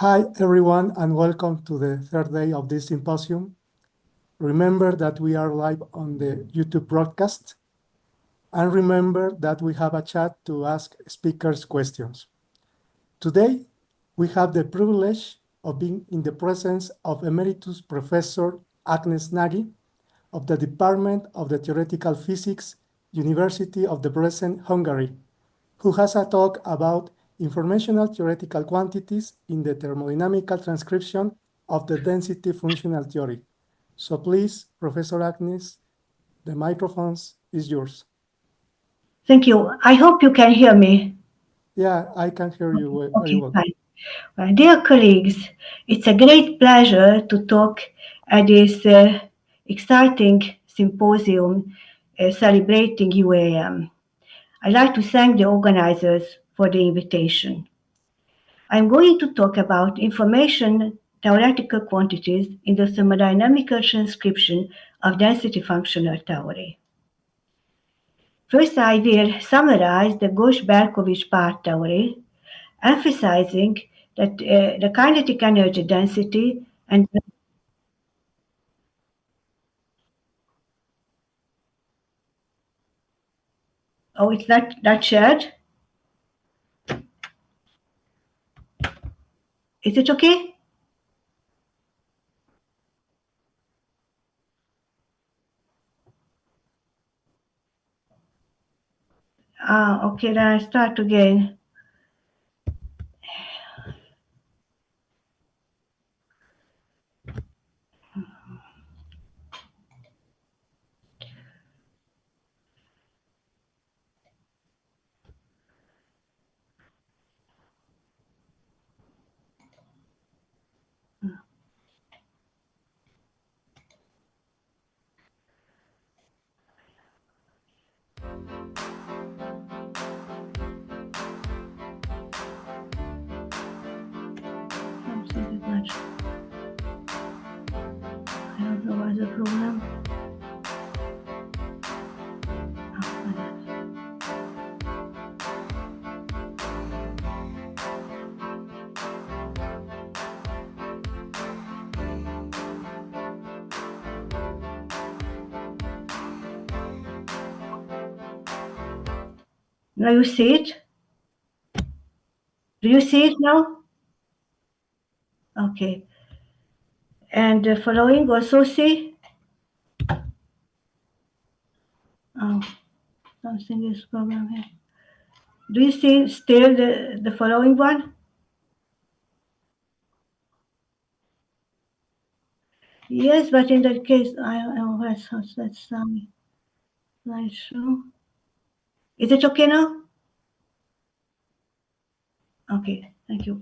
Hi, everyone, and welcome to the third day of this symposium. Remember that we are live on the YouTube broadcast, and remember that we have a chat to ask speakers questions. Today, we have the privilege of being in the presence of Emeritus Professor Ágnes Nagy of the Department of the Theoretical Physics, University of Debrecen, Hungary, who has a talk about informational theoretical quantities in the thermodynamical transcription of the density functional theory. So please, Professor Ágnes, the microphone is yours. Thank you. I hope you can hear me. Yeah, I can hear you very well. Fine. Well, dear colleagues, it's a great pleasure to talk at this exciting symposium celebrating UAM. I'd like to thank the organizers for the invitation. I'm going to talk about information theoretical quantities in the thermodynamical transcription of density functional theory. First, I will summarize the Gauss-Berkovich part theory, emphasizing that the kinetic energy density and oh, it's not shared. Is it okay? Okay, then I start again. I don't know what's the problem. Now you see it? Do you see it now? Okay. And the following also see? Oh, something is problem here. Do you see still the following one? Yes, but in that case, let's slideshow. Is it okay now? Okay, thank you.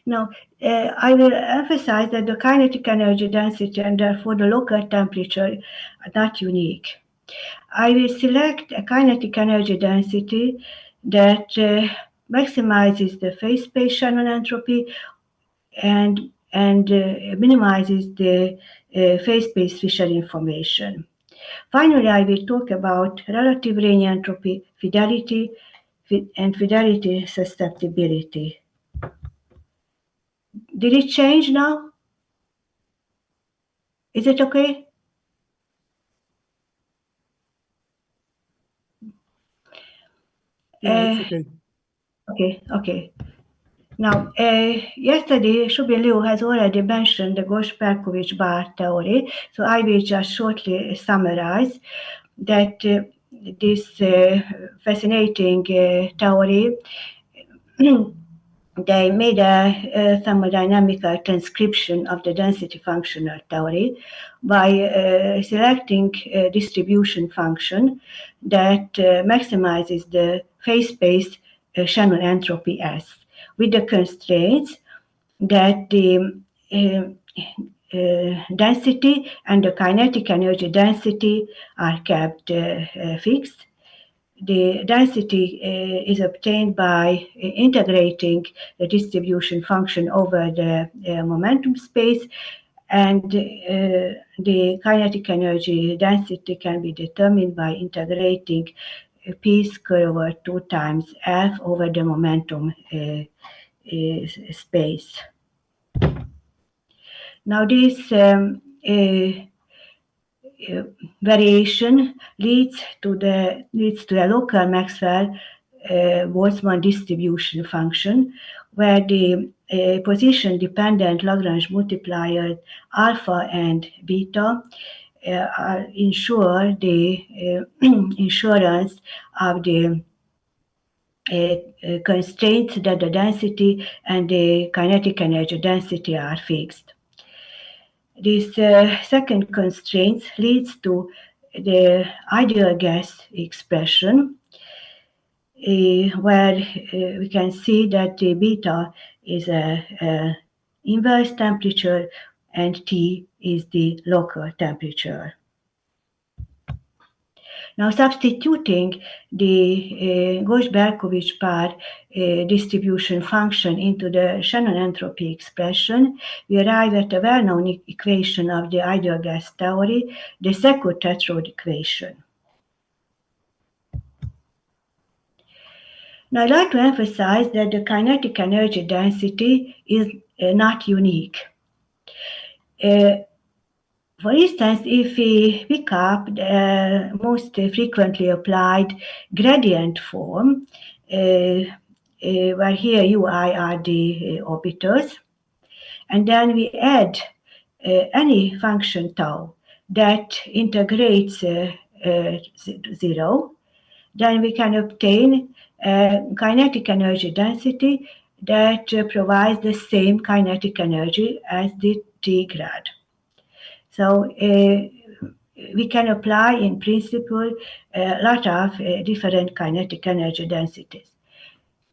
Now, I will emphasize that the kinetic energy density and therefore the local temperature are not unique. I will select a kinetic energy density that maximizes the phase space Shannon entropy and minimizes the phase space Fisher information. Finally, I will talk about relative range entropy, fidelity, and fidelity susceptibility. Did it change now? Is it okay? Yeah, it's okay. Okay. Now, yesterday, Shubin Liu has already mentioned the Gauss-Berkovich bar theory, so I will just shortly summarize that this fascinating theory they made a thermodynamical transcription of the density functional theory by selecting a distribution function that maximizes the phase space Shannon entropy S, with the constraints that the density and the kinetic energy density are kept fixed. The density is obtained by integrating the distribution function over the momentum space, and the kinetic energy density can be determined by integrating p squared over 2 times f over the momentum space. Now this variation leads to the local Maxwell-Boltzmann distribution function, where the position-dependent Lagrange multipliers alpha and beta ensure the insurance of the constraints that the density and the kinetic energy density are fixed. This second constraint leads to the ideal gas expression, where we can see that the beta is a inverse temperature and T is the local temperature. Now, substituting the Gauss-Berkovich-Pair distribution function into the Shannon entropy expression, we arrive at a well-known equation of the ideal gas theory, the second tetrode equation. Now, I'd like to emphasize that the kinetic energy density is not unique. For instance, if we pick up the most frequently applied gradient form, where here Ui are the orbitals, and then we add any function tau that integrates 0, then we can obtain kinetic energy density that provides the same kinetic energy as the T grad. So we can apply, in principle, a lot of different kinetic energy densities.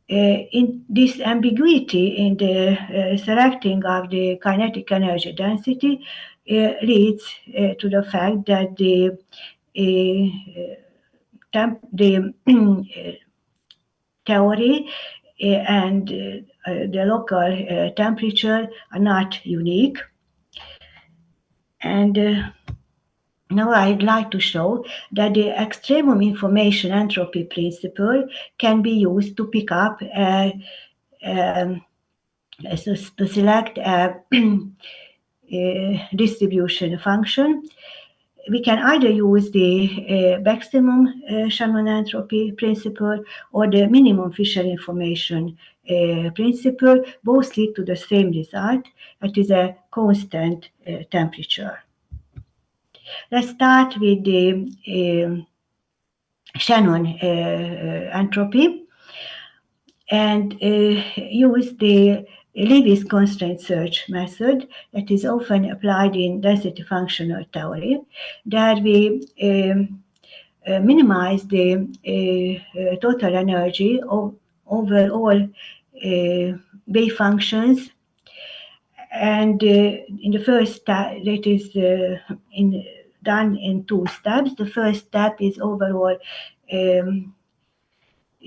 In this ambiguity in the selecting of the kinetic energy density leads to the fact that the theory and the local temperature are not unique. And now I'd like to show that the extremum information entropy principle can be used to pick up to select a distribution function. We can either use the maximum Shannon entropy principle or the minimum Fisher information principle. Both lead to the same result, that is a constant temperature. Let's start with the Shannon entropy and use the Lewis constraint search method that is often applied in density functional theory, that we minimize the total energy over all wave functions. And in the first step, that is done in 2 steps. The first step is overall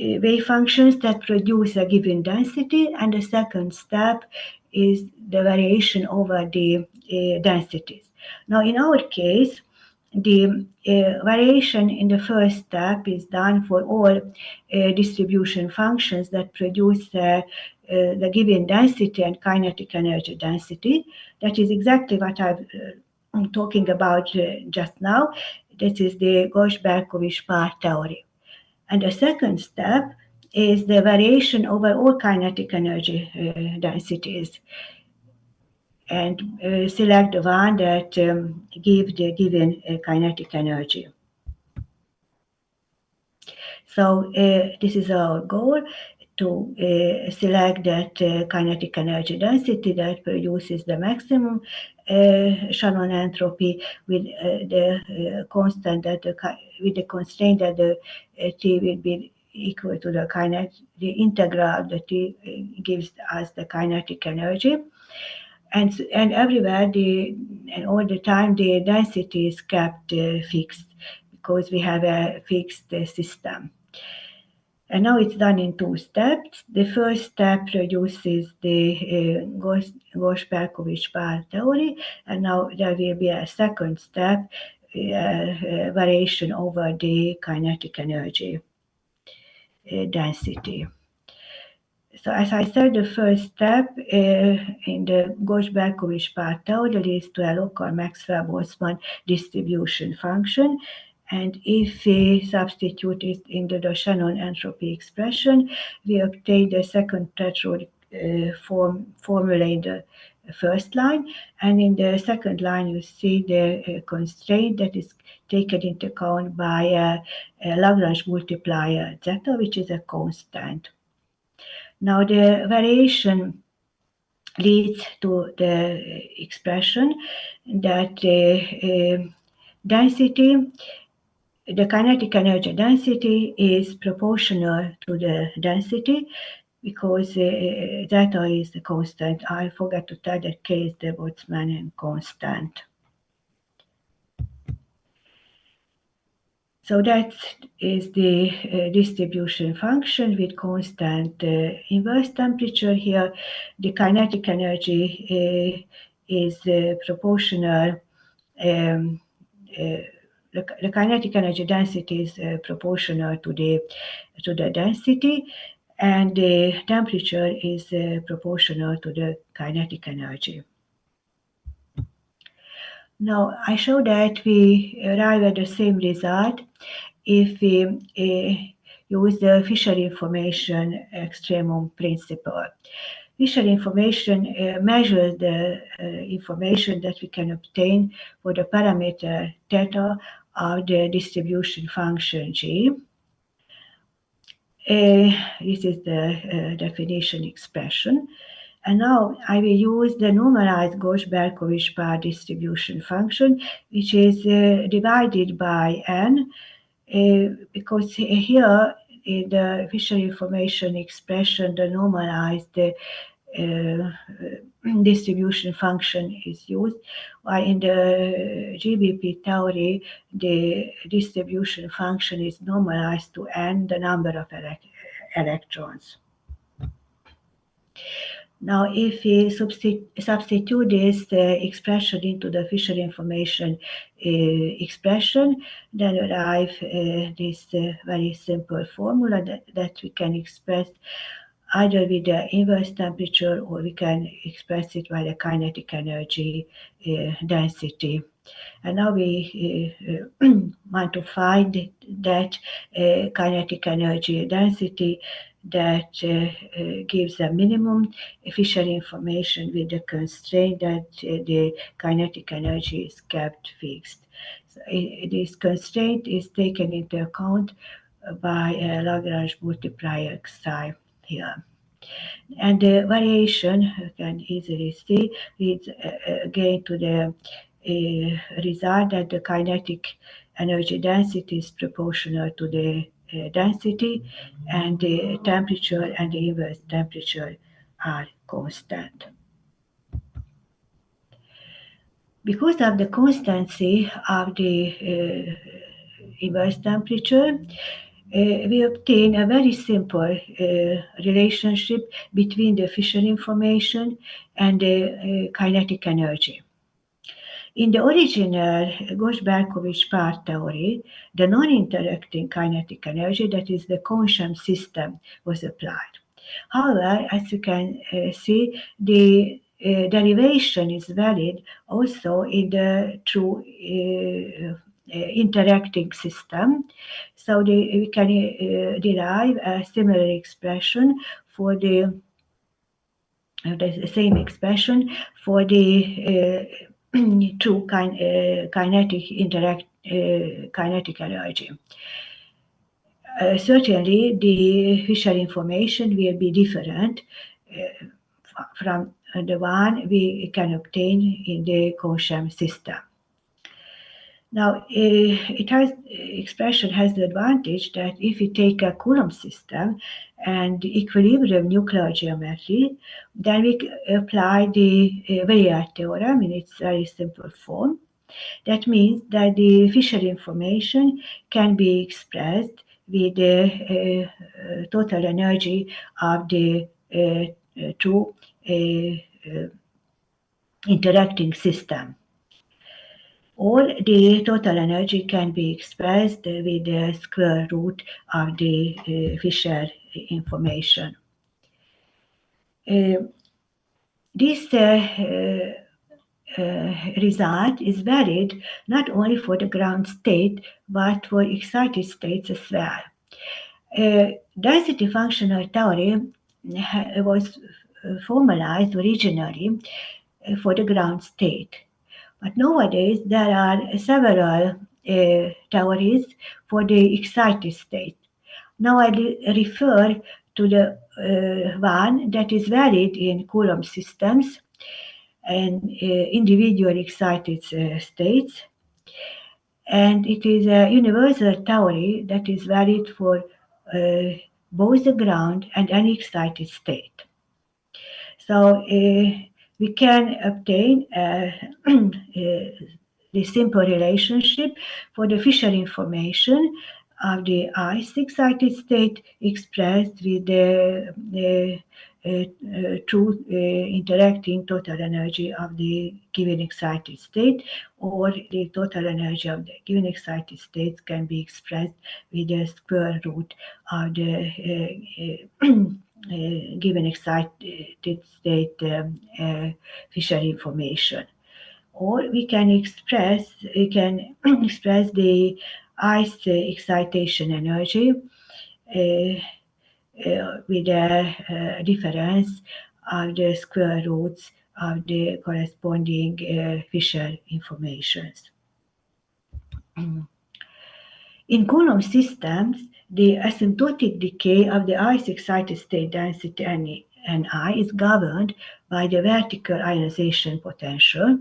wave functions that produce a given density, and the second step is the variation over the densities. Now, in our case, the variation in the first step is done for all distribution functions that produce the given density and kinetic energy density. That is exactly what I'm talking about just now. That is the Gauss-Berkovich-Pair theory. And the second step is the variation over all kinetic energy densities, and select the one that give the given kinetic energy. So this is our goal, to select that kinetic energy density that produces the maximum Shannon entropy with the constant that with the constraint that the T will be equal to the integral of the T gives us the kinetic energy. And everywhere and all the time the density is kept fixed, because we have a fixed system. And now it's done in 2 steps. The first step produces the Gauss-Berkovich-Pair theory, and now there will be a second step, variation over the kinetic energy density. So as I said, the first step in the Gauss-Berkovich part theory is to a local Maxwell-Boltzmann distribution function. And if we substitute it into the Shannon entropy expression, we obtain the second threshold formula in the first line. And in the second line, you see the constraint that is taken into account by a Lagrange multiplier zeta, which is a constant. Now the variation leads to the expression that the density, the kinetic energy density is proportional to the density because zeta is the constant. I forgot to tell that K is the Boltzmann constant. So that is the distribution function with constant inverse temperature here. The kinetic energy is proportional. The kinetic energy density is proportional to the density, and the temperature is proportional to the kinetic energy. Now, I show that we arrive at the same result if we use the Fisher information extremum principle. Fisher information measures the information that we can obtain for the parameter theta of the distribution function G. This is the definition expression. And now I will use the normalized Gauss-Berkovich power distribution function, which is divided by n, because here in the Fisher information expression, the normalized distribution function is used, while in the GBP theory, the distribution function is normalized to n, the number of electrons. Now, if we substitute this expression into the Fisher information expression, then arrive this very simple formula that we can express either with the inverse temperature, or we can express it by the kinetic energy density. And now we want to find that kinetic energy density that gives a minimum Fisher information with the constraint that the kinetic energy is kept fixed. So this constraint is taken into account by a Lagrange multiplier psi here. And the variation, you can easily see, leads again to the result that the kinetic energy density is proportional to the density, and the temperature and the inverse temperature are constant. Because of the constancy of the inverse temperature, we obtain a very simple relationship between the Fisher information and the kinetic energy. In the original Gauss-Berkovich power theory, the non-interacting kinetic energy, that is the quantum system, was applied. However, as you can see, the derivation is valid also in the true interacting system. So we can derive a similar expression for the same expression for the true kinetic energy. Certainly, the Fisher information will be different from the one we can obtain in the quantum system. Now, expression has the advantage that if we take a Coulomb system and equilibrium nuclear geometry, then we apply the Weyl theorem in its very simple form. That means that the Fisher information can be expressed with the total energy of the two interacting system. Or the total energy can be expressed with the square root of the Fisher information. This result is valid not only for the ground state, but for excited states as well. Density functional theory was formalized originally for the ground state. But nowadays, there are several theories for the excited state. Now I refer to the one that is valid in Coulomb systems and individual excited states. And it is a universal theory that is valid for both the ground and any excited state. So we can obtain the simple relationship for the Fisher information of the ice excited state expressed with the true interacting total energy of the given excited state, or the total energy of the given excited state can be expressed with the square root of the given excited state Fisher information. Or we can express the ice excitation energy with a difference of the square roots of the corresponding Fisher informations. In Coulomb systems, the asymptotic decay of the ice excited state density Ni is governed by the vertical ionization potential.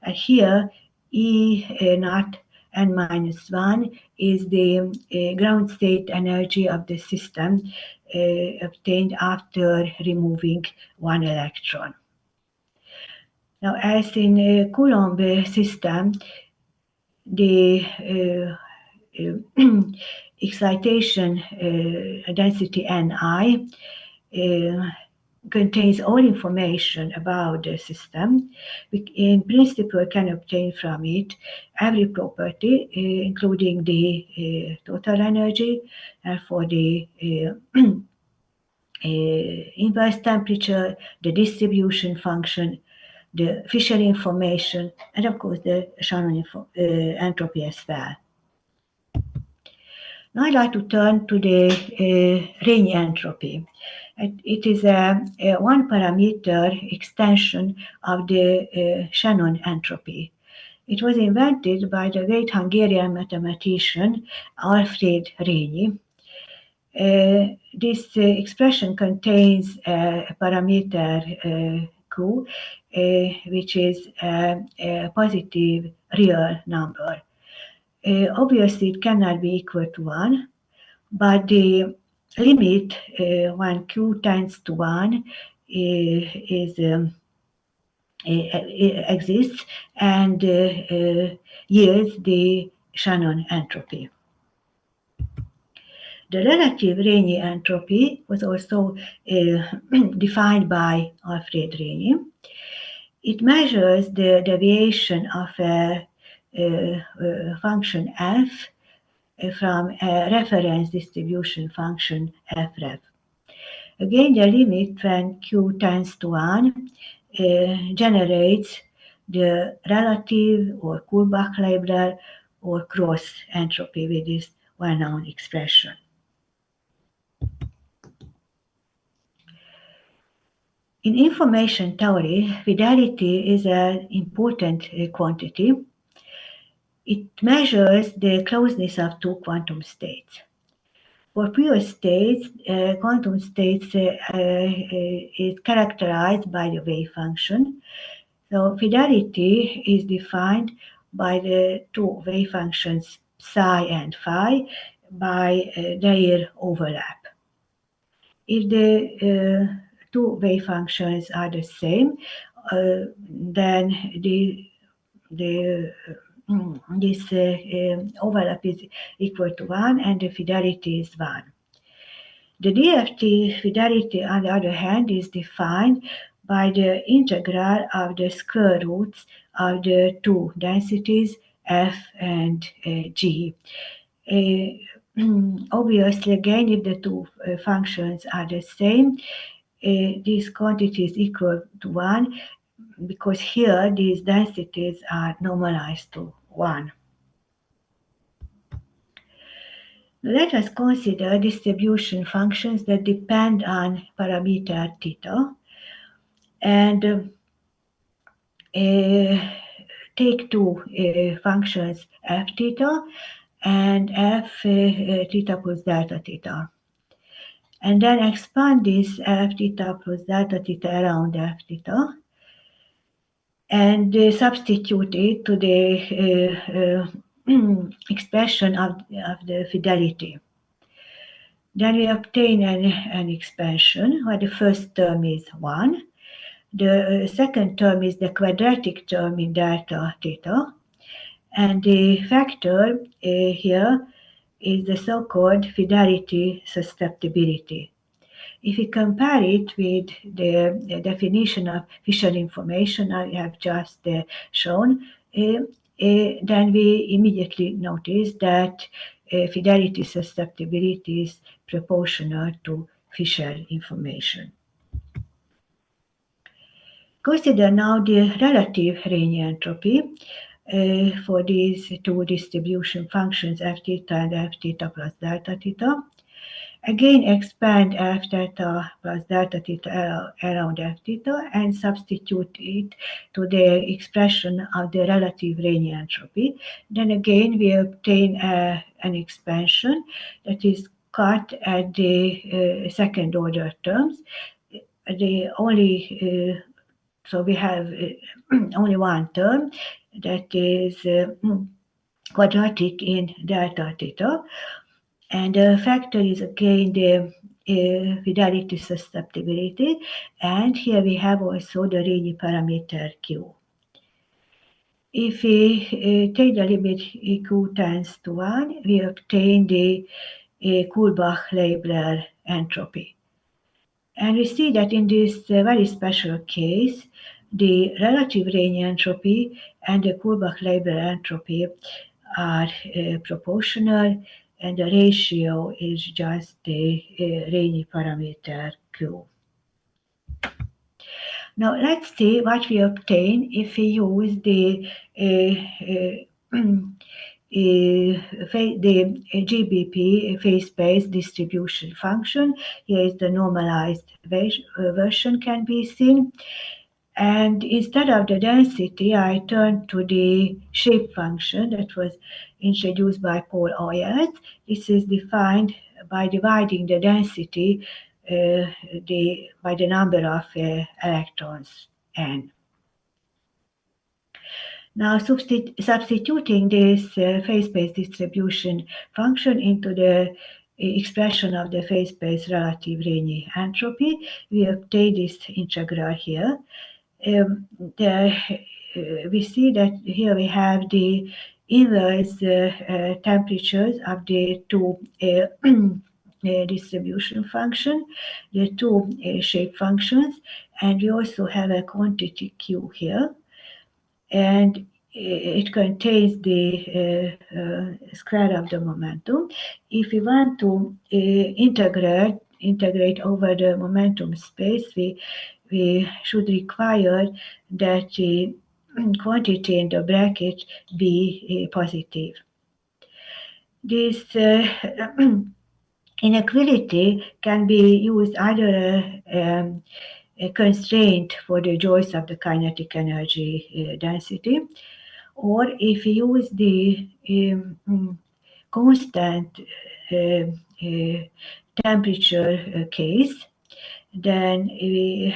And here, E naught n minus 1 is the ground state energy of the system obtained after removing one electron. Now, as in a Coulomb system, the excitation density Ni contains all information about the system. We, in principle, can obtain from it every property, including the total energy, and for the inverse temperature, the distribution function, the Fisher information, and of course the Shannon entropy as well. Now I'd like to turn to the Rényi entropy. It is a one-parameter extension of the Shannon entropy. It was invented by the great Hungarian mathematician Alfred Rényi. This expression contains a parameter Q, which is a positive real number. Obviously, it cannot be equal to 1, but the limit when Q tends to 1 exists and yields the Shannon entropy. The relative Rényi entropy was also defined by Alfred Rényi. It measures the deviation of a function f from a reference distribution function fref. Again, the limit when Q tends to 1 generates the relative or Kullback-Leibler or cross entropy with this well-known expression. In information theory, fidelity is an important quantity. It measures the closeness of two quantum states. For pure states, quantum states is characterized by the wave function. So fidelity is defined by the two wave functions psi and phi by their overlap. If the two wave functions are the same, then this overlap is equal to 1 and the fidelity is 1. The DFT fidelity, on the other hand, is defined by the integral of the square roots of the two densities F and G. Obviously, again, if the two functions are the same, these quantities equal to 1, because here these densities are normalized to 1. Let us consider distribution functions that depend on parameter theta, and take two functions f theta and f theta plus delta theta, and then expand this f theta plus delta theta around f theta, and substitute it to the expression of the fidelity. Then we obtain an expansion where the first term is 1. The second term is the quadratic term in delta theta, and the factor here is the so-called fidelity susceptibility. If we compare it with the definition of Fisher information I have just shown, then we immediately notice that fidelity susceptibility is proportional to Fisher information. Consider now the relative range entropy for these two distribution functions f theta and f theta plus delta theta. Again, expand f theta plus delta theta around f theta and substitute it to the expression of the relative range entropy. Then again, we obtain an expansion that is cut at the second order terms. So we have only one term that is quadratic in delta theta, and the factor is again the fidelity susceptibility, and here we have also the Rényi parameter Q. If we take the limit Q tends to 1, we obtain the Kullback-Leibler entropy. And we see that in this very special case, the relative range entropy and the Kullback-Leibler entropy are proportional, and the ratio is just the Rényi parameter Q. Now let's see what we obtain if we use the GBP phase-space distribution function. Here is the normalized version can be seen. And instead of the density, I turn to the shape function that was introduced by Paul Oyers. This is defined by dividing the density by the number of electrons, n. Now, substituting this phase-space distribution function into the expression of the phase-space relative Rényi entropy, we obtain this integral here. We see that here we have the inverse temperatures of the two distribution function, the two shape functions, and we also have a quantity Q here, and it contains the square of the momentum. If we want to integrate over the momentum space, we should require that the quantity in the bracket be positive. This inequality can be used either a constraint for the choice of the kinetic energy density, or if we use the constant temperature case, then we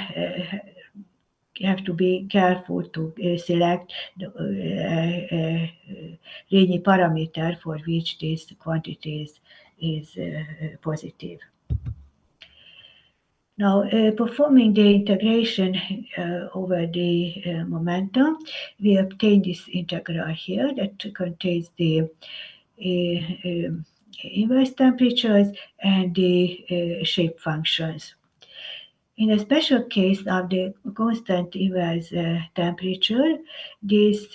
have to be careful to select the Rényi parameter for which this quantity is positive. Now, performing the integration over the momentum, we obtain this integral here that contains the inverse temperatures and the shape functions. In a special case of the constant inverse temperature, this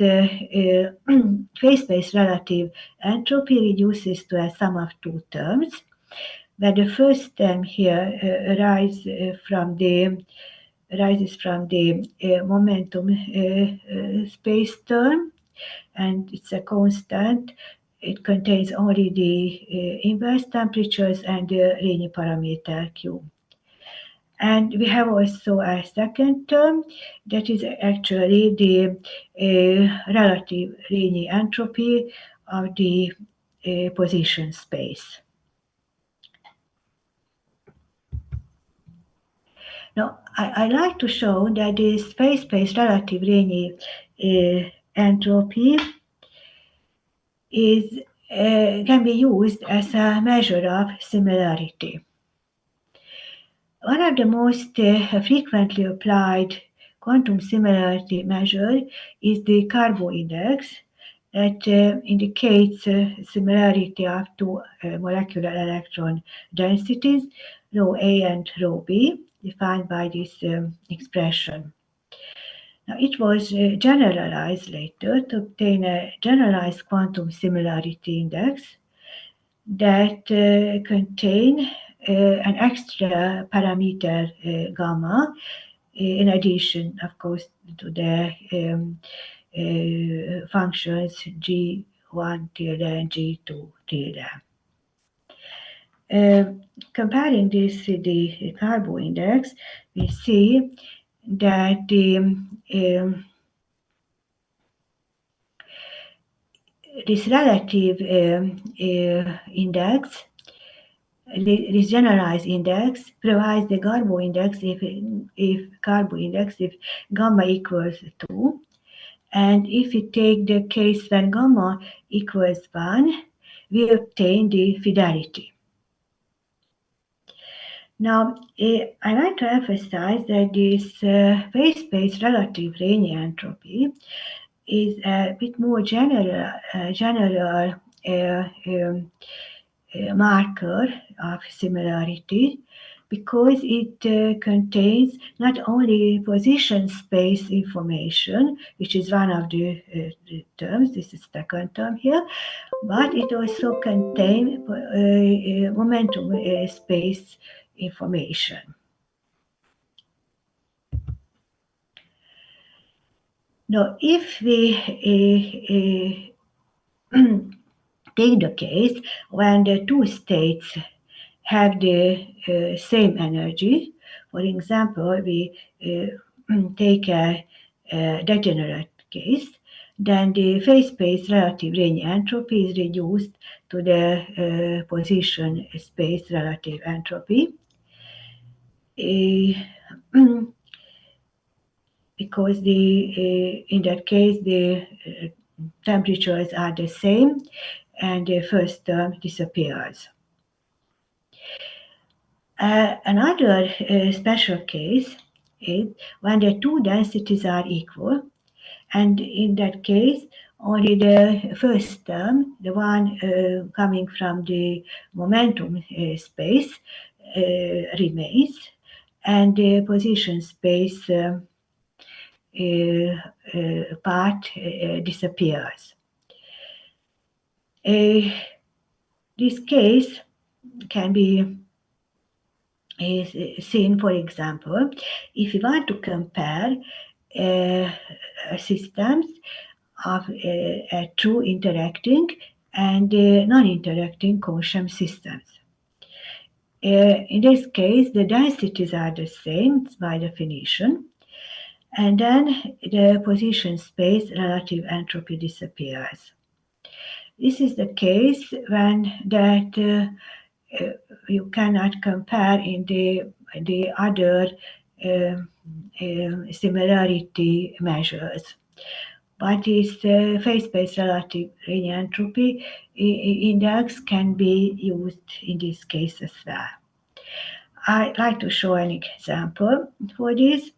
phase-space relative entropy reduces to a sum of two terms. where the first term here arises from the momentum space term, and it's a constant. It contains only the inverse temperatures and the Rényi parameter Q. And we have also a second term that is actually the relative Rényi entropy of the position space. Now, I like to show that the space-space relative Rényi entropy can be used as a measure of similarity. One of the most frequently applied quantum similarity measure is the Carbo index that indicates similarity of two molecular electron densities, rho A and rho B, defined by this expression. Now, it was generalized later to obtain a generalized quantum similarity index that contain an extra parameter gamma, in addition, of course, to the functions G1 tilde and G2 tilde. Comparing this with the Carbo index, we see that this relative index, this generalized index, provides the Carbo index if gamma equals 2, and if we take the case when gamma equals 1, we obtain the fidelity. Now, I like to emphasize that this phase-space relative Rényi entropy is a bit more general marker of similarity, because it contains not only position space information, which is one of the terms, this is the second term here, but it also contains momentum space information. Now, if we take the case when the two states have the same energy, for example, we take a degenerate case, then the phase-space relative Rényi entropy is reduced to the position space relative entropy, because in that case the temperatures are the same and the first term disappears. Another special case is when the two densities are equal, and in that case only the first term, the one coming from the momentum space, remains, and the position space part disappears. This case can be seen, for example, if you want to compare systems of true interacting and non-interacting quantum systems. In this case, the densities are the same by definition, and then the position space relative entropy disappears. This is the case when that you cannot compare in the other similarity measures. But this phase-space relative Rényi entropy index can be used in this case as well. I'd like to show an example for this.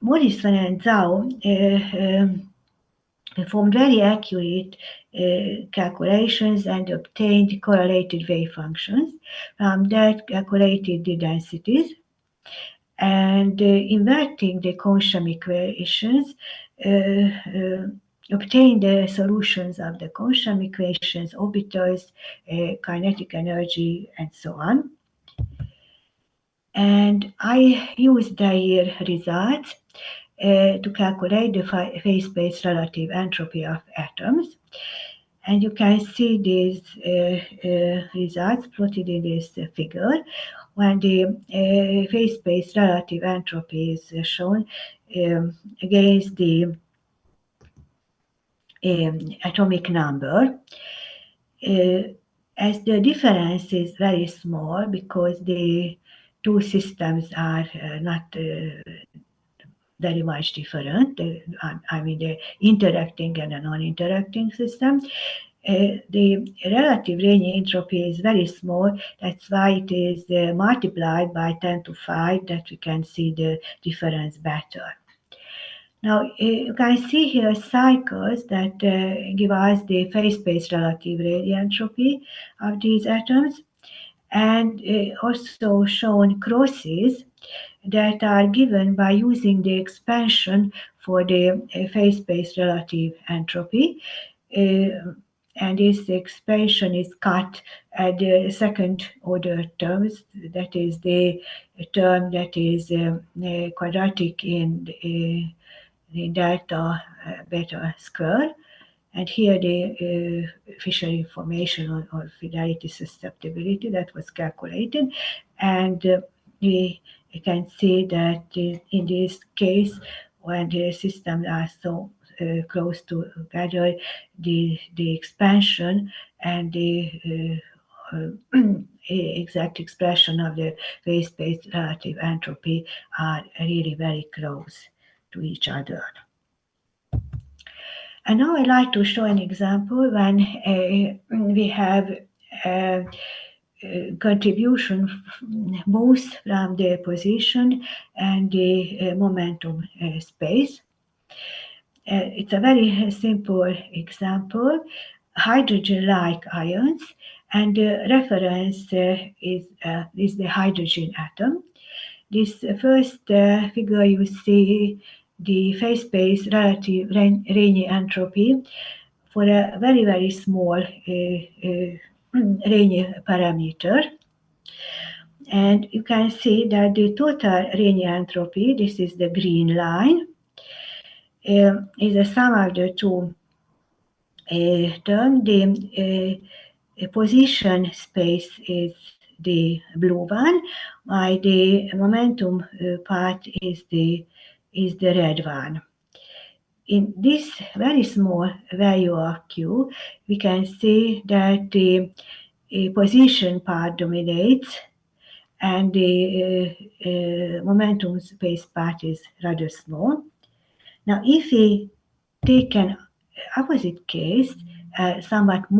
Morrison and Zhao performed very accurate calculations and obtained correlated wave functions. From that, calculated the densities, and inverting the quantum equations obtain the solutions of the constant equations, orbitals, kinetic energy, and so on. And I used their results to calculate the phase-space relative entropy of atoms. And you can see these results plotted in this figure when the phase-space relative entropy is shown against the atomic number. As the difference is very small because the two systems are not very much different. I mean, the interacting and a non-interacting system. The relative range entropy is very small. That's why it is multiplied by 10 to 5 that we can see the difference better. Now, you can see here cycles that give us the phase-space relative range entropy of these atoms, and also shown crosses that are given by using the expansion for the phase-space relative entropy. And this expansion is cut at the second order terms, that is the term that is quadratic in delta beta square. And here the Fisher information or fidelity susceptibility that was calculated. And we can see that in this case, when the systems are so close together, the expansion and the exact expression of the phase-space relative entropy are really very close to each other. And now I'd like to show an example when we have contribution both from the position and the momentum space. It's a very simple example, hydrogen-like ions, and the reference is the hydrogen atom. This first figure you see the phase-space relative range entropy for a very, very small range parameter. And you can see that the total range entropy, this is the green line, is a sum of the two terms. The position space is the blue one, while the momentum part is the red one. In this very small value of Q, we can see that the position part dominates and the momentum space part is rather small. Now, if we take an opposite case, somewhat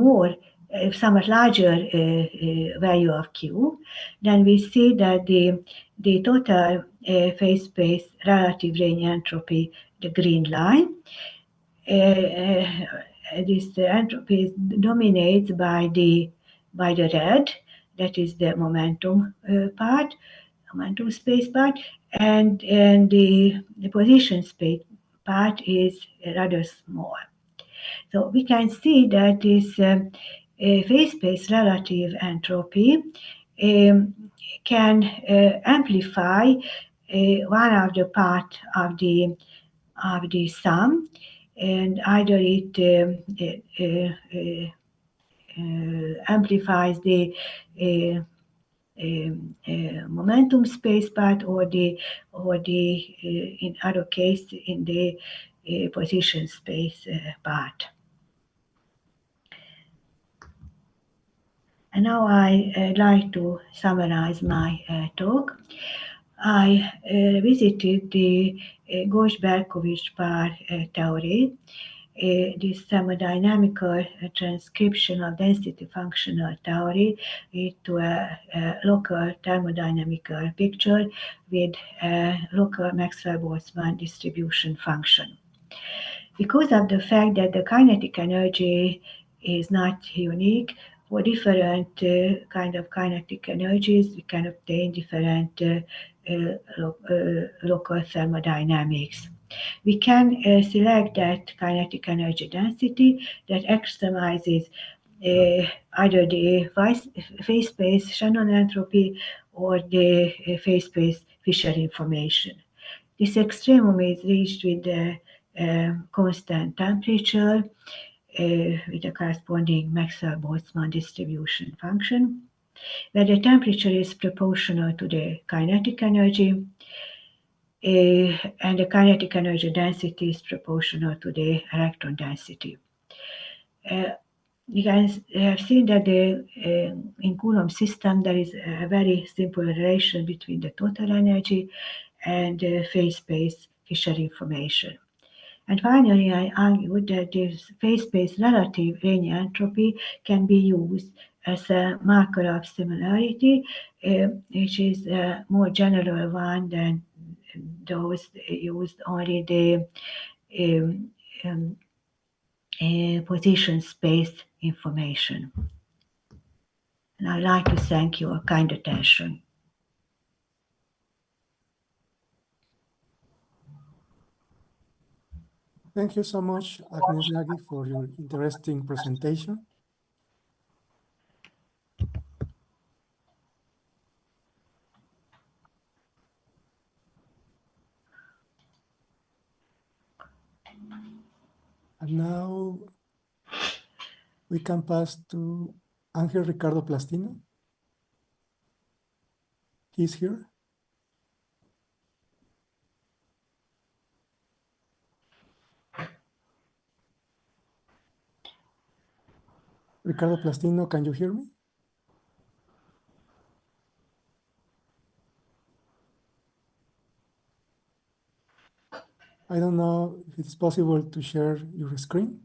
larger value of Q, then we see that the total phase-space relative range entropy, the green line, this entropy dominates by the red, that is the momentum part, momentum space part, and the position space part is rather small. So we can see that this phase-space relative entropy can amplify one of the part of the sum, and either it amplifies the momentum space part or the in other case in the position space part. And now I'd like to summarize my talk. I visited the Gauss-Berkovich-Pair theory, this thermodynamical transcription of density functional theory into a local thermodynamical picture with a local Maxwell-Boltzmann distribution function. Because of the fact that the kinetic energy is not unique, for different kind of kinetic energies, we can obtain different local thermodynamics. we can select that kinetic energy density that extremizes either the phase space Shannon entropy or the phase space Fisher information. This extremum is reached with the constant temperature with the corresponding Maxwell-Boltzmann distribution function, where the temperature is proportional to the kinetic energy, and the kinetic energy density is proportional to the electron density. You guys have seen that in Coulomb system there is a very simple relation between the total energy and the phase space Fisher information. And finally, I argued that this phase space relative range entropy can be used as a marker of similarity, which is a more general one than those used only the position space information. And I'd like to thank your kind attention. Thank you so much, Ágnes Nagy, for your interesting presentation. And now we can pass to Ángel Ricardo Plastino. He's here. Ricardo Plastino, can you hear me? I don't know if it's possible to share your screen.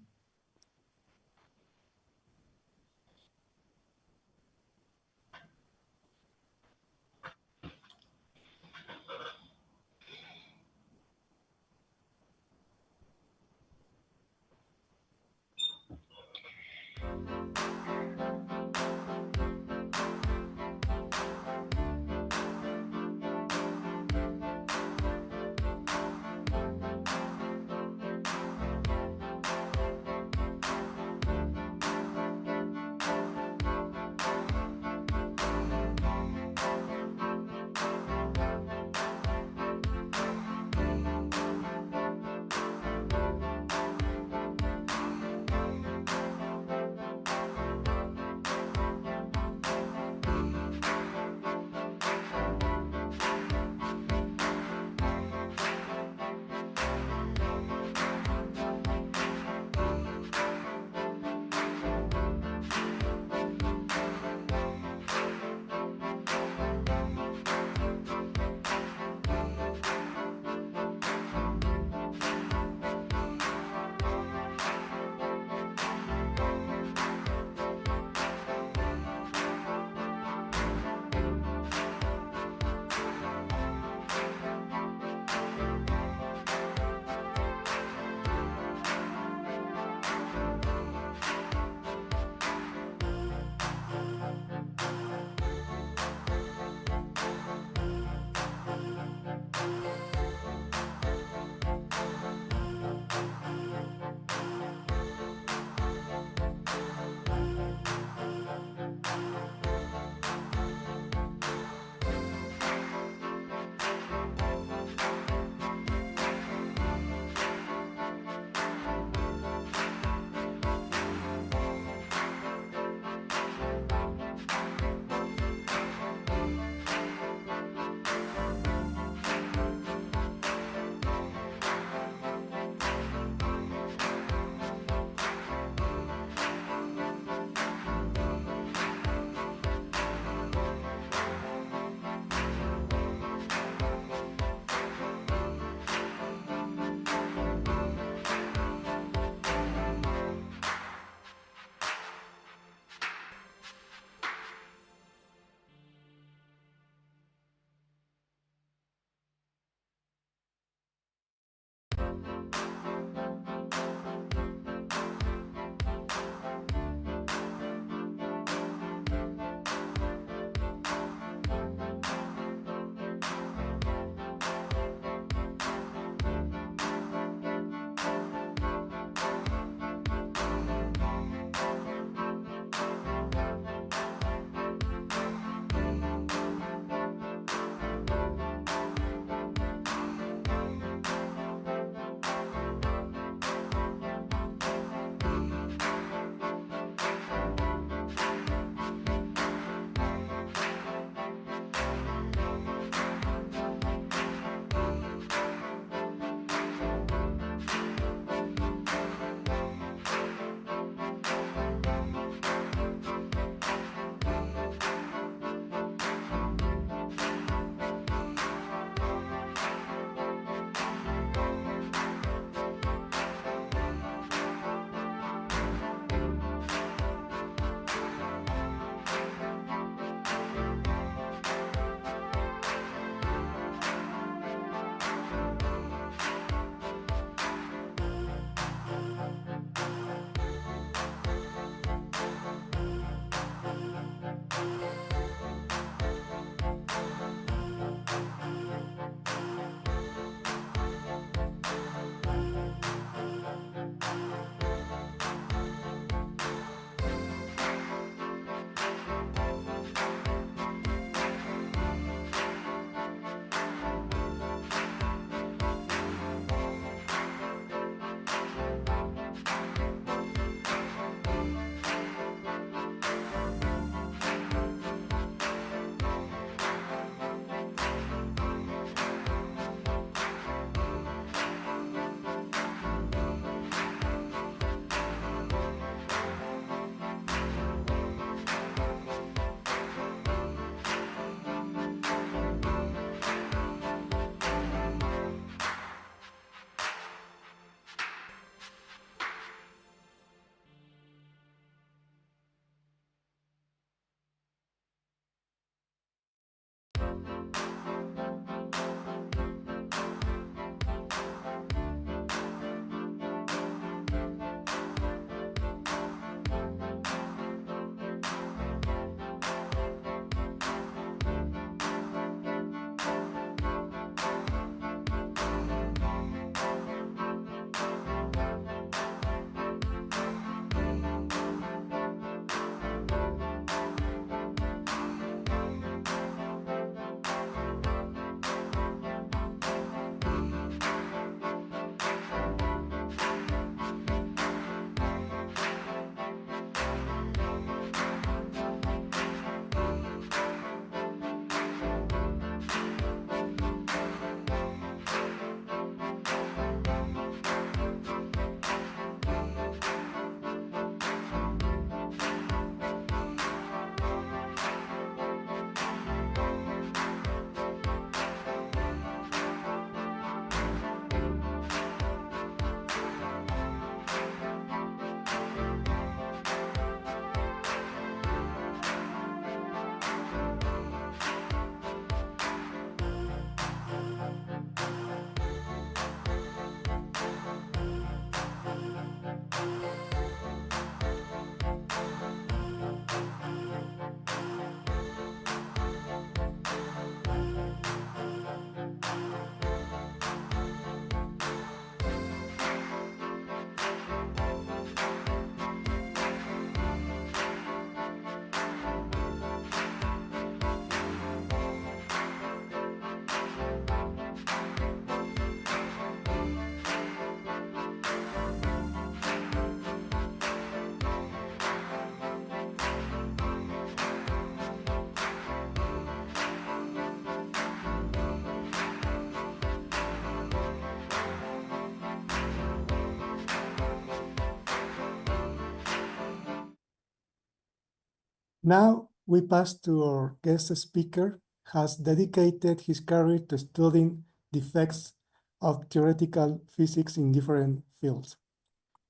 Now we pass to our guest speaker, has dedicated his career to studying the effects of theoretical physics in different fields.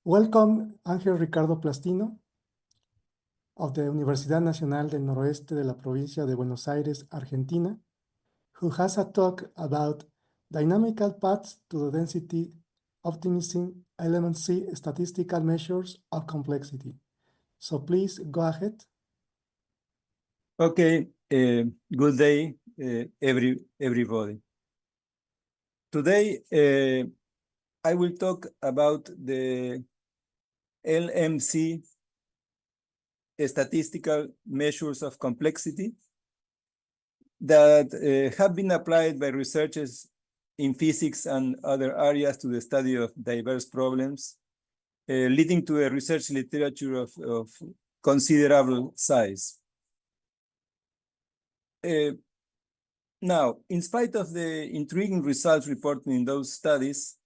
Welcome, Ángel Ricardo Plastino, of the Universidad Nacional del Noroeste de la Provincia de Buenos Aires, Argentina, who has a talk about dynamical paths to the density optimizing element C statistical measures of complexity. So please go ahead. Okay, good day, everybody. Today, I will talk about the LMC statistical measures of complexity that have been applied by researchers in physics and other areas to the study of diverse problems, leading to a research literature of considerable size. Now, in spite of the intriguing results reported in those studies,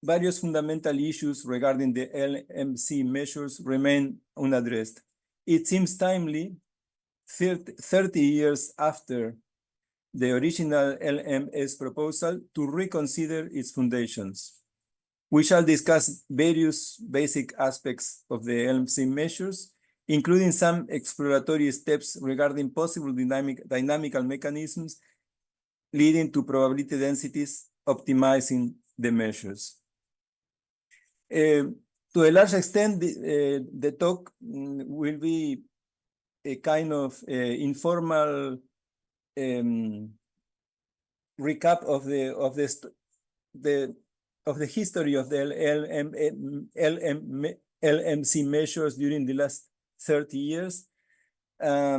various fundamental issues regarding the LMC measures remain unaddressed. It seems timely, 30 years after the original LMS proposal, to reconsider its foundations. We shall discuss various basic aspects of the LMC measures, including some exploratory steps regarding possible dynamical mechanisms leading to probability densities optimizing the measures. To a large extent, the talk will be a kind of informal recap of the history of the LMC measures during the last 30 years, a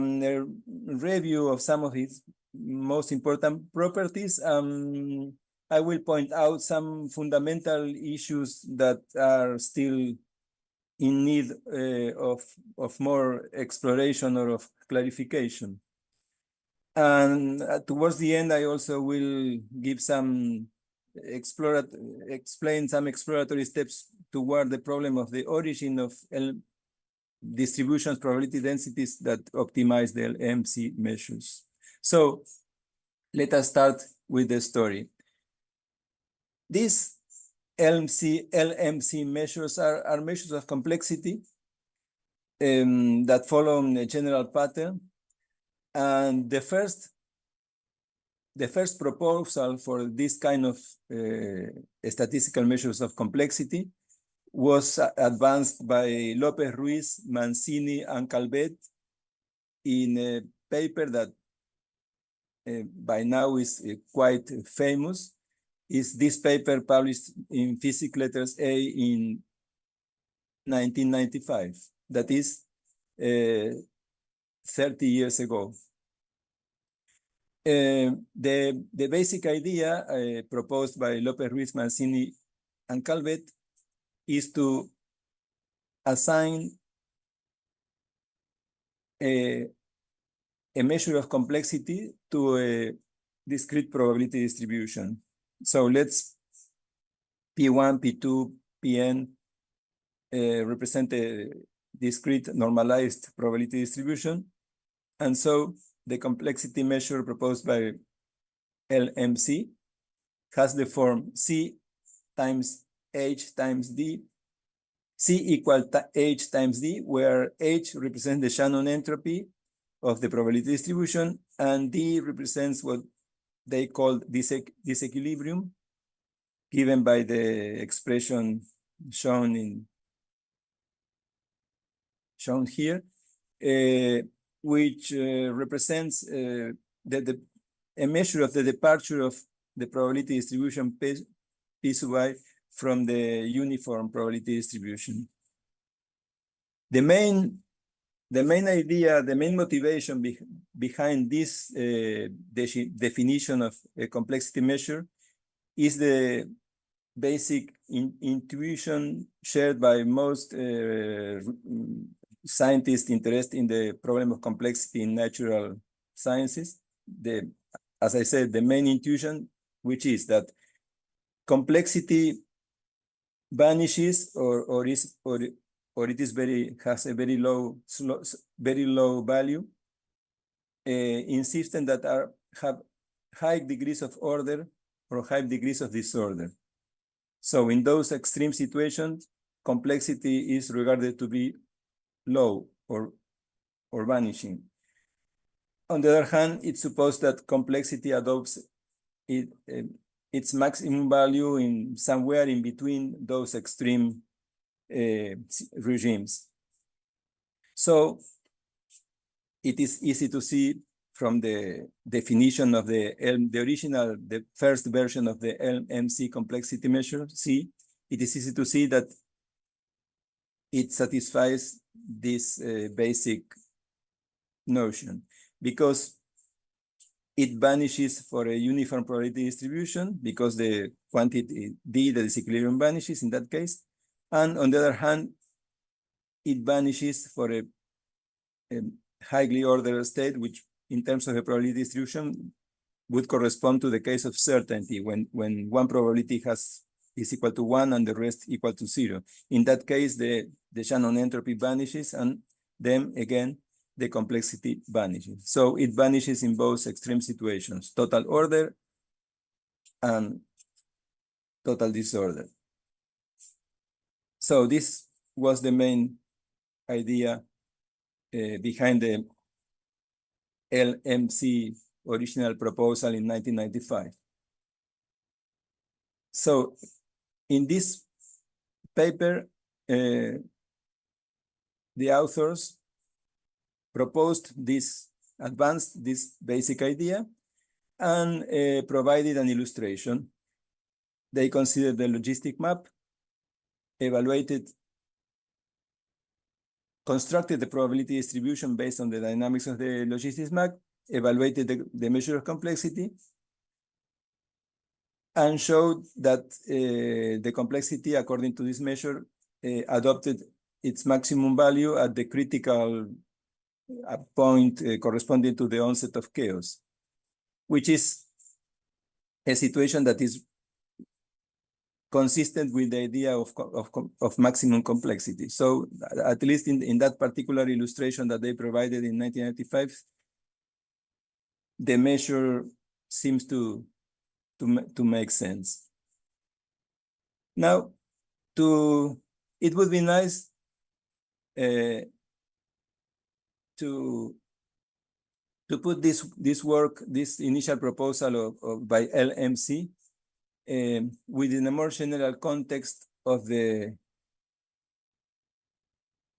review of some of its most important properties. I will point out some fundamental issues that are still in need of more exploration or of clarification. And towards the end, I also will give some explain some exploratory steps toward the problem of the origin of distributions probability densities that optimize the LMC measures. So let us start with the story. These LMC measures are measures of complexity that follow a general pattern. And the first proposal for this kind of statistical measures of complexity was advanced by López Ruiz, Mancini, and Calvet in a paper that by now is quite famous. Is this paper published in Physics Letters A in 1995, that is 30 years ago. The basic idea proposed by López Ruiz, Mancini, and Calvet is to assign a measure of complexity to a discrete probability distribution. So let's P1, P2, Pn represent a discrete normalized probability distribution. And so the complexity measure proposed by LMC has the form C times H times D, C equal to H times D, where H represents the Shannon entropy of the probability distribution, and D represents what they call disequilibrium, given by the expression shown here, which represents a measure of the departure of the probability distribution P sub I from the uniform probability distribution. The main idea, the main motivation behind this definition of a complexity measure is the basic intuition shared by most scientists interested in the problem of complexity in natural sciences. As I said, the main intuition, which is that complexity vanishes or or it is has a very low value in systems that have high degrees of order or high degrees of disorder. So in those extreme situations, complexity is regarded to be low or vanishing. On the other hand, it's supposed that complexity adopts its maximum value in somewhere in between those extreme regimes. So it is easy to see from the definition of the first version of the LMC complexity measure, C, it is easy to see that it satisfies this basic notion because it vanishes for a uniform probability distribution because the quantity D, the disequilibrium, vanishes in that case. And on the other hand, it vanishes for a highly ordered state, which in terms of a probability distribution would correspond to the case of certainty when one probability is equal to 1 and the rest equal to 0. In that case, the Shannon entropy vanishes, and then again, the complexity vanishes. So it vanishes in both extreme situations, total order and total disorder. So this was the main idea behind the LMC original proposal in 1995. So in this paper, the authors proposed advanced this basic idea and provided an illustration. They considered the logistic map, constructed the probability distribution based on the dynamics of the logistics map, evaluated the measure of complexity, and showed that the complexity, according to this measure, adopted its maximum value at the critical point corresponding to the onset of chaos, which is a situation that is consistent with the idea of maximum complexity. So at least in that particular illustration that they provided in 1995, the measure seems to make sense. Now, it would be nice to put this work, this initial proposal by LMC within a more general context of the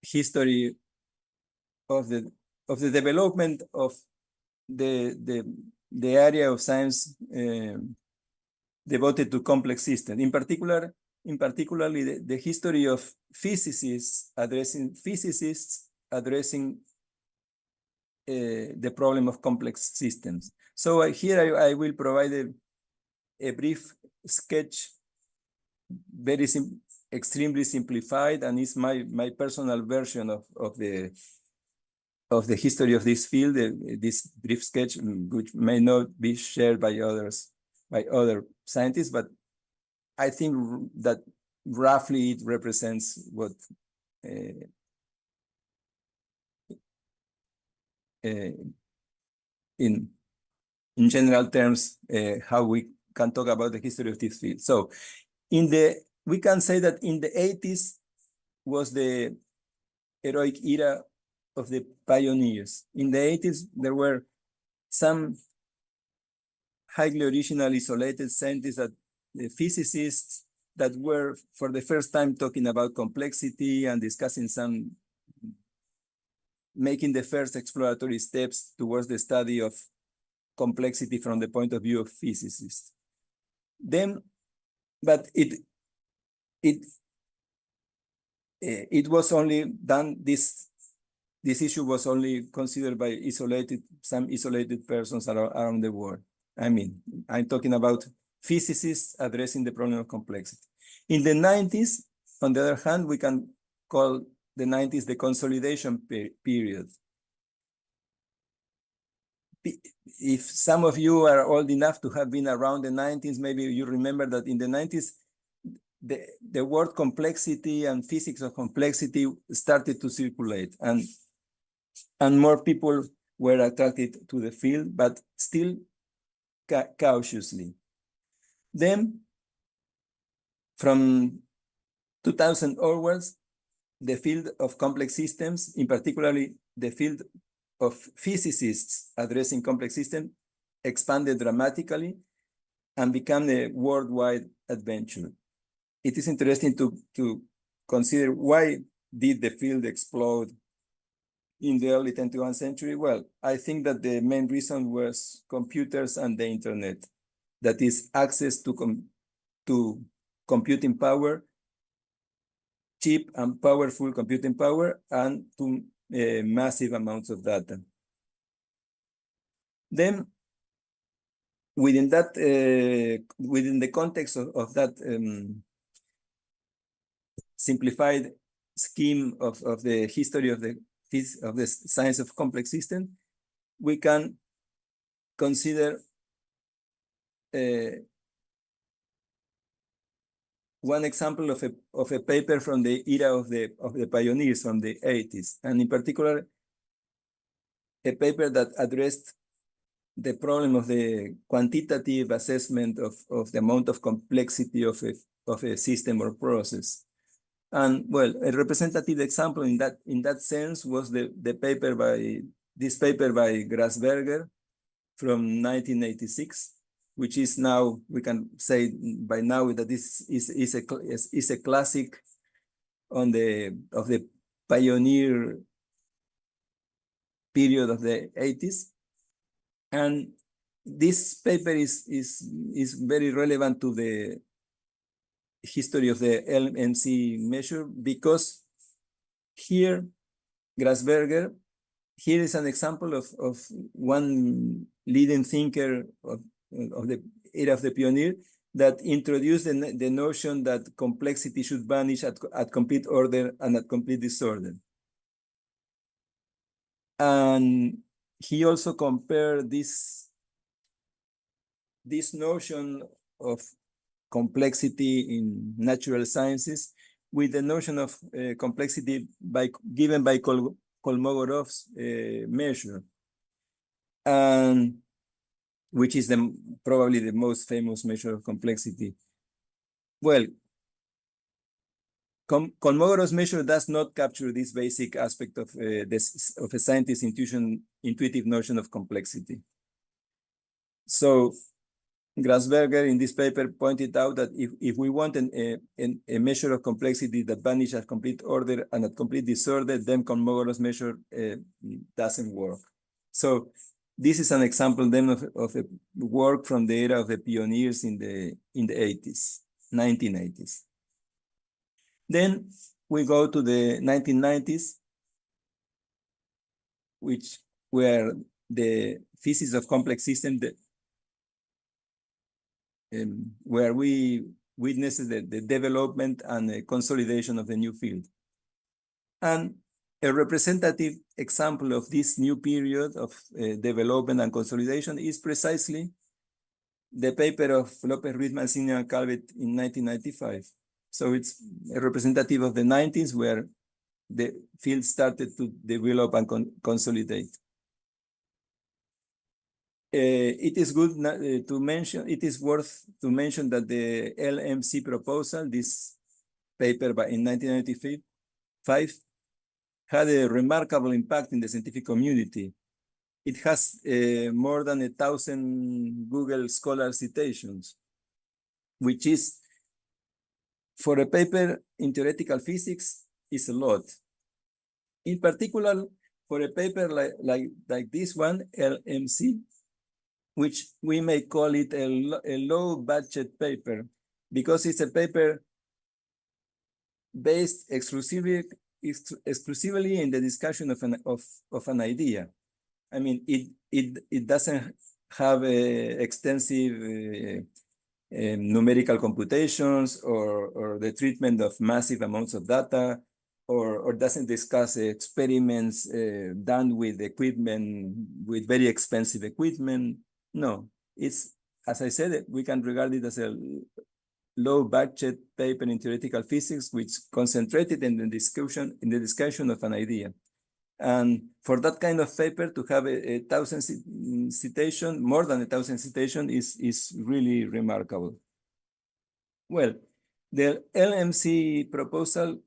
history of the development of the area of science devoted to complex systems. In particularly the history of physicists addressing the problem of complex systems. So here I will provide a brief sketch, very extremely simplified, and it's my personal version of the history of this field. This brief sketch, which may not be shared by other scientists, but I think that roughly it represents what in general terms how we can talk about the history of this field. So we can say that in the 80s was the heroic era of the pioneers. In the 80s, there were some highly original isolated scientists, physicists that were for the first time talking about complexity and discussing making the first exploratory steps towards the study of complexity from the point of view of physicists. But it was only done, this issue was only considered by some isolated persons around the world. I mean, I'm talking about physicists addressing the problem of complexity. In the 90s, on the other hand, we can call the 90s the consolidation period. If some of you are old enough to have been around the 90s, maybe you remember that in the 90s, the word complexity and physics of complexity started to circulate, and more people were attracted to the field, but still cautiously. Then, from 2000 onwards, the field of complex systems, in particularly the field of physicists addressing complex systems, expanded dramatically and became a worldwide adventure. It is interesting to consider why did the field explode in the early 21st century. Well, I think that the main reason was computers and the internet. That is access to computing power, cheap and powerful computing power, and to massive amounts of data. Then, within that, within the context of that simplified scheme of the history of the science of complex systems, we can consider one example of a paper from the era of the pioneers from the 80s, and in particular, a paper that addressed the problem of the quantitative assessment of the amount of complexity of a system or process. And well, a representative example in that sense was this paper by Grasberger from 1986, which is now, we can say by now that this is a classic of the pioneer period of the 80s. And this paper is very relevant to the history of the LMC measure, because here, Grasberger, here is an example of one leading thinker of the era of the pioneer that introduced the notion that complexity should vanish at complete order and at complete disorder. And he also compared this notion of complexity in natural sciences with the notion of complexity given by Kolmogorov's measure, and which is probably the most famous measure of complexity. Well, Kolmogorov's measure does not capture this basic aspect of a scientist's intuitive notion of complexity. So Grasberger in this paper pointed out that if we want a measure of complexity that vanishes at complete order and at complete disorder, then Kolmogorov's measure doesn't work. So this is an example then of a work from the era of the pioneers in the 80s, 1980s. Then we go to the 1990s, which were the physics of complex systems, where we witnessed the development and the consolidation of the new field. And a representative example of this new period of development and consolidation is precisely the paper of Lopez Ruiz Mancini and Calvet in 1995. So it's a representative of the 90s, where the field started to develop and consolidate. It is good to mention, it is worth to mention that the LMC proposal, this paper in 1995, had a remarkable impact in the scientific community. It has more than 1,000 Google Scholar citations, which is, for a paper in theoretical physics, is a lot. In particular, for a paper like this one, LMC, which we may call it a low budget paper, because it's a paper based exclusively in the discussion of an idea. I mean, it doesn't have extensive numerical computations or the treatment of massive amounts of data, or doesn't discuss experiments done with equipment, with very expensive equipment. No, it's, as I said, we can regard it as a low budget paper in theoretical physics, which concentrated in the discussion of an idea. And for that kind of paper to have a 1,000 citation, more than 1,000 citation is really remarkable. Well, the LMC proposal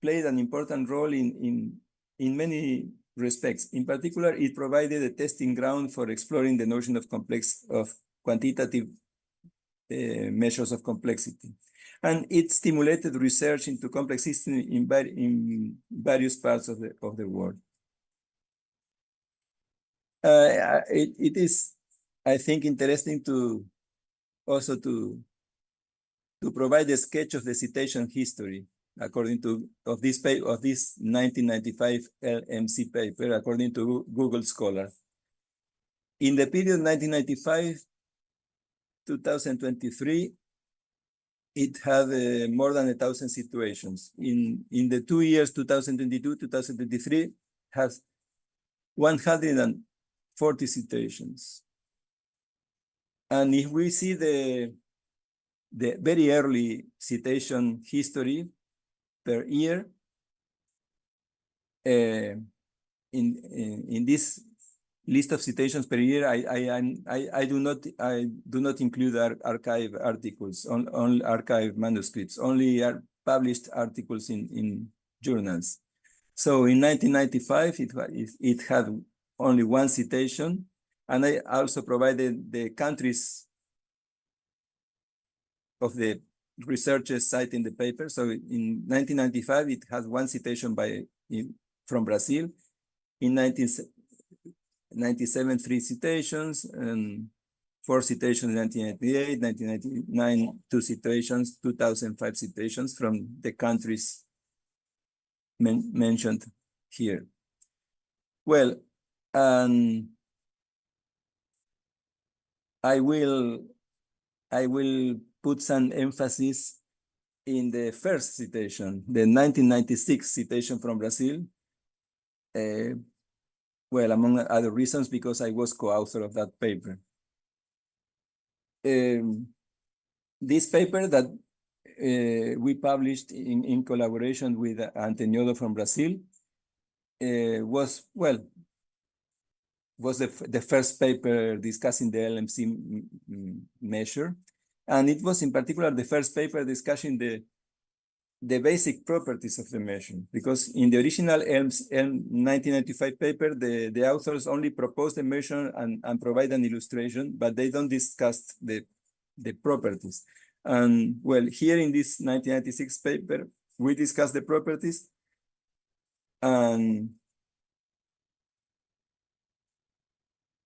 played an important role in many respects. In particular, it provided a testing ground for exploring the notion of quantitative measures of complexity. And it stimulated research into complex systems in various parts of the world. It is, I think, interesting to also to provide a sketch of the citation history according to this 1995 LMC paper, according to Google Scholar. In the period 1995 2023, it had more than 1,000 situations. In the 2 years, 2022, 2023, has 140 citations. And if we see the very early citation history per year, in this list of citations per year, I do not include archive articles, on archive manuscripts, only published articles in journals. So in 1995, it had only 1 citation, and I also provided the countries of the researchers citing the paper. So in 1995, it has 1 citation from Brazil. In 1997, 3 citations, and 4 citations in 1998, 1999, 2 citations, 2005 citations from the countries mentioned here. Well, I will put some emphasis in the first citation, the 1996 citation from Brazil. Well, among other reasons, because I was co-author of that paper. This paper that we published in collaboration with Antonio from Brazil was the first paper discussing the LMC measure. And it was in particular the first paper discussing the basic properties of the measure, because in the original 1995 paper, the authors only proposed the measure and provide an illustration, but they don't discuss the properties. And well, here in this 1996 paper, we discuss the properties, and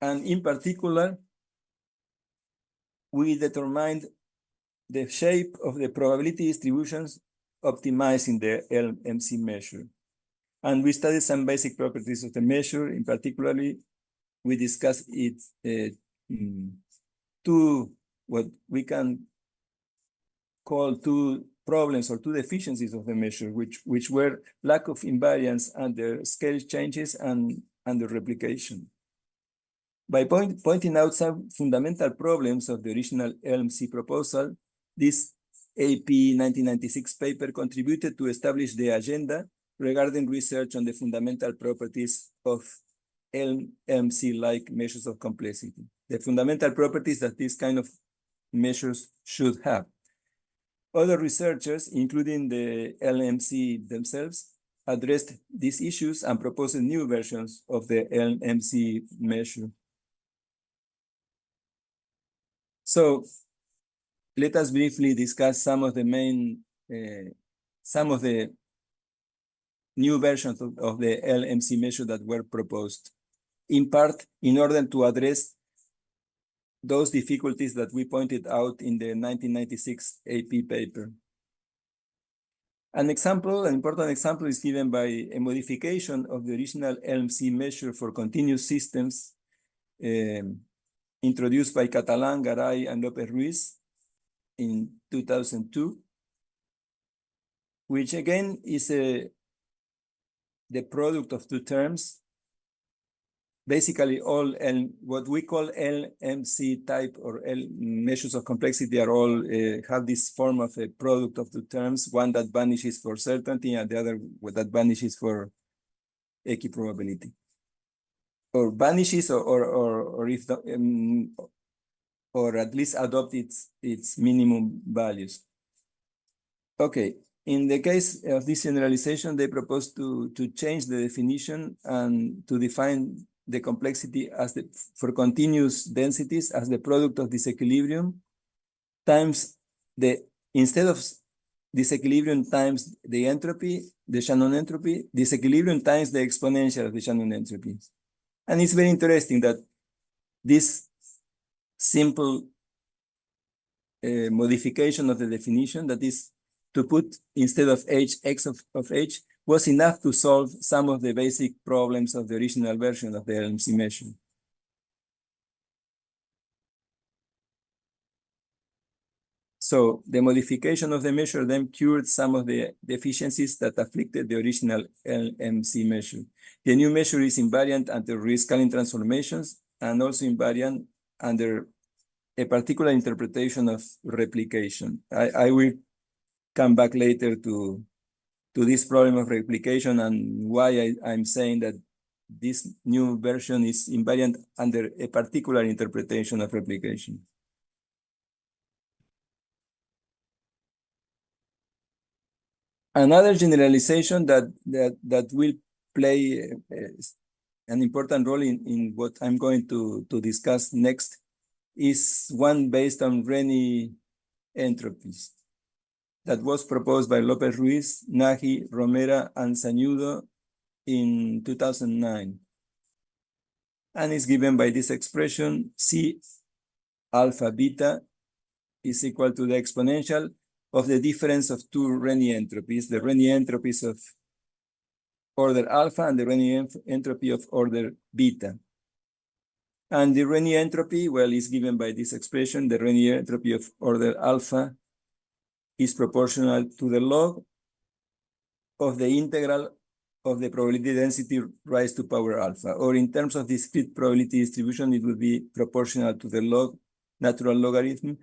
in particular, we determined the shape of the probability distributions optimizing the LMC measure. And we studied some basic properties of the measure. In particular, we discussed its what we can call 2 problems or 2 deficiencies of the measure, which were lack of invariance under scale changes and under replication. By pointing out some fundamental problems of the original LMC proposal, this AP 1996 paper contributed to establish the agenda regarding research on the fundamental properties of LMC-like measures of complexity, the fundamental properties that these kind of measures should have. Other researchers, including the LMC themselves, addressed these issues and proposed new versions of the LMC measure. So let us briefly discuss some of the new versions of the LMC measure that were proposed, in part in order to address those difficulties that we pointed out in the 1996 AP paper. An important example is given by a modification of the original LMC measure for continuous systems introduced by Catalan, Garay, and Lopez Ruiz in 2002, which again is the product of 2 terms. basically all what we call LMC type or L measures of complexity are all have this form of a product of two terms, one that vanishes for certainty and the other that vanishes for equiprobability. Or vanishes or if the, or at least adopt its minimum values. Okay, in the case of this generalization, they propose to change the definition and to define the complexity as for continuous densities as the product of disequilibrium times instead of disequilibrium times the entropy, the Shannon entropy, disequilibrium times the exponential of the Shannon entropy. And it's very interesting that this simple modification of the definition, that is to put instead of h, x of h, was enough to solve some of the basic problems of the original version of the LMC measure. So the modification of the measure then cured some of the deficiencies that afflicted the original LMC measure. The new measure is invariant under rescaling transformations and also invariant under a particular interpretation of replication. I will come back later to this problem of replication and why I'm saying that this new version is invariant under a particular interpretation of replication. Another generalization that will play an important role in what I'm going to discuss next is one based on Renyi entropies that was proposed by Lopez Ruiz, Nagy, Romera, and Sañudo in 2009. And is given by this expression, C alpha beta is equal to the exponential of the difference of two Renyi entropies, the Renyi entropies of order alpha and the Renyi entropy of order beta. And the Renyi entropy, well, is given by this expression. The Renyi entropy of order alpha is proportional to the log of the integral of the probability density raised to power alpha. Or in terms of discrete probability distribution, it would be proportional to the log, natural logarithm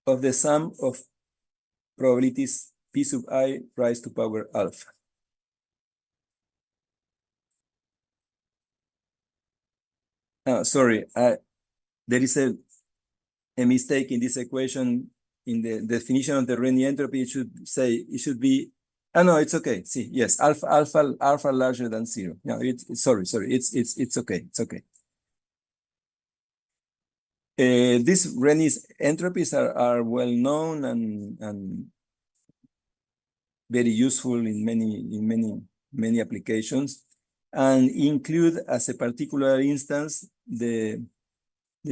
of the sum of probabilities p sub I raised to power alpha. Sorry, there is a mistake in this equation. In the definition of the Renyi entropy, it should be, no, it's okay. See, yes, alpha larger than 0. No, sorry, it's okay, it's okay. These Renyi entropies are well known and very useful in many applications, and include as a particular instance the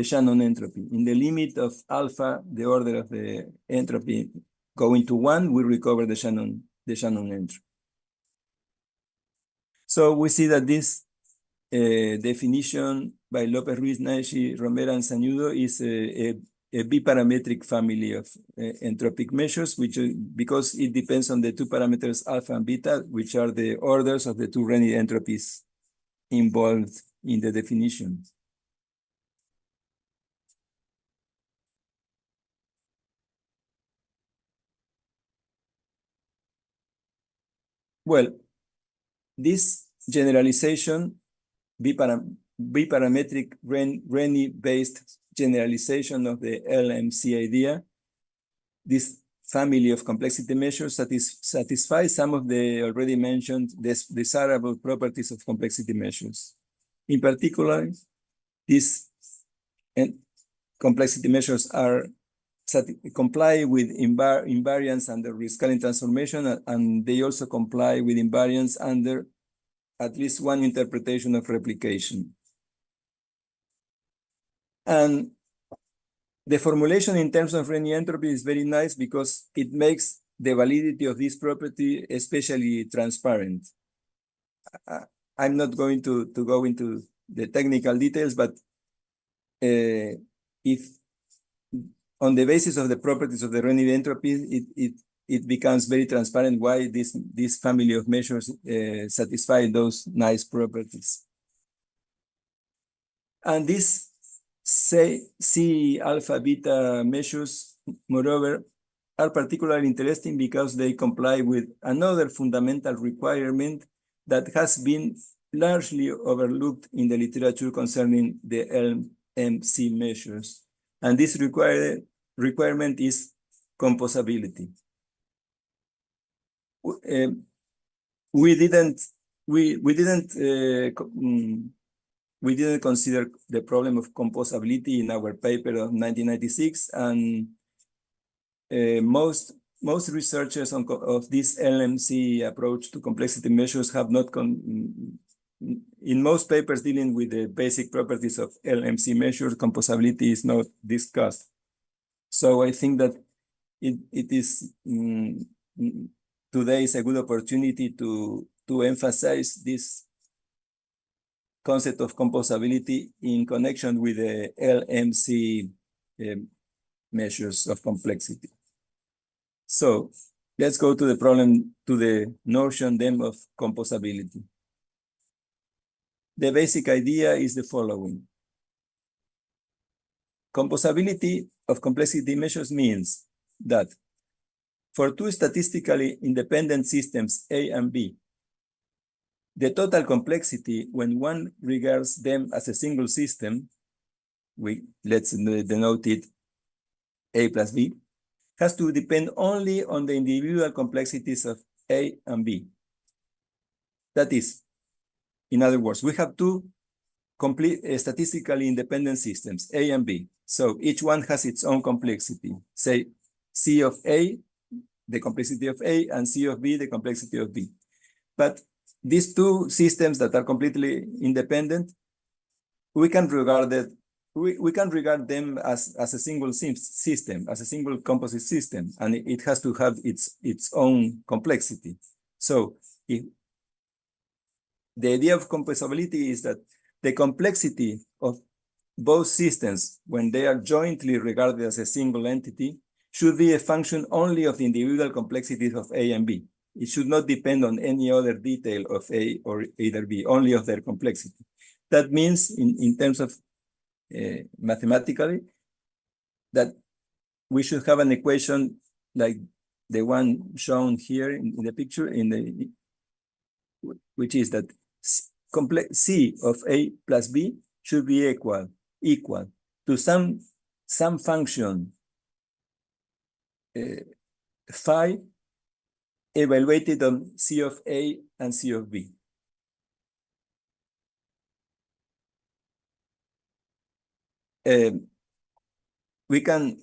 Shannon entropy. In the limit of alpha, the order of the entropy going to 1, we recover the Shannon entropy. So we see that this definition by Lopez Ruiz, Nagy, Romera, and Sañudo is a biparametric family of entropic measures, because it depends on the two parameters alpha and beta, which are the orders of the two Renyi entropies involved in the definition. Well, this generalization, biparametric Renyi-based generalization of the LMC idea, this family of complexity measures satisfies some of the already mentioned desirable properties of complexity measures. In particular, these complexity measures comply with invariance under rescaling transformation, and they also comply with invariance under at least one interpretation of replication. And the formulation in terms of Renyi entropy is very nice because it makes the validity of this property especially transparent. I'm not going to go into the technical details, but if on the basis of the properties of the Renyi entropy, it becomes very transparent why this family of measures satisfy those nice properties. And these C alpha beta measures, moreover, are particularly interesting because they comply with another fundamental requirement that has been largely overlooked in the literature concerning the LMC measures. And this requirement is composability. We didn't consider the problem of composability in our paper of 1996, and most researchers of this LMC approach to complexity measures have not in most papers dealing with the basic properties of LMC measures, composability is not discussed. So I think that it is today is a good opportunity to emphasize this concept of composability in connection with the LMC measures of complexity. So let's go to the problem, to the notion then of composability. The basic idea is the following. Composability of complexity measures means that for two statistically independent systems A and B, the total complexity when one regards them as a single system, let's denote it A plus B, has to depend only on the individual complexities of A and B. That is, in other words, we have two statistically independent systems, A and B. So each one has its own complexity. Say C of A, the complexity of A, and C of B, the complexity of B. But these two systems that are completely independent, we can regard them as a single system, as a single composite system, and it has to have its own complexity. So the idea of composability is that the complexity of both systems, when they are jointly regarded as a single entity, should be a function only of the individual complexities of A and B. It should not depend on any other detail of A or either B, only of their complexity. That means, in terms of mathematically, that we should have an equation like the one shown here in the picture, which is that C of A plus B should be equal to some function phi evaluated on C of A and C of B. We can,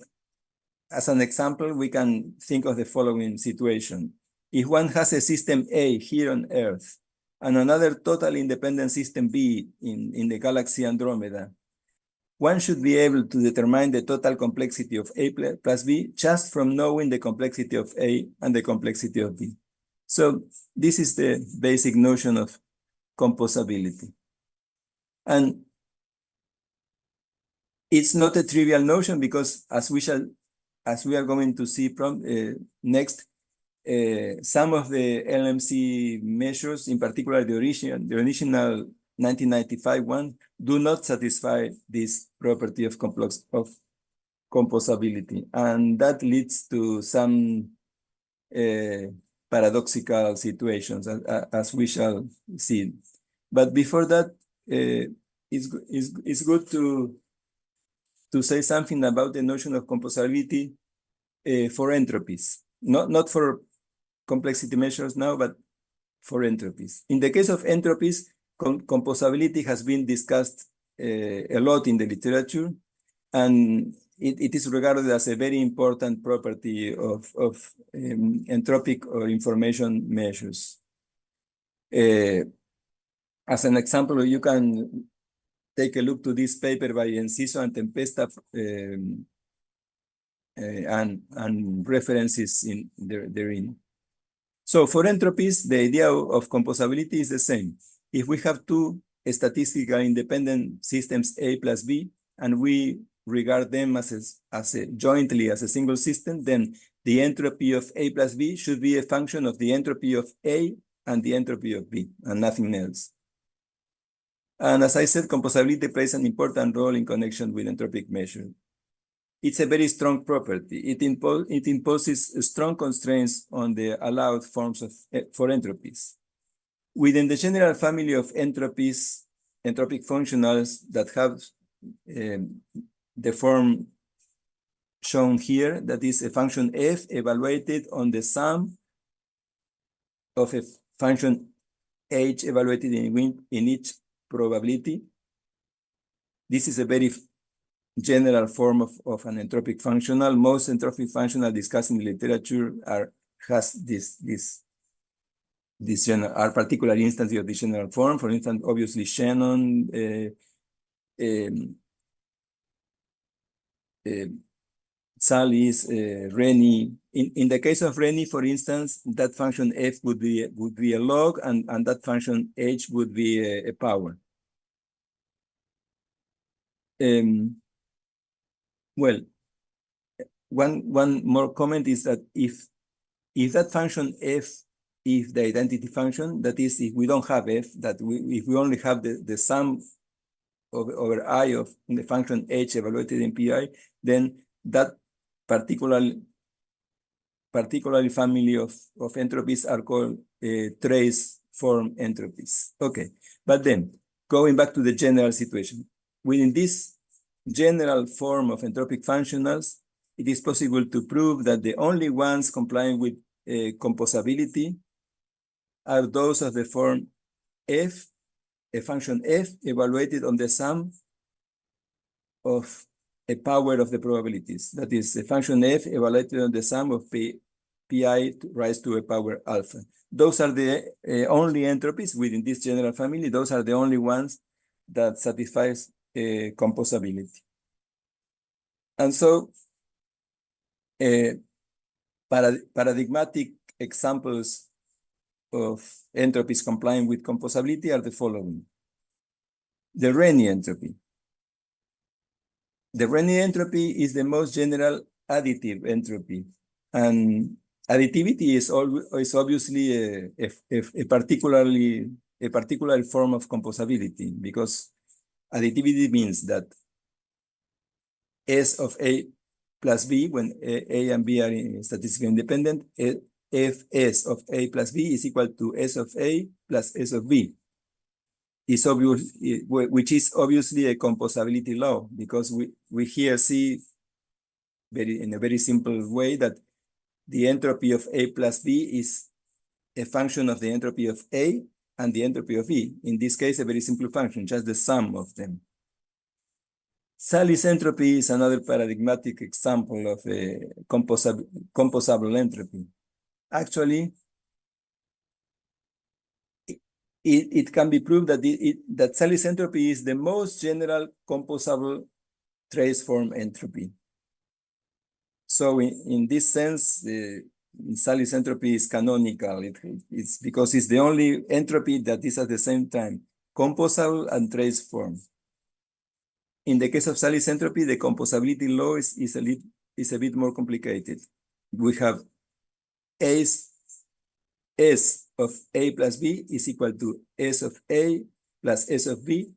as an example, we can think of the following situation. If one has a system A here on Earth and another totally independent system B in the galaxy Andromeda, one should be able to determine the total complexity of A plus B just from knowing the complexity of A and the complexity of B. So this is the basic notion of composability. And it's not a trivial notion because, as we are going to see next, some of the LMC measures, in particular the original 1995 one, do not satisfy this property of composability, and that leads to some paradoxical situations, as we shall see. But before that, it's good to say something about the notion of composability for entropies, not for complexity measures now, but for entropies. In the case of entropies, composability has been discussed a lot in the literature, and it is regarded as a very important property of entropic or information measures. As an example, you can take a look to this paper by Enciso and Tempesta and references therein. So for entropies, the idea of composability is the same. If we have two statistically independent systems A plus B, and we regard them jointly as a single system, then the entropy of A plus B should be a function of the entropy of A and the entropy of B, and nothing else. And as I said, composability plays an important role in connection with entropic measure. It's a very strong property. It imposes strong constraints on the allowed forms for entropies. Within the general family of entropies, entropic functionals that have the form shown here, that is a function f evaluated on the sum of a function h evaluated in each probability. This is a very general form of an entropic functional. Most entropic functional discussed in the literature has this general, are particular instances of the general form. For instance, obviously Shannon, Sally's, Rennie. In the case of Rennie, for instance, that function f would be a log, and that function h would be a power. Well, one more comment is that if that function f is the identity function, that is, if we don't have f, if we only have the sum over I of the function h evaluated in pi, then that particularly family of entropies are called trace form entropies. Okay, but then going back to the general situation, within this general form of entropic functionals, it is possible to prove that the only ones complying with composability are those of the form f, a function f evaluated on the sum of a power of the probabilities. That is, a function f evaluated on the sum of pi raised to a power alpha. Those are the only entropies within this general family. Those are the only ones that satisfies composability. And so paradigmatic examples of entropies complying with composability are the following. The Rennie entropy. The Rennie entropy is the most general additive entropy, and additivity is obviously a particular form of composability, because additivity means that S of A plus B, when A and B are statistically independent, Fs of A plus B is equal to S of A plus S of B. Is obvious, which is obviously a composability law, because we here see in a very simple way that the entropy of A plus B is a function of the entropy of A and the entropy of B. In this case, a very simple function, just the sum of them. Sally's entropy is another paradigmatic example of a composable entropy. Actually, it can be proved that that Sally's entropy is the most general composable trace form entropy. So in this sense, Sally's entropy is canonical. It's because it's the only entropy that is at the same time composable and trace form. In the case of Sally's entropy, the composability law is a bit more complicated. We have S of A plus B is equal to S of A plus S of B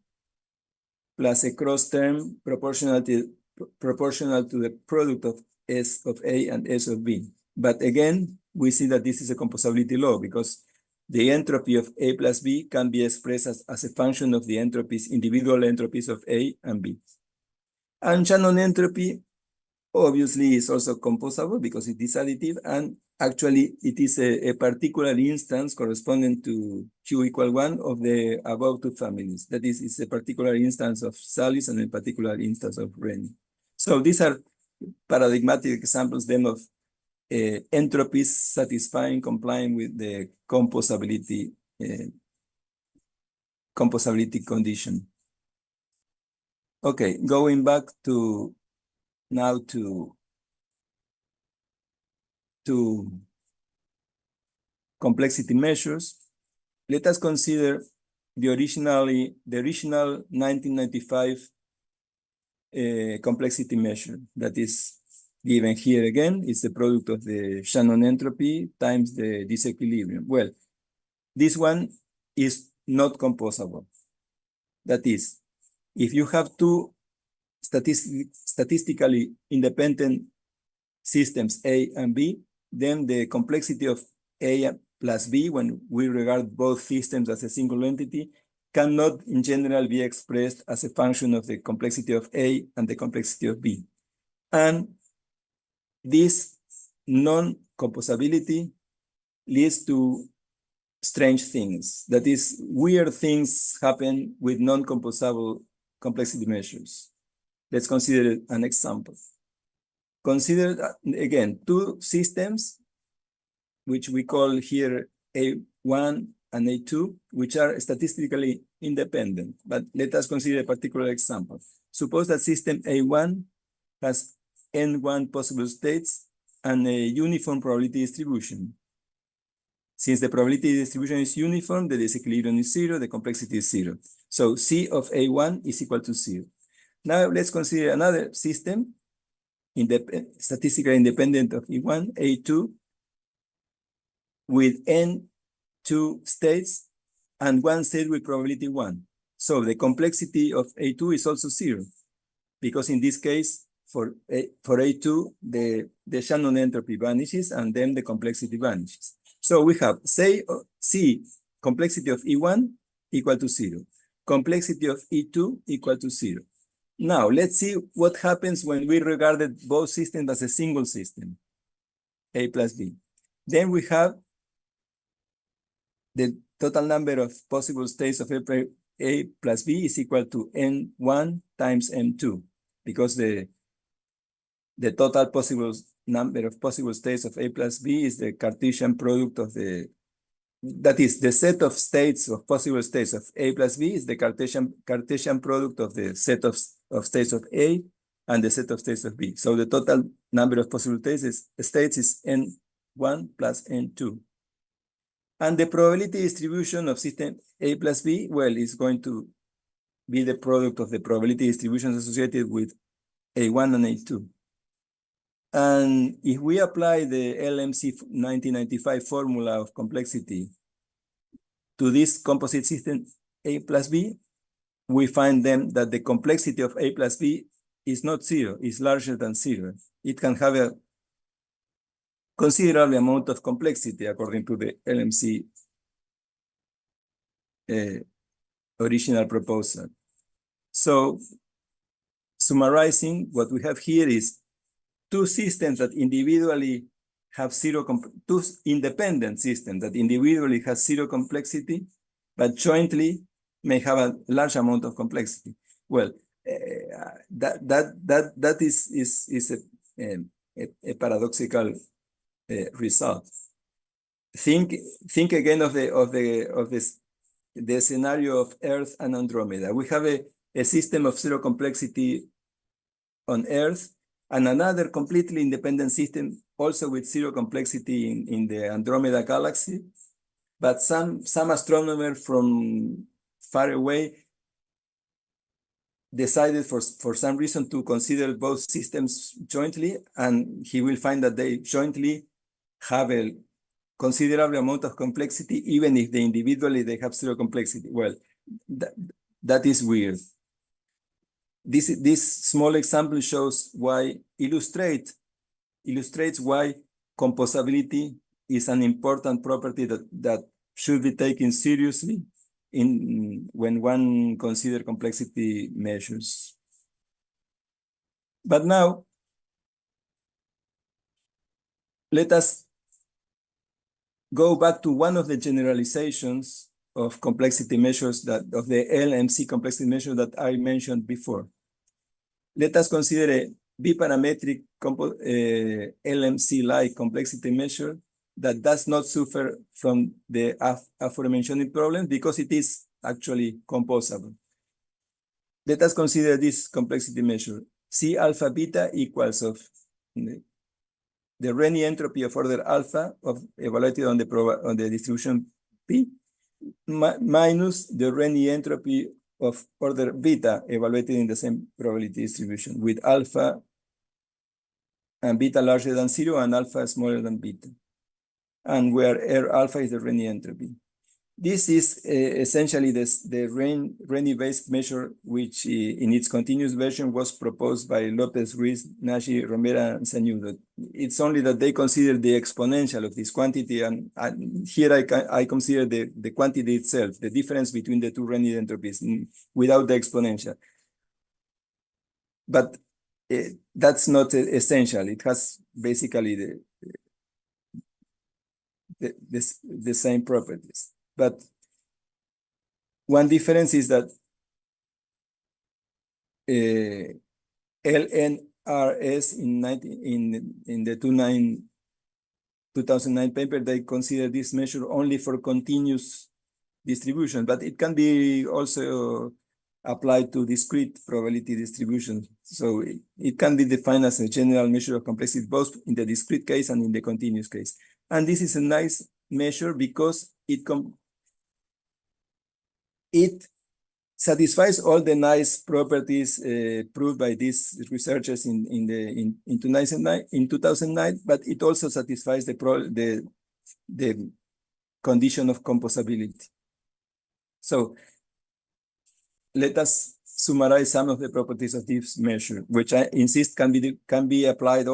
plus a cross term proportional to the product of S of A and S of B. But again, we see that this is a composability law, because the entropy of A plus B can be expressed as a function of the entropies, individual entropies of A and B. And Shannon entropy obviously is also composable because it is additive, and actually it is a particular instance corresponding to Q equal 1 of the above two families. That is, it's a particular instance of Sally's and a particular instance of Rennie. So these are paradigmatic examples then of entropies satisfying, complying with the composability condition. Okay, going back now to complexity measures, let us consider the original 1995 complexity measure that is given here again. It's the product of the Shannon entropy times the disequilibrium. Well, this one is not composable. That is, if you have two statistically independent systems A and B, then the complexity of A plus B, when we regard both systems as a single entity, cannot in general be expressed as a function of the complexity of A and the complexity of B. And this non-composability leads to strange things. That is, weird things happen with non-composable complexity measures. Let's consider an example. Consider, again, two systems, which we call here A1 and A2, which are statistically independent. But let us consider a particular example. Suppose that system A1 has N1 possible states and a uniform probability distribution. Since the probability distribution is uniform, the disequilibrium is zero, the complexity is zero. So C of A1 is equal to zero. Now let's consider another system, statistically independent of E1, A2, with N2 states and one state with probability 1. So the complexity of A2 is also zero, because in this case, for A2, the Shannon entropy vanishes and then the complexity vanishes. So we have, say, C, complexity of E1 equal to 0. Complexity of E2 equal to 0. Now, let's see what happens when we regarded both systems as a single system, A plus B. Then we have the total number of possible states of A plus B is equal to N1 times M2, because the total possible number of possible states of A plus B is the Cartesian product of that is, the set of states of possible states of A plus B is the Cartesian product of the set of states of A and the set of states of B. So the total number of possible states is N1 plus N2. And the probability distribution of system A plus B, well, is going to be the product of the probability distributions associated with A1 and A2. And if we apply the LMC 1995 formula of complexity to this composite system A plus B, we find then that the complexity of A plus B is not 0, it's larger than 0. It can have a considerable amount of complexity according to the LMC original proposal. So, summarizing, what we have here is two systems that individually have two independent systems that individually have 0 complexity, but jointly may have a large amount of complexity. Well, that is a paradoxical result. Think again of the scenario of Earth and Andromeda. We have a system of 0 complexity on Earth, and another completely independent system also with 0 complexity in the Andromeda galaxy. But some astronomer from far away decided for some reason to consider both systems jointly, and he will find that they jointly have a considerable amount of complexity, even if individually they have 0 complexity. Well, that is weird. This small example shows illustrates why composability is an important property that should be taken seriously when one considers complexity measures. But now, let us go back to one of the generalizations of complexity measures of the LMC complexity measure that I mentioned before. Let us consider a biparametric LMC-like complexity measure that does not suffer from the aforementioned problem because it is actually composable. Let us consider this complexity measure. C alpha beta equals of the Renyi entropy of order alpha evaluated on the distribution P minus the Renyi entropy of order beta evaluated in the same probability distribution with alpha and beta larger than 0 and alpha smaller than beta. And where R alpha is the Renyi entropy. This is essentially the Renyi-based measure, which in its continuous version was proposed by Lopez, Ruiz, Nagy, Romera, and Sanudo. It's only that they consider the exponential of this quantity, and here I consider the quantity itself, the difference between the two Renyi entropies, without the exponential. But that's not essential. It has basically the same properties. But one difference is that LNRS in the 2009 paper, they consider this measure only for continuous distribution, but it can be also applied to discrete probability distributions. So it can be defined as a general measure of complexity, both in the discrete case and in the continuous case. And this is a nice measure because it satisfies all the nice properties proved by these researchers in 2009, but it also satisfies the condition of composability. So let us summarize some of the properties of this measure, which I insist can be applied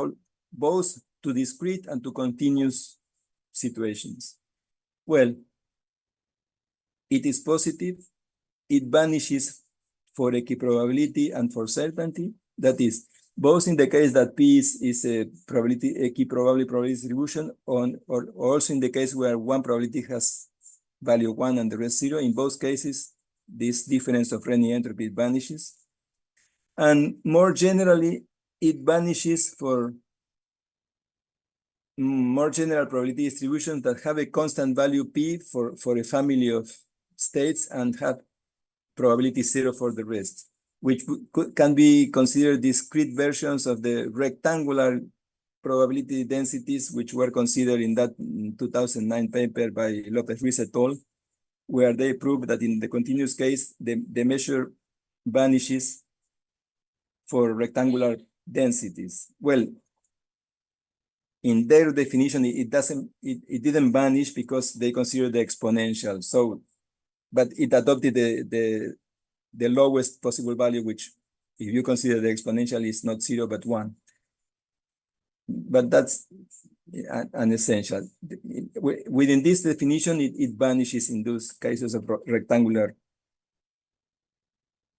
both to discrete and to continuous situations. Well, it is positive. It vanishes for equiprobability and for certainty. That is, both in the case that P is a equiprobable probability distribution, or also in the case where one probability has value 1 and the rest 0. In both cases, this difference of Renyi entropy vanishes. And more generally, it vanishes for more general probability distributions that have a constant value P for a family of states and have probability 0 for the rest, which can be considered discrete versions of the rectangular probability densities, which were considered in that 2009 paper by Lopez Ruiz et al., where they proved that in the continuous case, the measure vanishes for rectangular densities. Well, in their definition, it didn't vanish because they considered the exponential. So, but it adopted the lowest possible value, which, if you consider the exponential, is not 0 but 1. But that's an essential. Within this definition, it vanishes in those cases of rectangular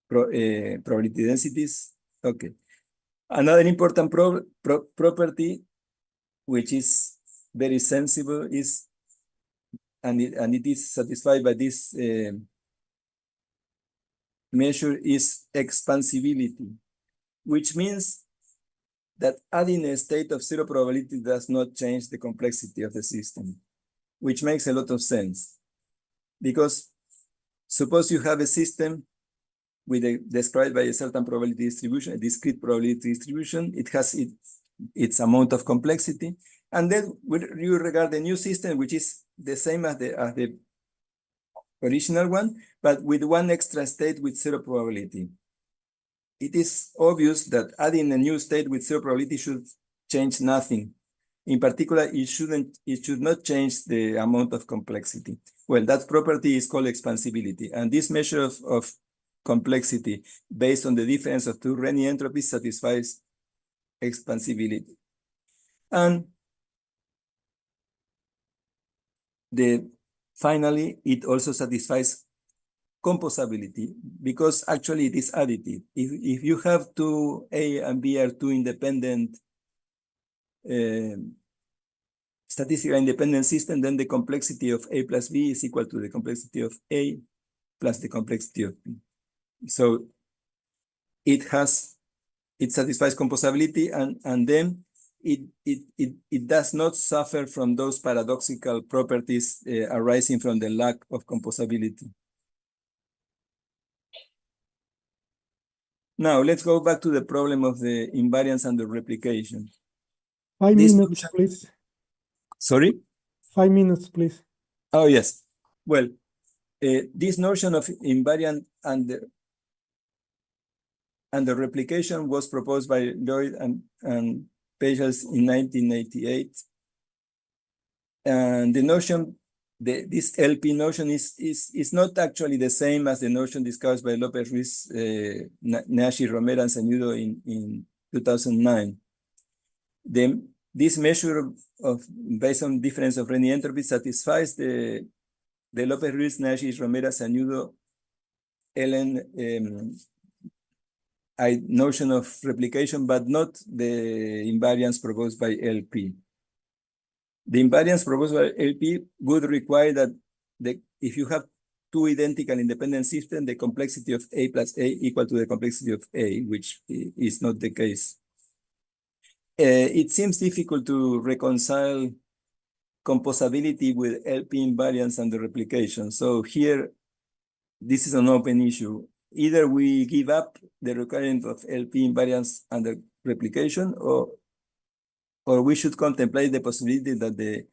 probability densities. Okay. Another important property, which is very sensible, is and it is satisfied by this measure, is expansibility, which means that adding a state of 0 probability does not change the complexity of the system, which makes a lot of sense. Because suppose you have a system described by a certain probability distribution, a discrete probability distribution, it has its amount of complexity, and then you regard the new system, which is the same as the original one, but with one extra state with 0 probability. It is obvious that adding a new state with 0 probability should change nothing. In particular, it should not change the amount of complexity. Well, that property is called expansibility, and this measure of complexity based on the difference of two Renyi entropies satisfies expansibility. And finally, it also satisfies composability, because actually it is additive. If you have two A and B are two independent statistical independent system, then the complexity of A plus B is equal to the complexity of A plus the complexity of B. So it satisfies composability, and then it does not suffer from those paradoxical properties arising from the lack of composability. Now, let's go back to the problem of the invariance and the replication. 5 minutes, please. Sorry? 5 minutes, please. Oh, yes. Well, this notion of invariant and the replication was proposed by Lloyd and Pagels in 1988. And the notion this LP notion is not actually the same as the notion discussed by Lopez Ruiz, Nagy, Romero, and Sañudo in 2009. This measure based on difference of Renyi entropy satisfies the Lopez Ruiz, Nagy, Romero, Sañudo, LN notion of replication, but not the invariance proposed by LP. The invariance proposed by LP would require that if you have two identical independent systems, the complexity of A plus A equal to the complexity of A, which is not the case. It seems difficult to reconcile composability with LP invariance and the replication. So here, this is an open issue. Either we give up the recurrence of LP invariance under replication, or we should contemplate the possibility that the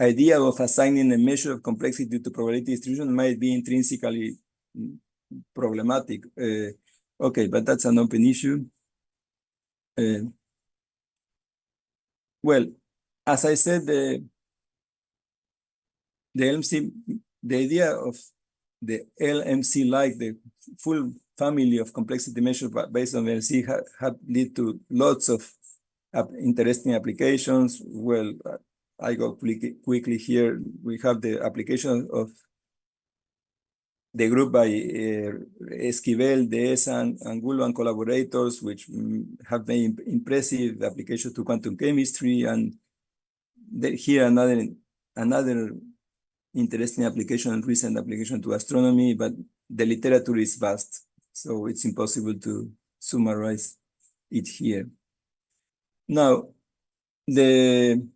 idea of assigning a measure of complexity to probability distribution might be intrinsically problematic. Okay, but that's an open issue. Well, as I said, the idea of the LMC, like the full family of complexity measures based on LC, have led to lots of interesting applications. Well, I go quickly here. We have the application of the group by Esquivel, Dehesa, Angulo, and collaborators, which have made impressive applications to quantum chemistry. And here another interesting application, recent application to astronomy, but the literature is vast, so it's impossible to summarize it here. Now, in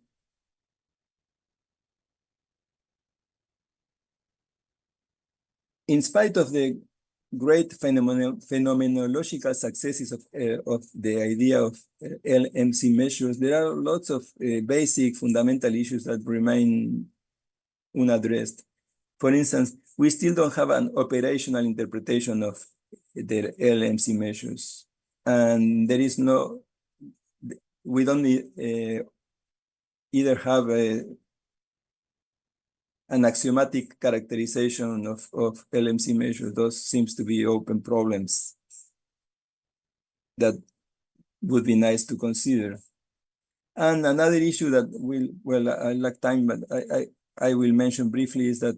spite of the great phenomenological successes of the idea of LMC measures, there are lots of basic fundamental issues that remain unaddressed. For instance, we still don't have an operational interpretation of the LMC measures. And there is we don't either have an axiomatic characterization of LMC measures. Those seems to be open problems that would be nice to consider. And another issue that I lack time, but I will mention briefly is that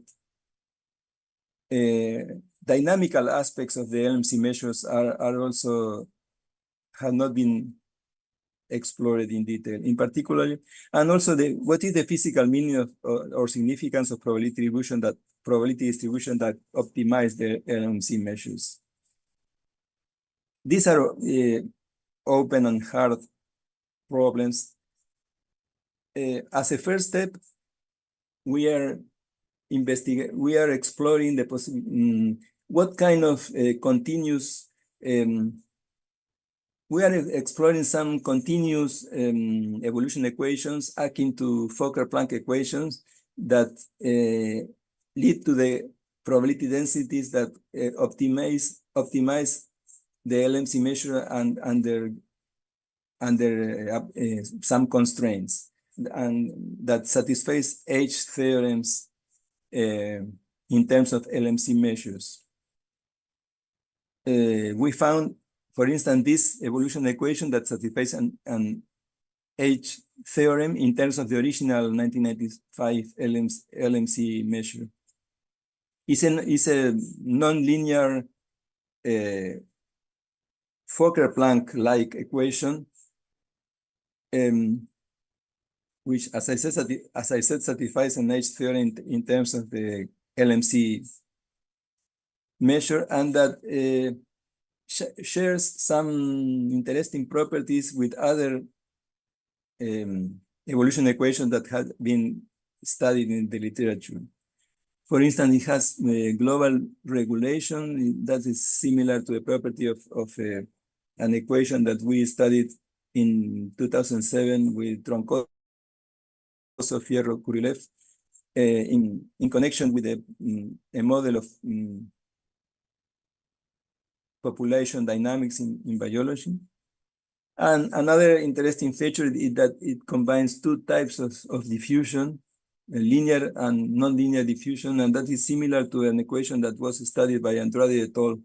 dynamical aspects of the LMC measures are also have not been explored in detail, in particular, and also what is the physical meaning of or significance of probability distribution that optimize the LMC measures. These are open and hard problems. As a first step, we are exploring the what kind of continuous. We are exploring some continuous evolution equations akin to Fokker-Planck equations that lead to the probability densities that optimize the LMC measure and under some constraints, and that satisfies H theorems in terms of LMC measures. We found, for instance, this evolution equation that satisfies an H theorem in terms of the original 1995 LMC measure. It's a non-linear Fokker-Planck-like equation, which, as I said, satisfies an H theorem in terms of the LMC measure, and that shares some interesting properties with other evolution equations that have been studied in the literature. For instance, it has global regulation that is similar to the property of an equation that we studied in 2007 with Troncoso, Fierro, Kurilev, in connection with a model of population dynamics in biology. And another interesting feature is that it combines two types of diffusion. linear and nonlinear diffusion, and that is similar to an equation that was studied by Andrade et al.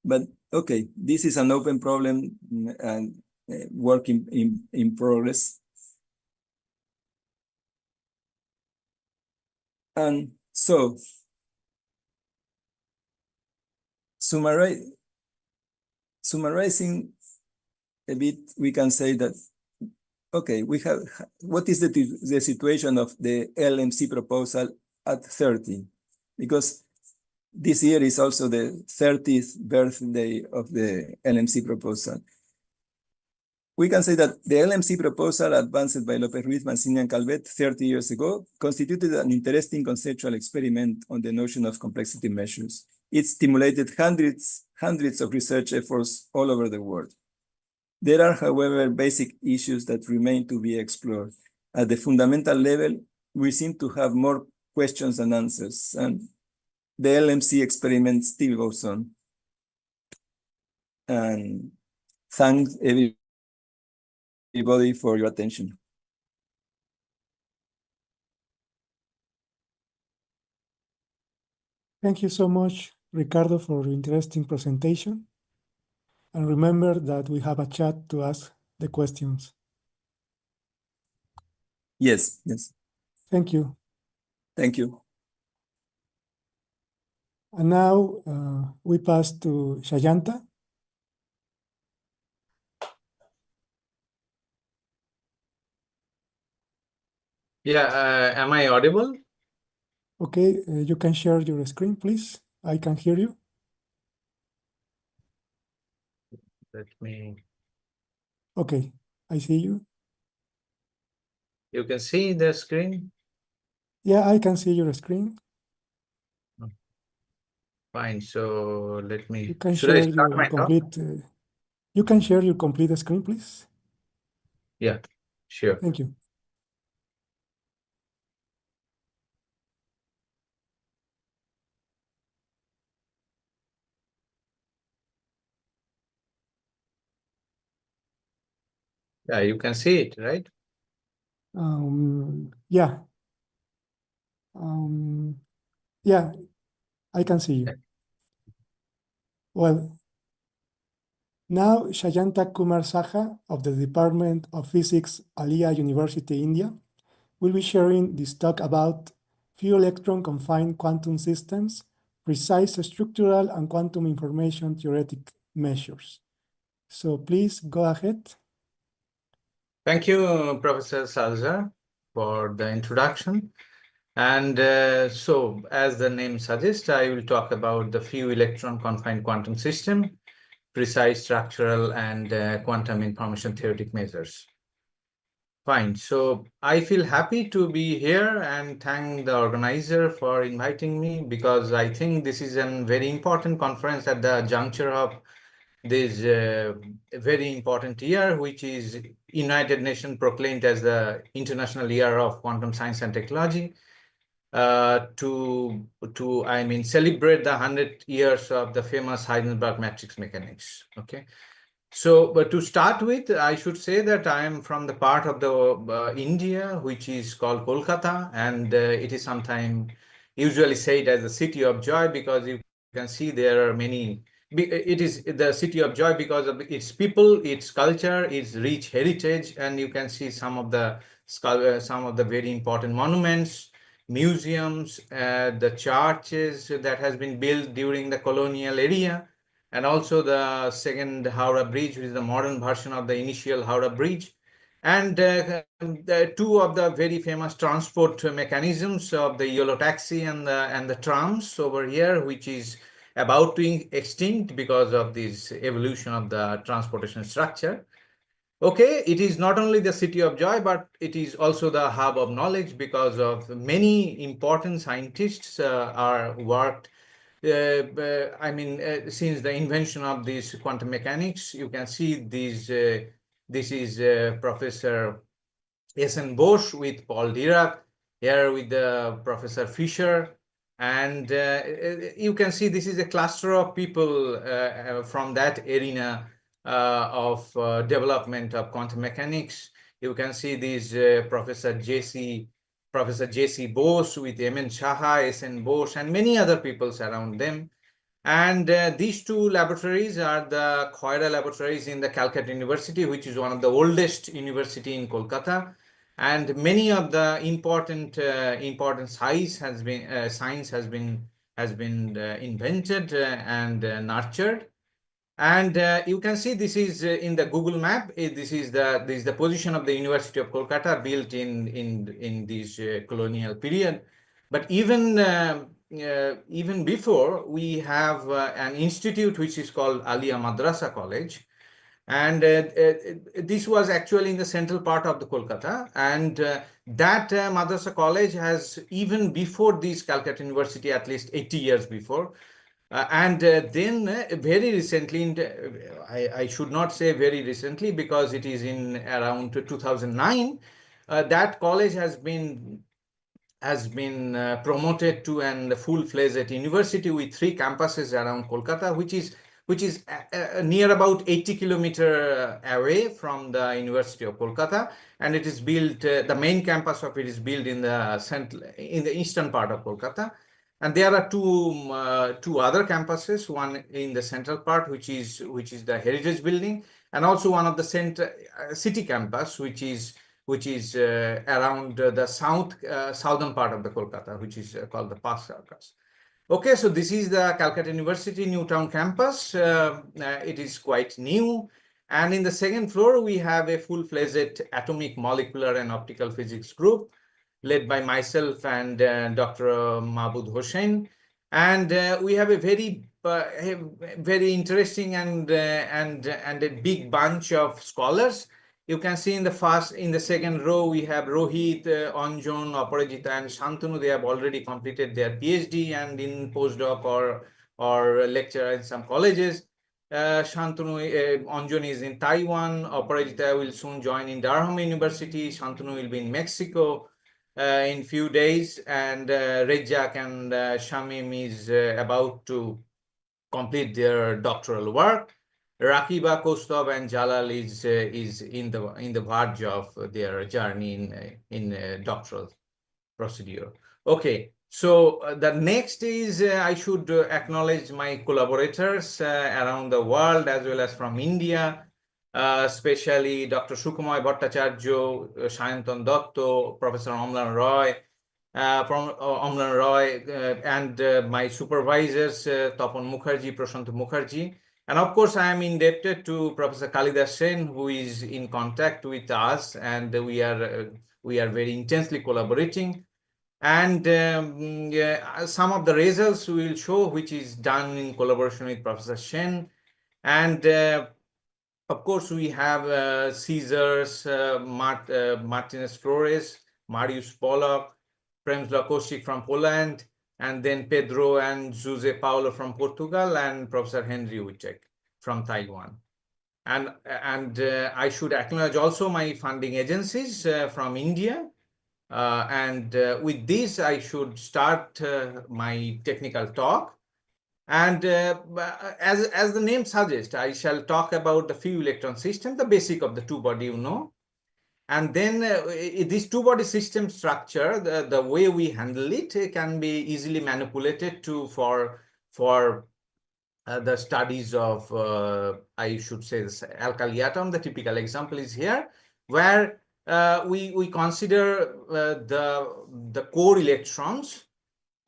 But okay, this is an open problem and work in progress. And so, summarizing a bit, we can say that, okay, we have, what is the situation of the LMC proposal at 30? Because this year is also the 30th birthday of the LMC proposal. We can say that the LMC proposal advanced by López Ruiz, Mancini, and Calvet 30 years ago constituted an interesting conceptual experiment on the notion of complexity measures. It stimulated hundreds of research efforts all over the world. There are, however, basic issues that remain to be explored. At the fundamental level, we seem to have more questions than answers, and the LMC experiment still goes on. And thanks everybody for your attention. Thank you so much, Ricardo, for your interesting presentation. And remember that we have a chat to ask the questions. Yes, yes. Thank you. Thank you. And now we pass to Jayanta. Yeah, am I audible? Okay, you can share your screen, please. I can hear you. Let me. Okay, I see you. You can see the screen? Yeah, I can see your screen. Fine, so let me. You can Should I share start your my talk? complete. You can share your complete screen, please. Yeah, sure. Thank you. Yeah, you can see it, right? Yeah. Yeah, I can see you. Well, now Jayanta Saha of the Department of Physics, Alia University, India, will be sharing this talk about few-electron confined quantum systems, precise structural and quantum information theoretic measures. So please go ahead. Thank you, Professor Salza, for the introduction. And so, as the name suggests, I will talk about the few-electron confined quantum system, precise structural and quantum information theoretic measures. Fine. So I feel happy to be here and thank the organizer for inviting me, because I think this is a very important conference at the juncture of this very important year, which is United Nations proclaimed as the International Year of Quantum Science and Technology, to celebrate the 100 years of the famous Heisenberg matrix mechanics. Okay. So, but to start with, I should say that I am from the part of the India, which is called Kolkata, and it is sometimes usually said as the city of joy, because you can see there are many. It is the city of joy because of its people, its culture, its rich heritage, and you can see some of the very important monuments, museums, the churches that has been built during the colonial era, and also the second Howrah Bridge, which is the modern version of the initial Howrah Bridge, and the two of the very famous transport mechanisms of the yellow taxi and the trams over here, which is about to extinct because of this evolution of the transportation structure. Okay, it is not only the city of joy, but it is also the hub of knowledge, because of many important scientists are worked. Since the invention of this quantum mechanics, you can see these. This is Professor S.N. Bosch with Paul Dirac, here with Professor Fisher, and you can see this is a cluster of people from that arena of development of quantum mechanics. You can see these Professor J.C. Bose with M.N. Saha, S.N. Bose, and many other people around them. And these two laboratories are the Khoira laboratories in the Calcutta University, which is one of the oldest university in Kolkata. And many of the important science has been invented and nurtured. And you can see this is in the Google map. This is the position of the University of Kolkata, built in this colonial period. But even before, we have an institute which is called Alia Madrasa College, and this was actually in the central part of the Kolkata. And that Madrasa College has, even before this Calcutta University, at least 80 years before. And then very recently, I should not say very recently, because it is in around 2009, that college has been promoted to a full-fledged university with 3 campuses around Kolkata, which is near about 80 kilometers away from the University of Kolkata, and it is built. The main campus of it is built in the eastern part of Kolkata. And there are two other campuses, one in the central part, which is the Heritage Building, and also one of the city campus, which is around the southern part of the Kolkata, which is called the Park Circus. Okay, so this is the Calcutta University Newtown campus. It is quite new. And in the second floor, we have a full-fledged atomic, molecular, and optical physics group, led by myself and Dr. Mahbud Hossain. And we have a very interesting and a big bunch of scholars. You can see in the second row, we have Rohit, Anjan, Aparajita, and Shantanu. They have already completed their PhD and in postdoc or lecture in some colleges. Anjan is in Taiwan. Aparajita will soon join in Durham University. Shantanu will be in Mexico in few days, and Rejak and Shamim is about to complete their doctoral work. Rakiba, Kostov, and Jalal is in the verge of their journey in doctoral procedure. Okay, so the next is I should acknowledge my collaborators around the world, as well as from India. Especially Dr. Sukumoy Bhattacharya, Sayantan Datto, Professor Amlan Roy, and my supervisors, Tapan Mukherjee, Prashant Mukherjee. And of course, I am indebted to Professor Kalidas Sen, who is in contact with us, and we are very intensely collaborating. And some of the results we will show, which is done in collaboration with Professor Sen. And of course, we have Caesars, Martinez Flores, Marius Pollock, Premsla Kostic from Poland, and then Pedro and Jose Paulo from Portugal, and Professor Henry Wittek from Taiwan. And I should acknowledge also my funding agencies from India. With this, I should start my technical talk. And as the name suggests, I shall talk about the few-electron system, the basic of the two-body, you know. And then this two-body system structure, the way we handle it, can be easily manipulated for the studies of, I should say, this alkali atom. The typical example is here, where we consider the core electrons,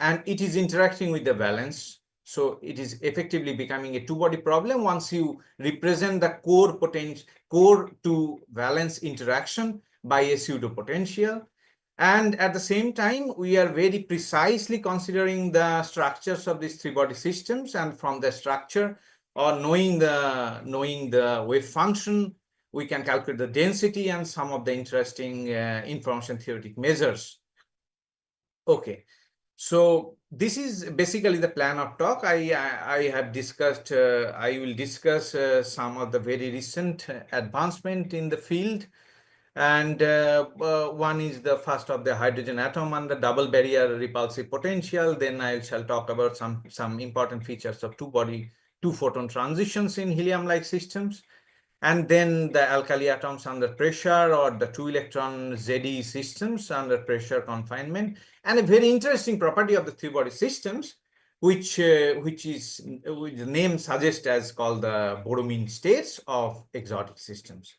and it is interacting with the valence. So it is effectively becoming a two-body problem once you represent the core to valence interaction by a pseudo potential. And at the same time, we are very precisely considering the structures of these three-body systems, and from the structure, or knowing the wave function, we can calculate the density and some of the interesting information theoretic measures. Okay. So this is basically the plan of talk. I have discussed, I will discuss some of the very recent advancement in the field. And one is the first of the hydrogen atom and the double barrier repulsive potential. Then I shall talk about some important features of two photon transitions in helium-like systems. and then the alkali atoms under pressure, or the 2-electron ZE systems under pressure confinement. And a very interesting property of the 3-body systems, which the name suggests as called the Borromean states of exotic systems.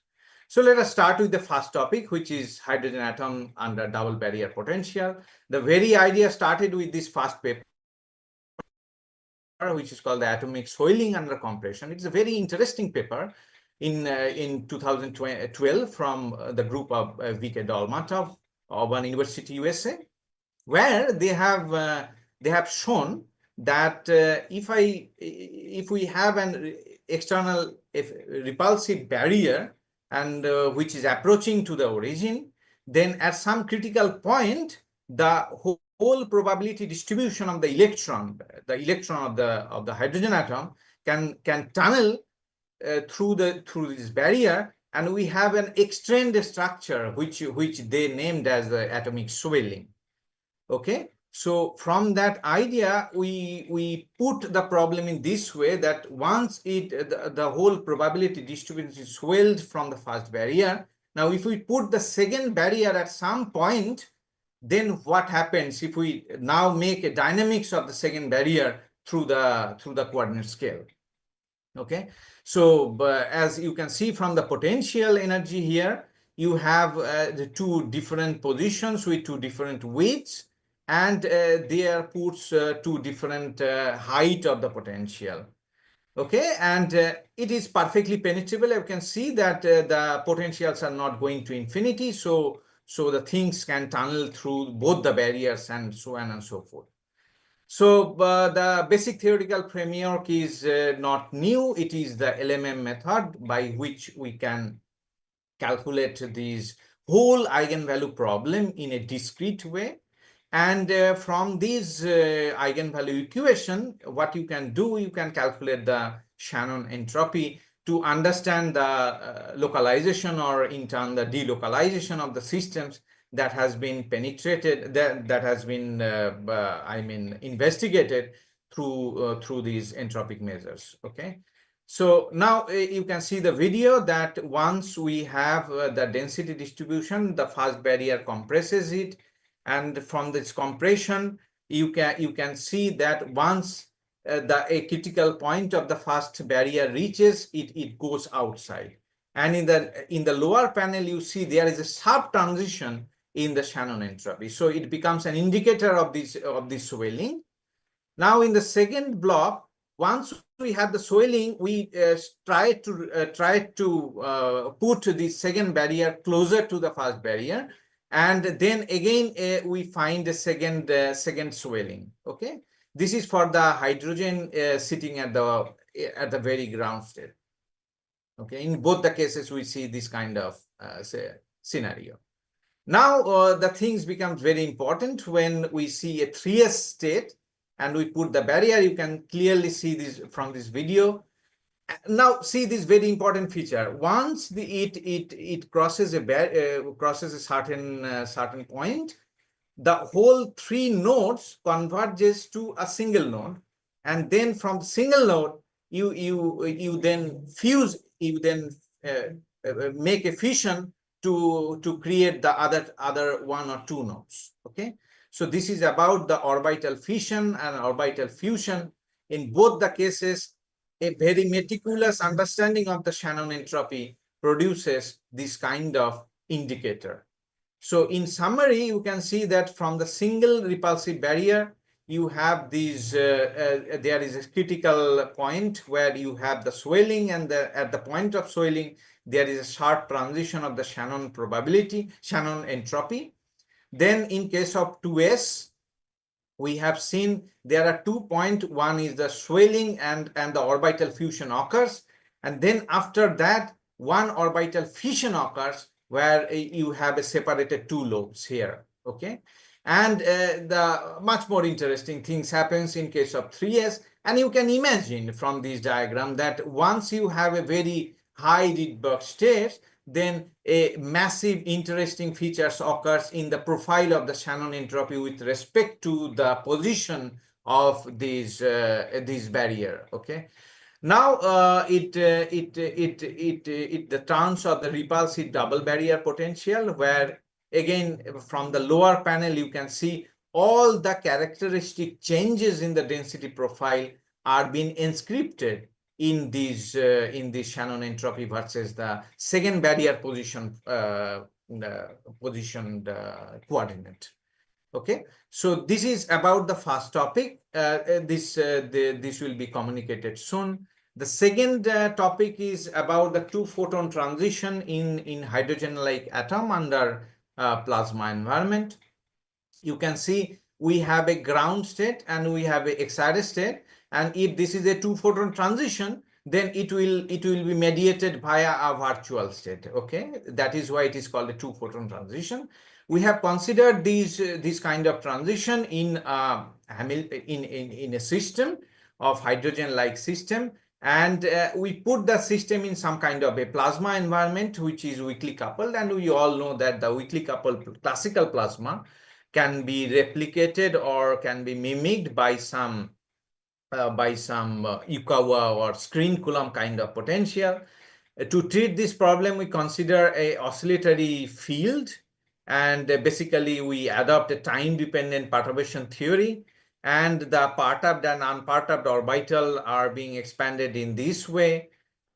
So let us start with the first topic, which is hydrogen atom under double barrier potential. The very idea started with this first paper, which is called the atomic soiling under compression. It's a very interesting paper in 2012 from the group of V.K. Dolmatov, Auburn University, USA, where they have shown that if we have an external repulsive barrier and which is approaching to the origin, then at some critical point, the whole probability distribution of the electron of the hydrogen atom can tunnel through this barrier, and we have an extended structure which they named as the atomic swelling. Okay, so from that idea, we put the problem in this way, that once the whole probability distribution is swelled from the first barrier. Now, if we put the second barrier at some point, then what happens if we now make a dynamics of the second barrier through the coordinate scale? Okay, so as you can see from the potential energy here, you have the two different positions with two different weights, and there puts two different height of the potential. Okay, and it is perfectly penetrable. You can see that the potentials are not going to infinity, so the things can tunnel through both the barriers and so on and so forth. So the basic theoretical framework is not new. It is the LMM method by which we can calculate this whole eigenvalue problem in a discrete way. And from this eigenvalue equation, what you can do, you can calculate the Shannon entropy to understand the localization, or in turn the delocalization of the systems that has been penetrated, that has been investigated through these entropic measures. Okay, so now you can see the video that once we have the density distribution, the first barrier compresses it, and from this compression you can see that once a critical point of the first barrier reaches, it goes outside, and in the lower panel you see there is a sharp transition in the Shannon entropy. So it becomes an indicator of this swelling. Now in the second block, once we have the swelling, we try to put the second barrier closer to the first barrier, and then again we find a second swelling. Okay, this is for the hydrogen sitting at the very ground state. Okay, in both the cases we see this kind of scenario. Now the things becomes very important when we see a 3s state and we put the barrier. You can clearly see this from this video. Now see this very important feature. Once it crosses a certain point, the whole 3 nodes converges to a single node, and then from the single node you then fuse, make a fission to create the other 1 or 2 nodes. Okay, so this is about the orbital fission and orbital fusion. In both the cases, a very meticulous understanding of the Shannon entropy produces this kind of indicator. So in summary, you can see that from the single repulsive barrier, you have these, there is a critical point where you have the swelling, and at the point of swelling, there is a sharp transition of the Shannon probability, Shannon entropy. Then in case of 2s, we have seen there are 2 points. One is the swelling and the orbital fusion occurs. And then after that, one orbital fission occurs where you have a separated 2 lobes here. Okay. And the much more interesting things happens in case of 3s. And you can imagine from this diagram that once you have a very high Rydberg state, then a massive interesting features occurs in the profile of the Shannon entropy with respect to the position of this barrier. Okay, Now the terms of the repulsive double barrier potential, where again from the lower panel you can see all the characteristic changes in the density profile are being inscripted in these Shannon entropy versus the second barrier positioned coordinate. Okay, so this is about the first topic. This will be communicated soon. The second topic is about the two-photon transition in hydrogen-like atom under plasma environment. You can see we have a ground state and we have a excited state, and if this is a two-photon transition, then it will be mediated via a virtual state. Okay, that is why it is called a two-photon transition. We have considered this kind of transition in a system of hydrogen-like system, and we put the system in some kind of a plasma environment which is weakly coupled, and we all know that the weakly coupled classical plasma can be replicated or can be mimicked by some Yukawa or screen Coulomb kind of potential. To treat this problem, we consider a oscillatory field, and basically we adopt a time-dependent perturbation theory, and the perturbed and unperturbed orbital are being expanded in this way.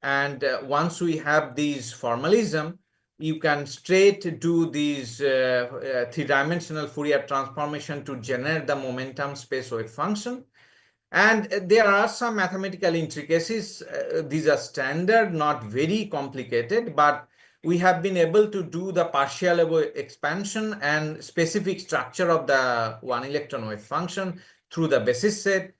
And once we have these formalism, you can straight do these three-dimensional Fourier transformation to generate the momentum space wave function. And there are some mathematical intricacies. These are standard, not very complicated, but we have been able to do the partial expansion and specific structure of the one-electron wave function through the basis set,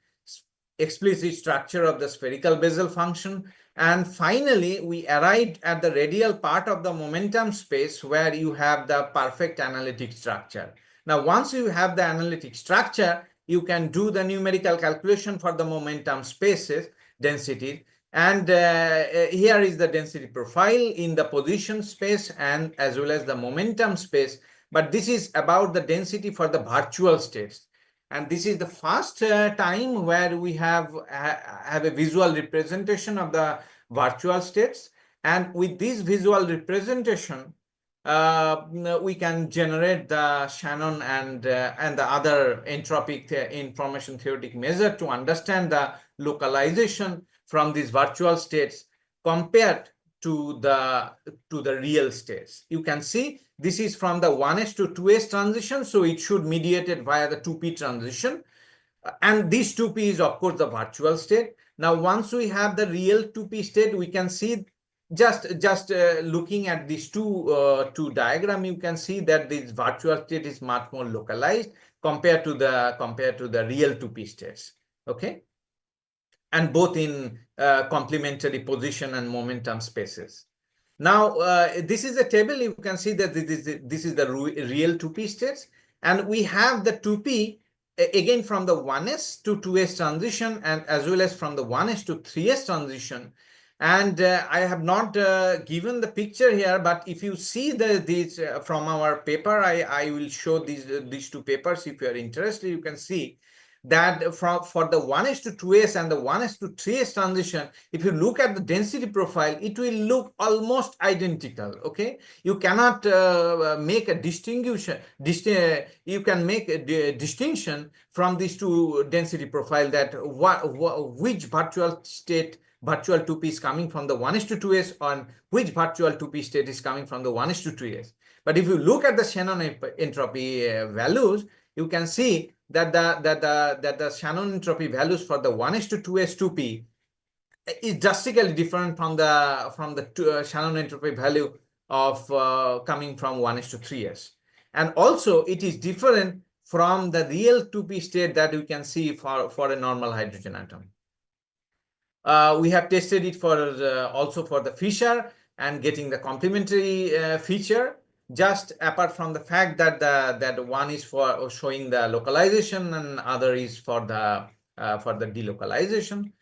explicit structure of the spherical Bessel function, and finally we arrived at the radial part of the momentum space where you have the perfect analytic structure. Now, once you have the analytic structure, you can do the numerical calculation for the momentum spaces, densities, and here is the density profile in the position space and as well as the momentum space. But this is about the density for the virtual states. And this is the first time where we have a visual representation of the virtual states. And with this visual representation, we can generate the Shannon and the other entropic information theoretic measure to understand the localization from these virtual states compared to the real states. You can see this is from the 1s to 2s transition, so it should mediate it via the 2p transition. And this 2p is of course the virtual state. Now, once we have the real 2p state, we can see just looking at these two diagram, you can see that this virtual state is much more localized compared to the real 2p states. Okay, and both in complementary position and momentum spaces. Now, this is a table. You can see that this is the real 2p states, and we have the 2p again from the 1s to 2s transition, and as well as from the 1s to 3s transition. And I have not given the picture here, but if you see these from our paper, I will show these two papers. If you are interested, you can see that for the 1s to 2s and the 1s to 3s transition, if you look at the density profile, it will look almost identical. Okay, you cannot make a distinction. You can make a distinction from these two density profile, that which virtual state, virtual 2p is coming from the 1s to 2s, and which virtual 2p state is coming from the 1s to 2s. But if you look at the Shannon entropy values, you can see that the Shannon entropy values for the 1s to 2s 2p is drastically different from the Shannon entropy value of coming from 1s to 3s. And also it is different from the real 2p state that we can see for a normal hydrogen atom. We have tested it for also for the Fisher and getting the complementary feature, just apart from the fact that that one is for showing the localization and other is for the delocalization.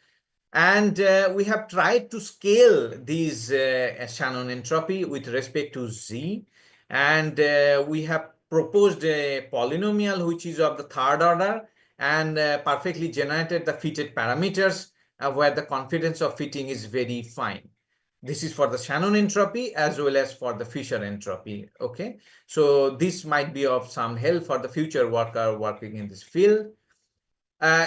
And we have tried to scale these Shannon entropy with respect to Z, and we have proposed a polynomial which is of the third order and perfectly generated the fitted parameters where the confidence of fitting is very fine. This is for the Shannon entropy as well as for the Fisher entropy. Okay, so this might be of some help for the future worker working in this field.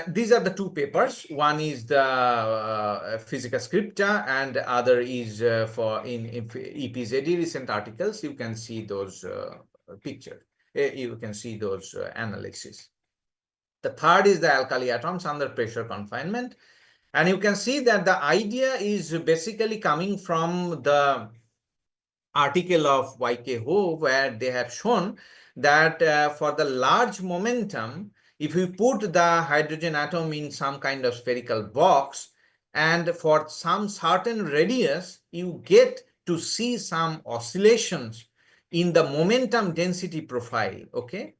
These are the two papers. One is the Physica Scripta, and the other is for in EPZD recent articles. You can see those pictures. You can see those analyses. The third is the alkali atoms under pressure confinement. And you can see that the idea is basically coming from the article of Y.K. Ho, where they have shown that for the large momentum, if you put the hydrogen atom in some kind of spherical box, and for some certain radius, you get to see some oscillations in the momentum density profile, okay?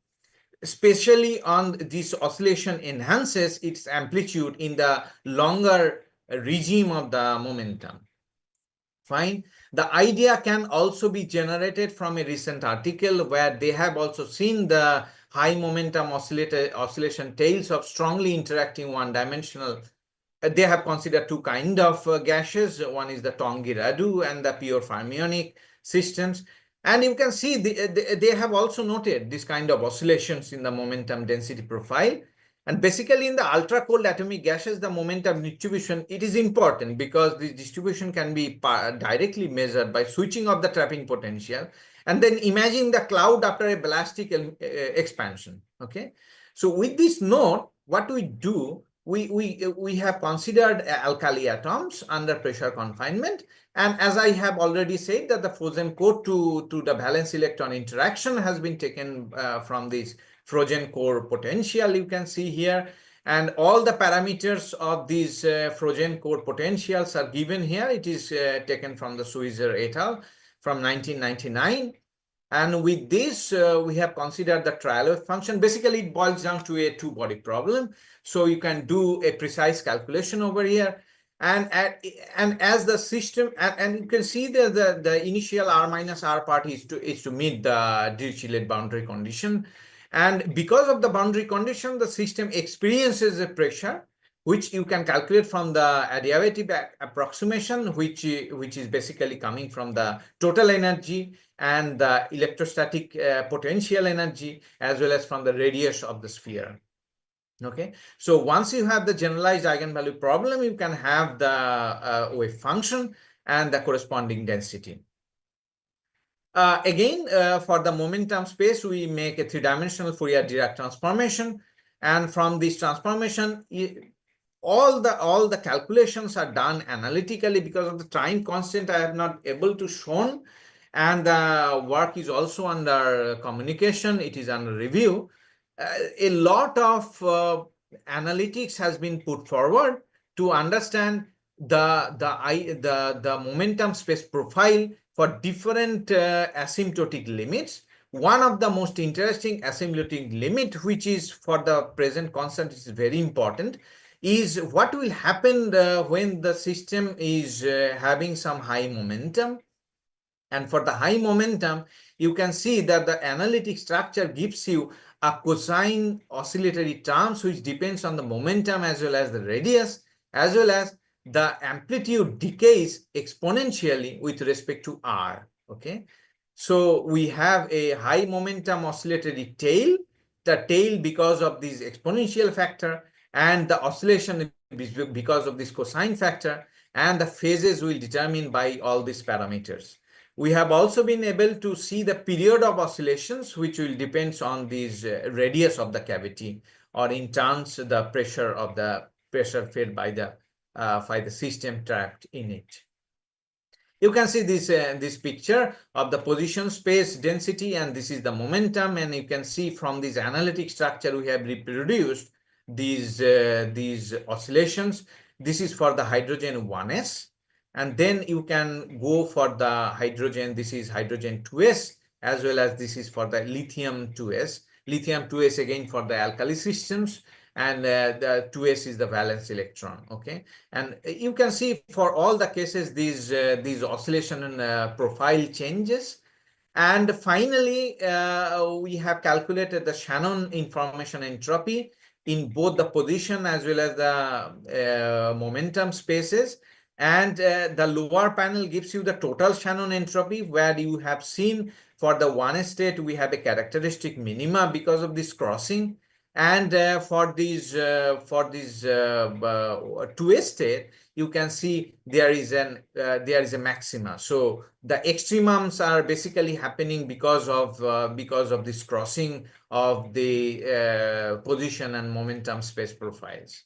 Especially on this oscillation enhances its amplitude in the longer regime of the momentum. Fine. The idea can also be generated from a recent article where they have also seen the high momentum oscillation tails of strongly interacting one-dimensional. They have considered two kinds of gases. One is the Tongi-Radu and the pure fermionic systems. And you can see they have also noted this kind of oscillations in the momentum density profile. And basically in the ultra cold atomic gases, the momentum distribution, it is important because the distribution can be directly measured by switching off the trapping potential and then imagine the cloud after a ballistic expansion. Okay. So with this note, what we do, we have considered alkali atoms under pressure confinement. And as I have already said that the frozen core to the valence electron interaction has been taken from this frozen core potential, you can see here. And all the parameters of these frozen core potentials are given here. It is taken from the Switzer et al. From 1999. And with this, we have considered the trial wave function. Basically, it boils down to a two-body problem. So you can do a precise calculation over here. And as the system, and you can see that the initial R minus R part is to meet the Dirichlet boundary condition. And because of the boundary condition, the system experiences a pressure, which you can calculate from the adiabatic approximation, which is basically coming from the total energy and the electrostatic potential energy, as well as from the radius of the sphere. Okay, so once you have the generalized eigenvalue problem, you can have the wave function and the corresponding density. Again, for the momentum space, we make a three-dimensional Fourier Dirac transformation, and from this transformation, all the calculations are done analytically. Because of the time constant, I have not able to show, and the work is also under communication. It is under review. A lot of analytics has been put forward to understand the momentum space profile for different asymptotic limits. One of the most interesting asymptotic limit, which is for the present constant, is very important, is what will happen when the system is having some high momentum. And for the high momentum, you can see that the analytic structure gives you a cosine oscillatory terms, which depends on the momentum as well as the radius, as well as the amplitude decays exponentially with respect to R. Okay, so we have a high momentum oscillatory tail, the tail because of this exponential factor, and the oscillation because of this cosine factor, and the phases will determine by all these parameters. We have also been able to see the period of oscillations, which will depend on this radius of the cavity, or in turns the pressure of the pressure fed by the system trapped in it. You can see this picture of the position space density, and this is the momentum, and you can see from this analytic structure we have reproduced these oscillations. This is for the hydrogen 1s. And then you can go for the hydrogen, this is hydrogen 2s, as well as this is for the lithium 2s. Lithium 2s again for the alkali systems, and the 2s is the valence electron. Okay, and you can see for all the cases these oscillation profile changes. And finally, we have calculated the Shannon information entropy in both the position as well as the momentum spaces. And the lower panel gives you the total Shannon entropy, where you have seen for the one state we have a characteristic minima because of this crossing, and for these two state you can see there is a maxima. So the extremums are basically happening because of this crossing of the position and momentum space profiles.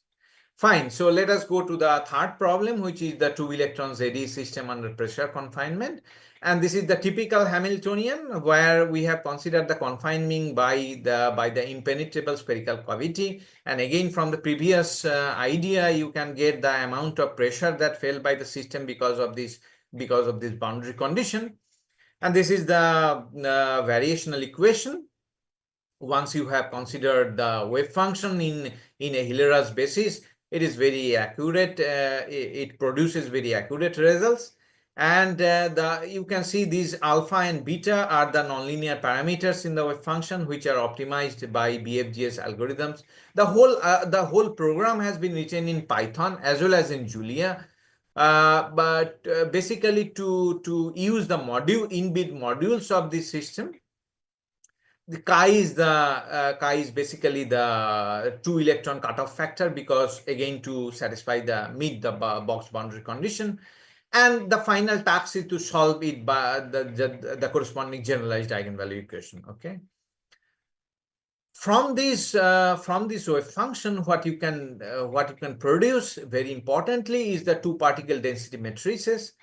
Fine. So let us go to the third problem, which is the 2-electron ZE system under pressure confinement. And this is the typical Hamiltonian, where we have considered the confinement by the impenetrable spherical cavity. And again, from the previous idea, you can get the amount of pressure that fell by the system because of this boundary condition. And this is the variational equation. Once you have considered the wave function in a Hiller's basis, it is very accurate. It produces very accurate results. And you can see these alpha and beta are the nonlinear parameters in the wave function, which are optimized by BFGS algorithms. The whole program has been written in Python as well as in Julia. But basically to use the inbuilt modules of this system, the chi is basically the 2-electron cutoff factor, because again to meet the box boundary condition, and the final task is to solve it by the corresponding generalized eigenvalue equation. Okay. From this wave function, what you can produce very importantly is the 2-particle density matrices.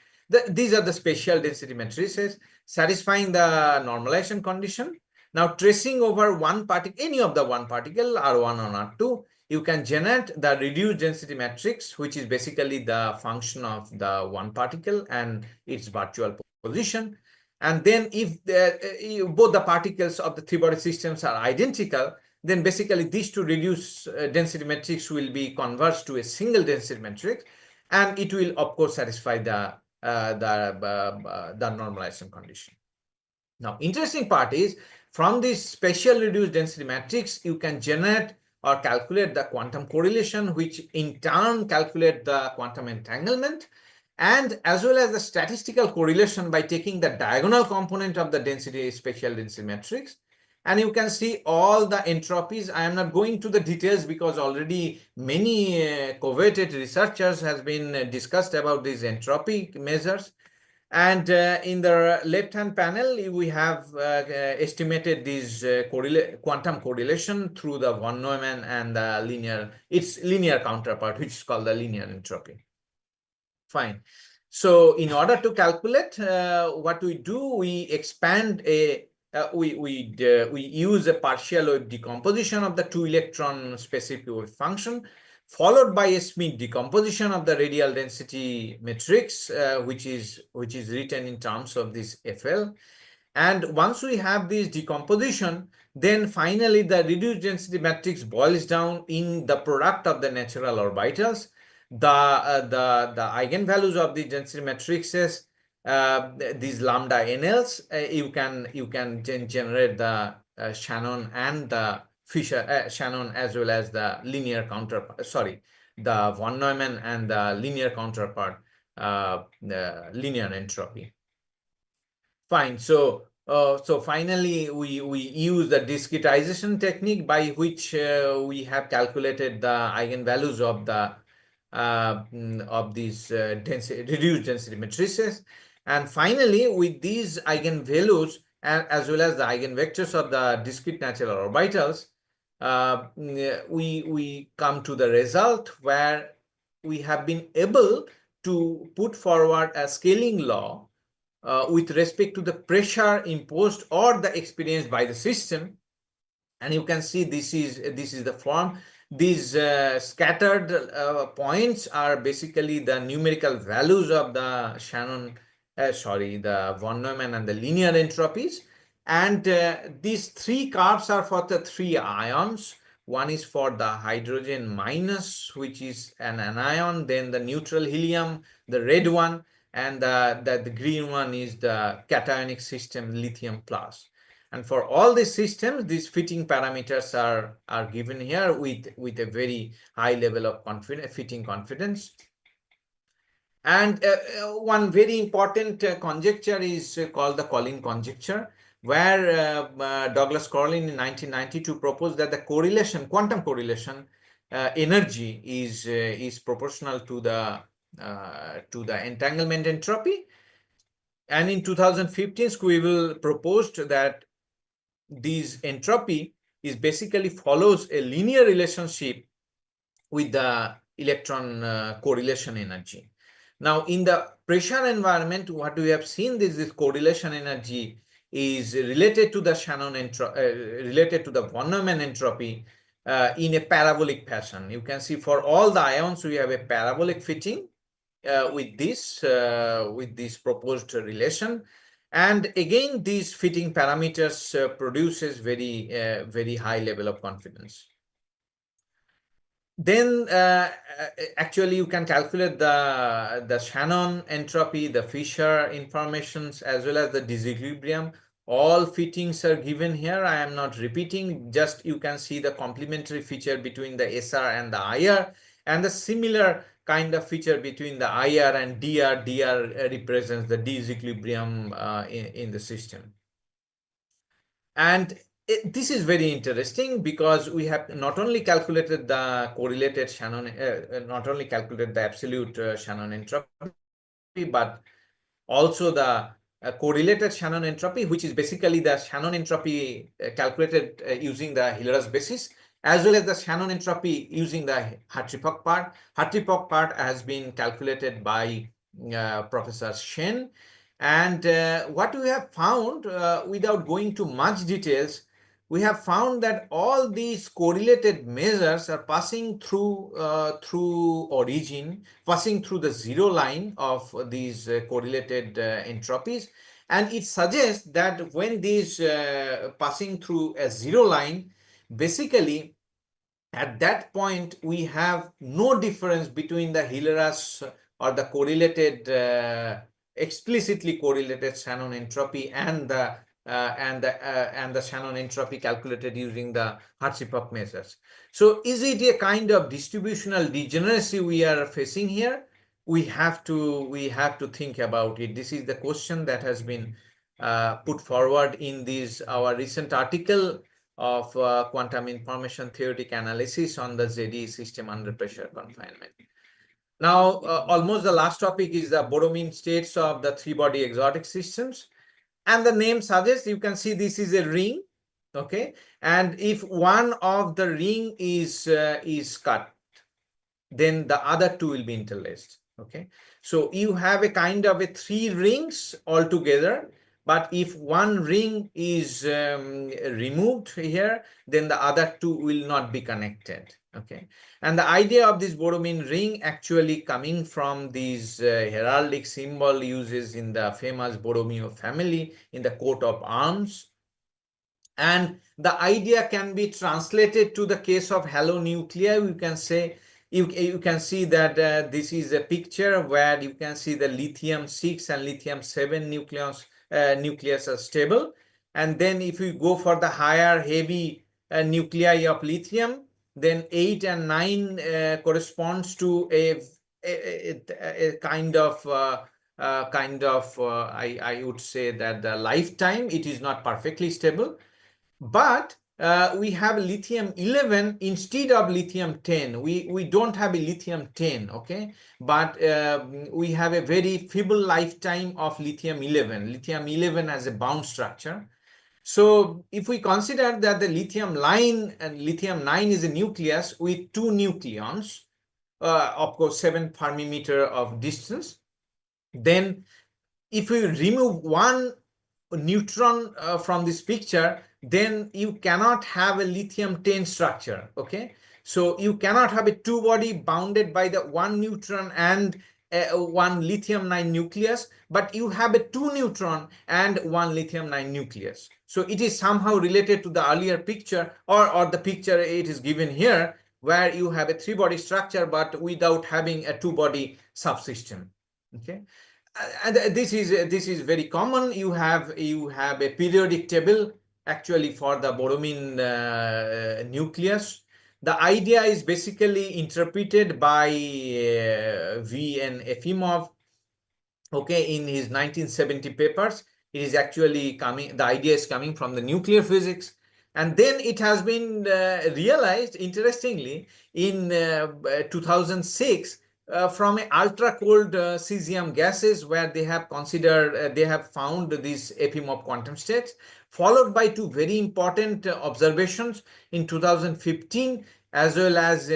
These are the spatial density matrices satisfying the normalization condition. Now, tracing over one particle, any of the one particle, R1 or R2, you can generate the reduced density matrix, which is basically the function of the one particle and its virtual position. And then if both the particles of the three-body systems are identical, then basically these two reduced density matrix will be converged to a single density matrix, and it will of course satisfy the normalization condition. Now, interesting part is, from this spatial reduced density matrix, you can generate or calculate the quantum correlation, which in turn calculate the quantum entanglement, and as well as the statistical correlation by taking the diagonal component of the spatial density matrix. And you can see all the entropies. I am not going to the details because already many coveted researchers has been discussed about these entropy measures. And in the left-hand panel, we have estimated this quantum correlation through the von Neumann and the its linear counterpart, which is called the linear entropy. Fine. So in order to calculate, what we do, we expand we use a partial wave decomposition of the 2-electron specific wave function, followed by a Schmidt decomposition of the radial density matrix, which is written in terms of this FL. And once we have this decomposition, then finally the reduced density matrix boils down in the product of the natural orbitals. The eigenvalues of the density matrices, these lambda NLs, you can generate the Shannon and the Fisher Shannon as well as the linear counterpart. Sorry, the von Neumann and the linear counterpart, linear entropy. Fine. So finally, we use the discretization technique by which we have calculated the eigenvalues of these reduced density matrices. And finally, with these eigenvalues as well as the eigenvectors of the discrete natural orbitals, we come to the result where we have been able to put forward a scaling law with respect to the pressure imposed or the experienced by the system. And you can see this is the form. These scattered points are basically the numerical values of the Shannon, the von Neumann and the linear entropies. And these three curves are for the three ions. One is for the hydrogen minus, which is an anion, then the neutral helium, the red one, and the green one is the cationic system lithium plus. And for all these systems, these fitting parameters are given here with a very high level of fitting confidence. And one very important conjecture is called the Collin conjecture, where Douglas Collin in 1992 proposed that the correlation, quantum correlation energy is proportional to the entanglement entropy. And in 2015, Squivel proposed that this entropy is basically follows a linear relationship with the electron correlation energy. Now, in the pressure environment, what we have seen is this correlation energy is related to the related to the von Neumann entropy in a parabolic fashion. You can see for all the ions, we have a parabolic fitting with this proposed relation. And again, these fitting parameters produces very high level of confidence. Then actually you can calculate the Shannon entropy, the Fisher informations, as well as the disequilibrium. All fittings are given here. I am not repeating, just you can see the complementary feature between the SR and the IR, and the similar kind of feature between the IR and DR. DR represents the disequilibrium in the system. And this is very interesting because we have not only calculated the correlated Shannon, not only calculated the absolute Shannon entropy, but also the correlated Shannon entropy, which is basically the Shannon entropy calculated using the Hiller's basis, as well as the Shannon entropy using the Hartree-Fock part. Hartree-Fock part has been calculated by Professor Shen. And what we have found, without going to much details, we have found that all these correlated measures are passing through origin, passing through the zero line of these correlated entropies. And it suggests that when these passing through a zero line, basically at that point we have no difference between the Hilleras or the correlated explicitly correlated Shannon entropy and the Shannon entropy calculated using the Hartree-Fock measures. So is it a kind of distributional degeneracy we are facing here? We have to think about it. This is the question that has been put forward in this our recent article of quantum information theoretic analysis on the ZE system under pressure confinement. Now, almost the last topic is the Borromean states of the three-body exotic systems. And the name suggests, you can see this is a ring, okay? And if one of the ring is cut, then the other two will be interlaced, okay? So you have a kind of a three rings altogether, but if one ring is removed here, then the other two will not be connected, okay? And the idea of this Borromean ring actually coming from these heraldic symbol uses in the famous Borromeo family in the coat of arms. And the idea can be translated to the case of halonuclei. We can say, you can see that this is a picture where you can see the lithium-6 and lithium-7 nucleus are stable. And then if we go for the higher heavy nuclei of lithium, then 8 and 9 corresponds to a kind of I would say that the lifetime, it is not perfectly stable. But we have lithium-11 instead of lithium-10. We don't have a lithium-10, okay? But we have a very feeble lifetime of lithium-11. Lithium-11 has a bound structure. So if we consider that the lithium line and lithium-9 is a nucleus with two nucleons, of course 7 fermi-meter of distance, then if we remove one neutron from this picture, then you cannot have a lithium-10 structure, okay? So you cannot have a two-body bounded by the one neutron and one lithium-9 nucleus, but you have a two neutron and one lithium-9 nucleus. So it is somehow related to the earlier picture or the picture it is given here, where you have a three-body structure but without having a two-body subsystem, okay? And this is very common. You have a periodic table actually for the boromine nucleus. The idea is basically interpreted by V.N. Efimov, okay, in his 1970 papers. It is actually coming, the idea is coming from the nuclear physics. And then it has been realized, interestingly, in 2006 from ultra cold cesium gases, where they have considered, they have found these Efimov quantum states, followed by two very important observations in 2015, as well as,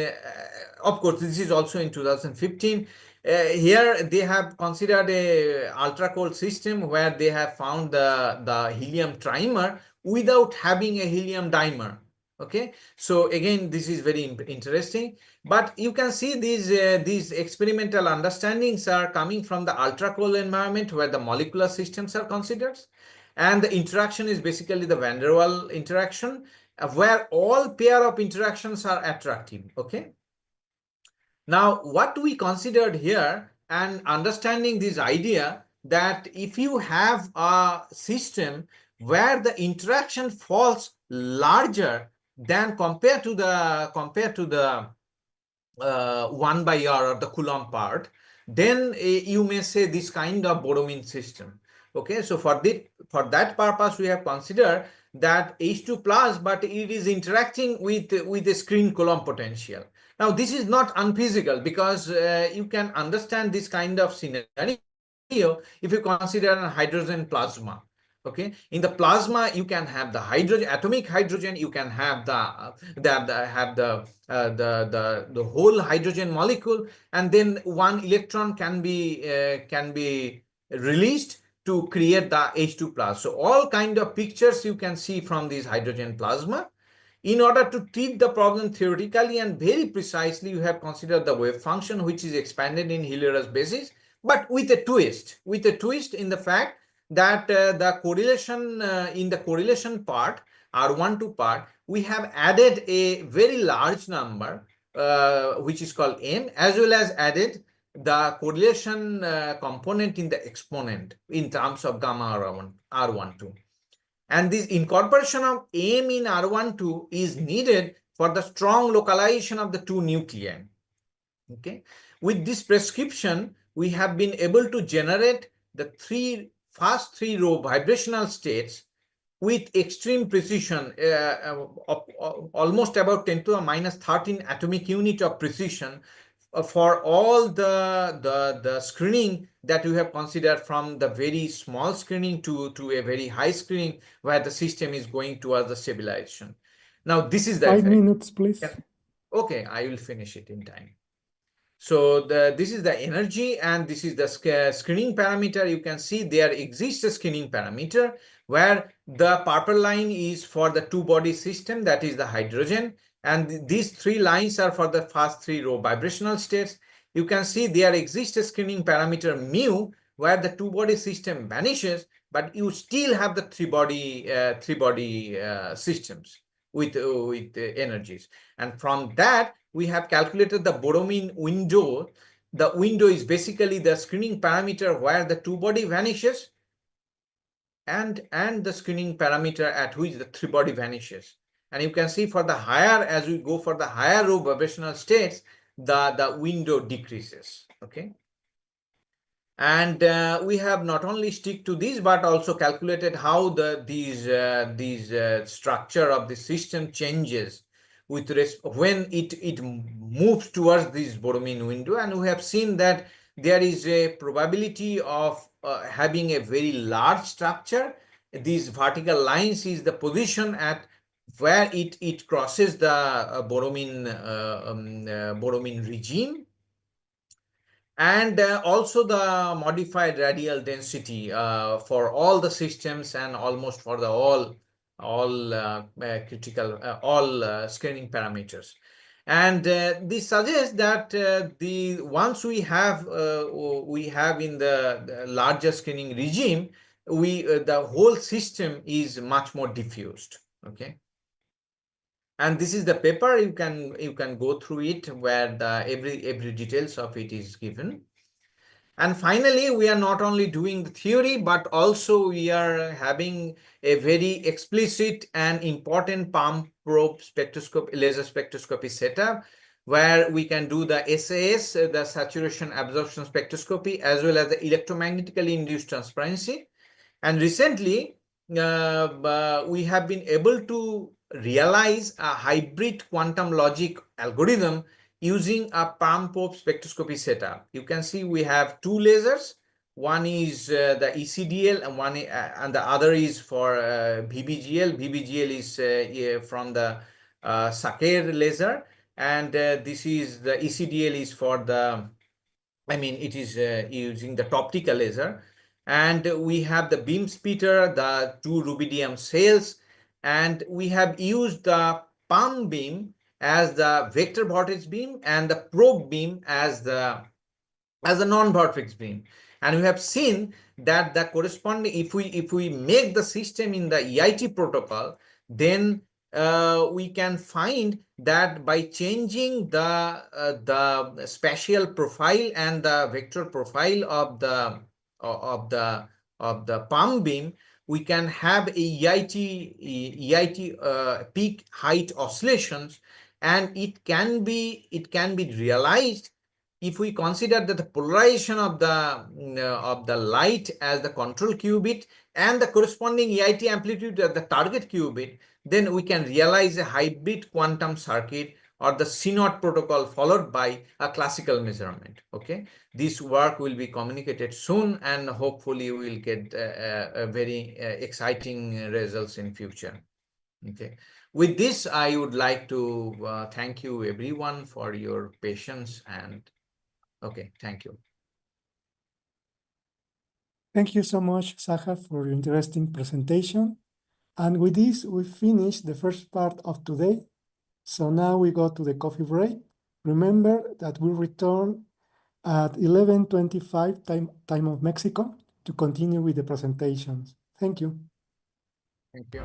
of course, this is also in 2015. Here they have considered a ultra cold system where they have found the helium trimer without having a helium dimer. Okay, so again, this is very interesting. But you can see these experimental understandings are coming from the ultra cold environment where the molecular systems are considered, and the interaction is basically the van der Waals interaction, where all pair of interactions are attractive. Okay. Now, what we considered here, and understanding this idea that if you have a system where the interaction falls larger than compared to the 1 by r, or the Coulomb part, then you may say this kind of boromine system. Okay, so for that purpose, we have considered that H2 plus, but it is interacting with the screen Coulomb potential. Now, this is not unphysical, because you can understand this kind of scenario if you consider a hydrogen plasma. Okay, in the plasma you can have the hydrogen, atomic hydrogen, you can have the whole hydrogen molecule, and then one electron can be released to create the H2 plus. So all kind of pictures you can see from this hydrogen plasma. In order to treat the problem theoretically and very precisely, you have considered the wave function, which is expanded in Hilliard's basis, but with a twist in the fact that the correlation in the correlation part, R12 part, we have added a very large number, which is called M, as well as added the correlation component in the exponent in terms of gamma R12. And this incorporation of M in R12 is needed for the strong localization of the two nuclei. Okay, with this prescription, we have been able to generate the first three row vibrational states with extreme precision, almost about 10 to the minus 13 atomic unit of precision for all the screening that you have considered, from the very small screening to a very high screening where the system is going towards the stabilization. Now, this is the 5 effect. minutes, please. Yeah. Okay, I will finish it in time. So this is the energy, and this is the screening parameter. You can see there exists a screening parameter where the purple line is for the two-body system, that is the hydrogen, and these three lines are for the first three row vibrational states. You can see there exists a screening parameter mu, where the two-body system vanishes, but you still have the three-body systems with energies, and from that we have calculated the boromine window. The window is basically the screening parameter where the two-body vanishes, and the screening parameter at which the three-body vanishes. And you can see for the higher, as we go for the higher row vibrational states, the window decreases. Okay. And we have not only stick to this, but also calculated how these structure of the system changes with when it moves towards this boromine window. And we have seen that there is a probability of having a very large structure. These vertical lines is the position at where it crosses the boromine regime, and also the modified radial density for all the systems, and almost for the all critical screening parameters. And this suggests that once we have in the larger screening regime, the whole system is much more diffused. Okay. And this is the paper. You can go through it, where every details of it is given. And finally, we are not only doing the theory, but also we are having a very explicit and important palm probe spectroscopy, laser spectroscopy setup, where we can do the SAS, the saturation absorption spectroscopy, as well as the electromagnetically induced transparency. And recently, we have been able to realize a hybrid quantum logic algorithm using a palm probe spectroscopy setup. You can see we have two lasers. One is the ECDL and the other is for VBGL. VBGL is from the Saker laser, and this is the ECDL is for the, it is using the optical laser. And we have the beam splitter, the two rubidium cells, and we have used the palm beam as the vector vortex beam and the probe beam as the non-vortex beam. And we have seen that the corresponding, if we make the system in the EIT protocol, then we can find that by changing the spatial profile and the vector profile of the palm beam, we can have a EIT peak height oscillations, and it can be realized if we consider that the polarization of the light as the control qubit and the corresponding EIT amplitude as the target qubit, then we can realize a hybrid quantum circuit or the CNOT protocol followed by a classical measurement. Okay, this work will be communicated soon, and hopefully we will get a very exciting results in future. Okay, with this, I would like to thank you everyone for your patience, and okay, thank you. Thank you so much, Saha, for your interesting presentation. And with this, we finish the first part of today. So now we go to the coffee break. Remember that we return at 11:25 time of Mexico to continue with the presentations. Thank you. Thank you.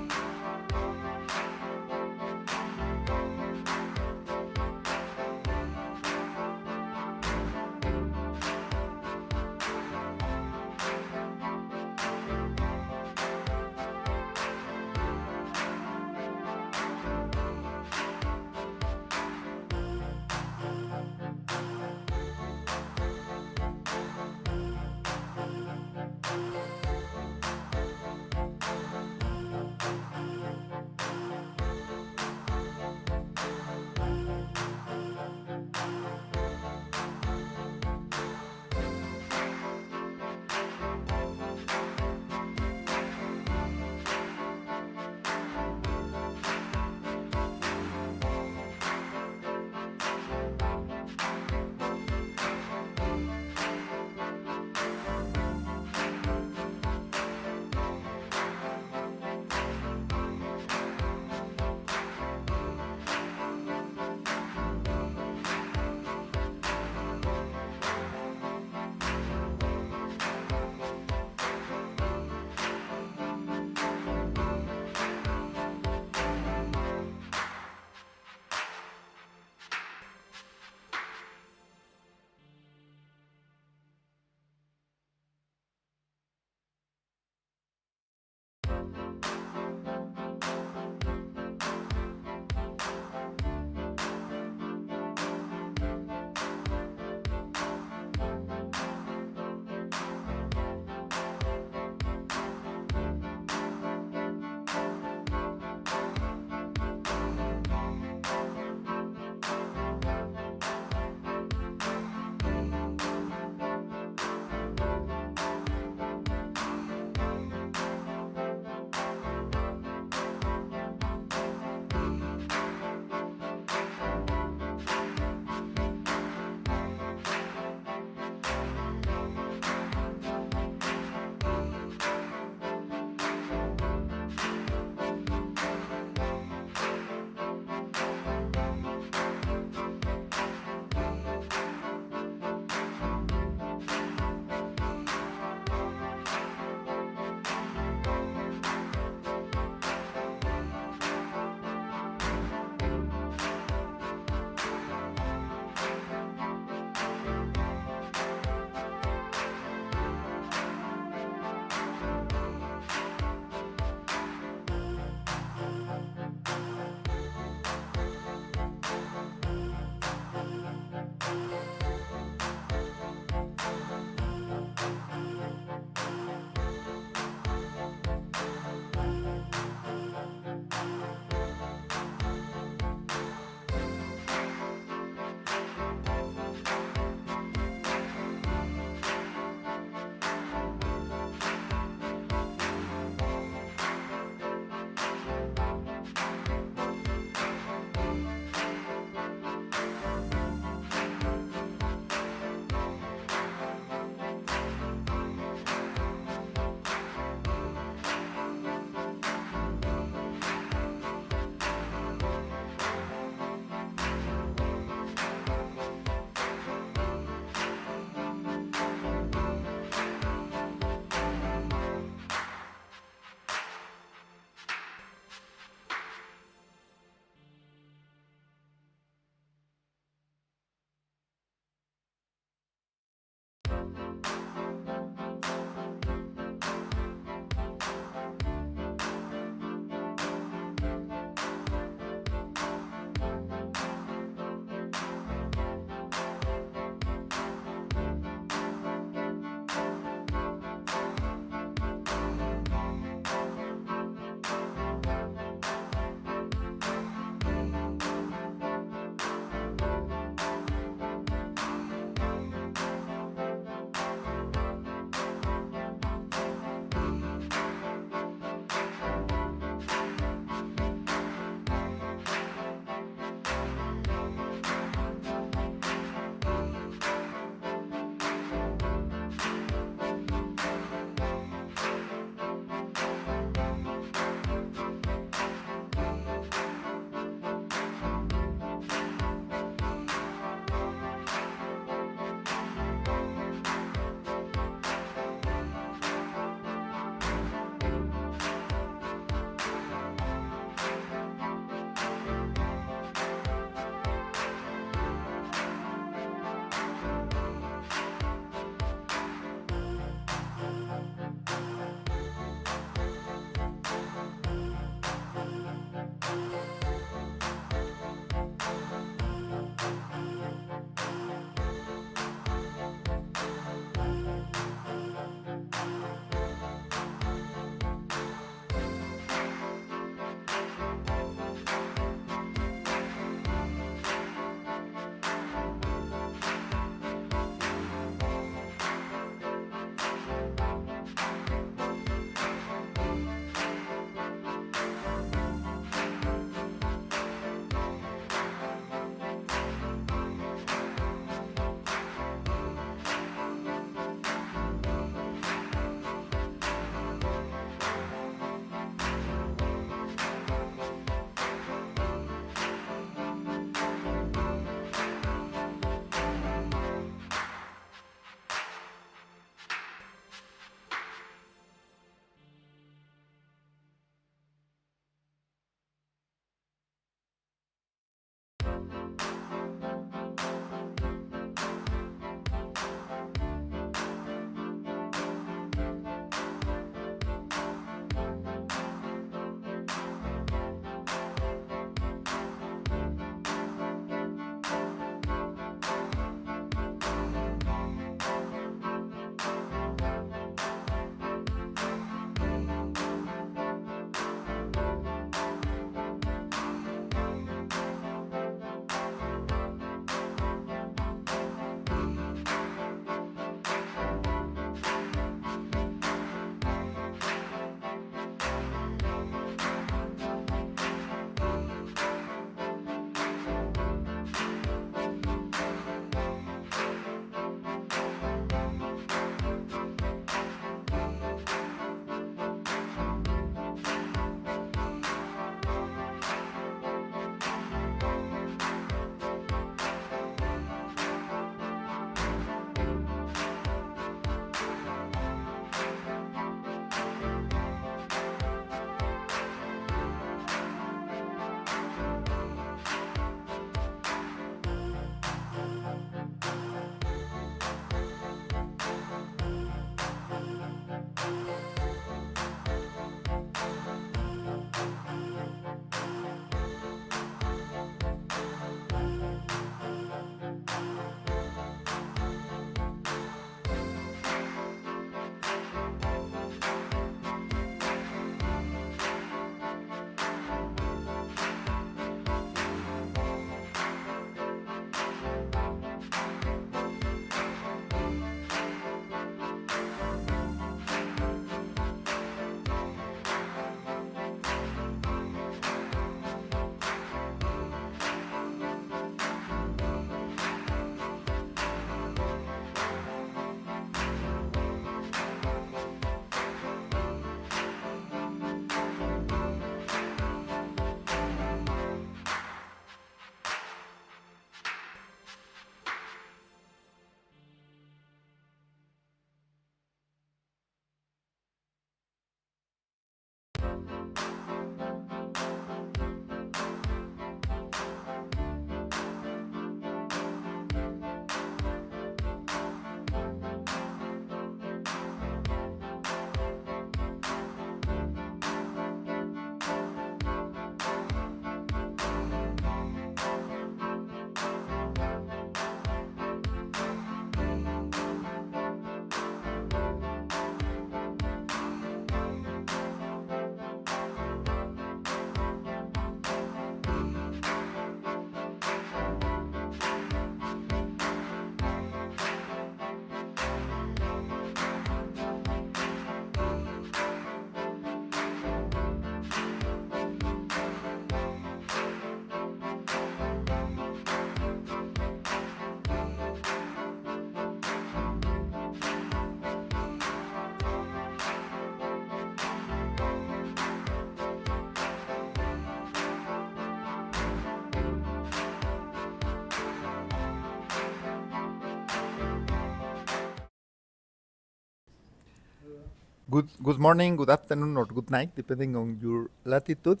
Good morning, good afternoon, or good night, depending on your latitude.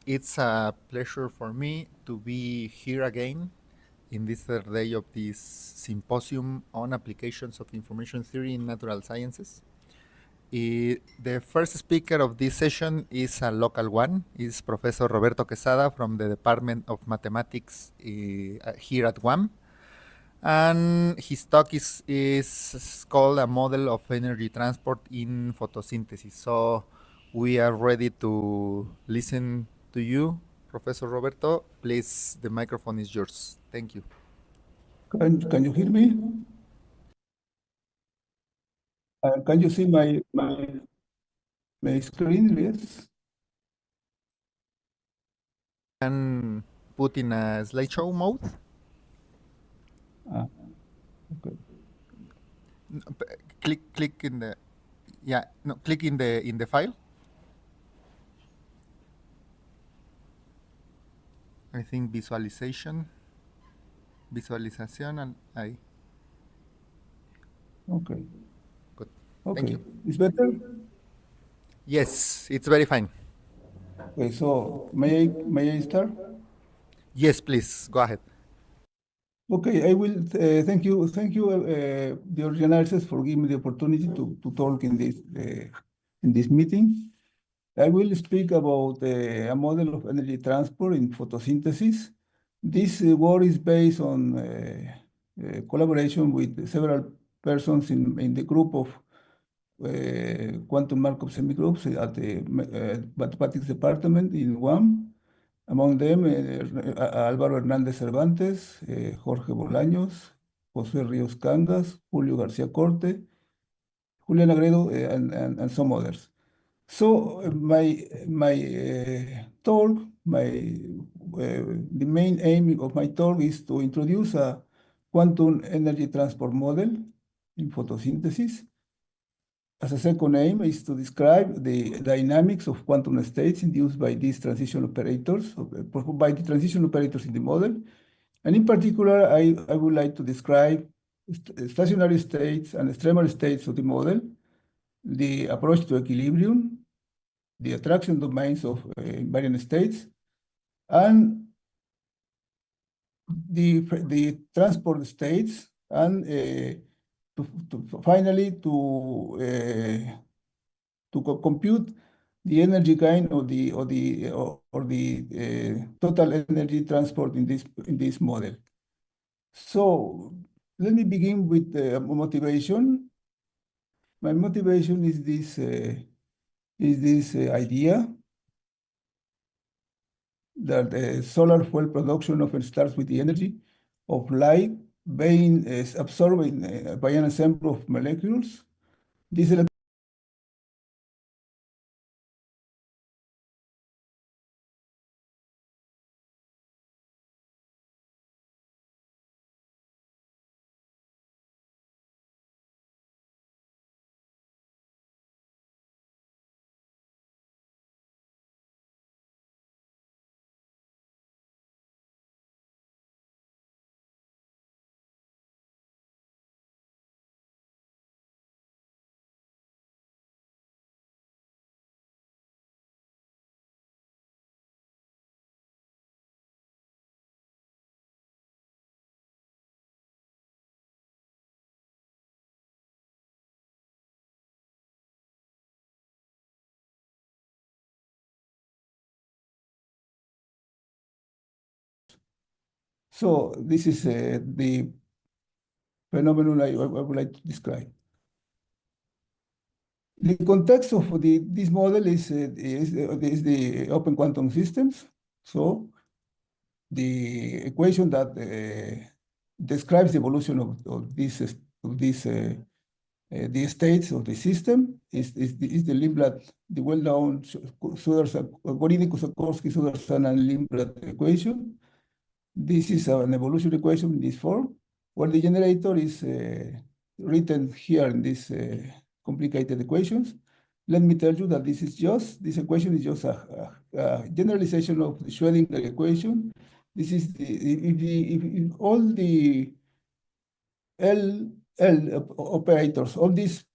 It's a pleasure for me to be here again in this third day of this symposium on applications of information theory in natural sciences. The first speaker of this session is a local one, is Professor Roberto Quezada from the Department of Mathematics here at UAM. And his talk is called A Model of Energy Transport in Photosynthesis. So we are ready to listen to you, Professor Roberto. Please, the microphone is yours. Thank you. Can you hear me? Can you see my screen? Yes. Can put in a slideshow mode. Okay. Click in the click in the file. I think visualization and I. Okay. Good. Okay. Thank you. It's better? Yes, it's very fine. Okay, so may I start? Yes, please go ahead. Okay, I will thank you, the organizers, for giving me the opportunity to talk in this meeting. I will speak about a model of energy transport in photosynthesis. This work is based on collaboration with several persons in the group of quantum Markov semigroups at the mathematics department in UAM. Among them, Álvaro Hernández Cervantes, Jorge Bolaños, José Ríos Cangas, Julio García Corte, Julián Agredo, and some others. So my talk, the main aim of my talk is to introduce a quantum energy transport model in photosynthesis. As a second aim is to describe the dynamics of quantum states induced by these transition operators, by the transition operators in the model. And in particular, I would like to describe stationary states and extremal states of the model, the approach to equilibrium, the attraction domains of invariant states, and the transport states, and finally to compute the energy gain or the total energy transport in this model. So let me begin with the motivation. My motivation is this idea that solar fuel production often starts with the energy of light being absorbed by an ensemble of molecules. This So this is the phenomenon I would like to describe. The context of this model is the open quantum systems. So the equation that describes the evolution of the states of the system is the Lindblad, the well-known Goridy-Kusakowski-Sudarsan and Lindblad equation. This is an evolution equation in this form, where the generator is written here in these complicated equations. Let me tell you that this equation is just a generalization of the Schrödinger equation. This is if all the L operators, all these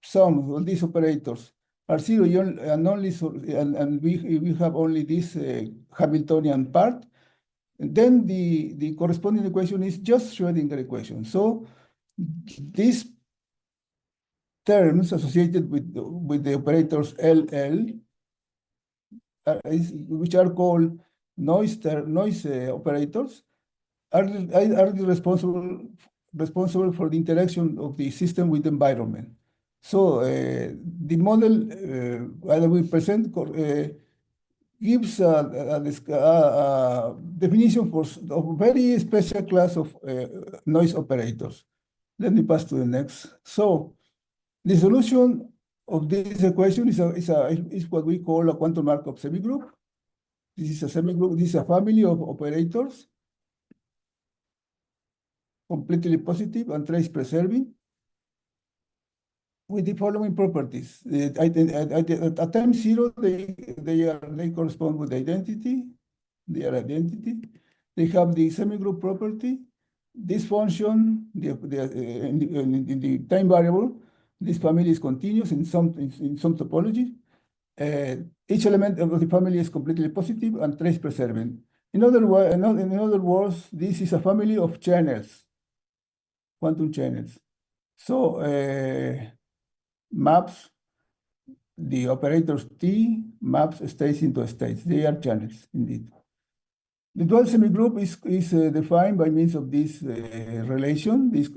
sum of these operators are zero and only and we have only this Hamiltonian part, then the corresponding equation is just Schrödinger equation. So these terms associated with the operators LL, which are called noise operators, are responsible for the interaction of the system with the environment. So the model that we present gives a definition for a very special class of noise operators. Let me pass to the next. So the solution of this equation is what we call a quantum Markov semigroup. This is a semigroup. This is a family of operators, completely positive and trace preserving, with the following properties. At time zero, they correspond with identity. Their identity. They have the semigroup property. This function, in the time variable, this family is continuous in some topology. Each element of the family is completely positive and trace preserving. In other words, this is a family of channels, quantum channels. So maps, the operators T maps states into states. They are channels indeed. The dual semigroup is defined by means of this relation, this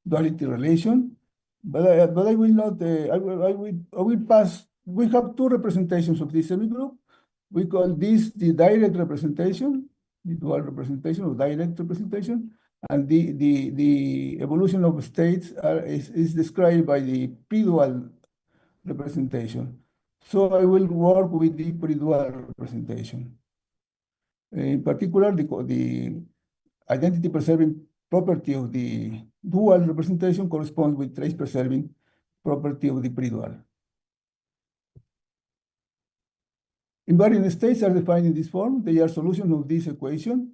duality relation. But I will not. I will pass. We have two representations of this semigroup. We call this the direct representation, the dual representation or direct representation, and the evolution of states is described by the pre-dual representation. So I will work with the pre-dual representation. In particular, the identity preserving property of the dual representation corresponds with trace preserving property of the pre-dual. Invariant states are defined in this form. They are solutions of this equation.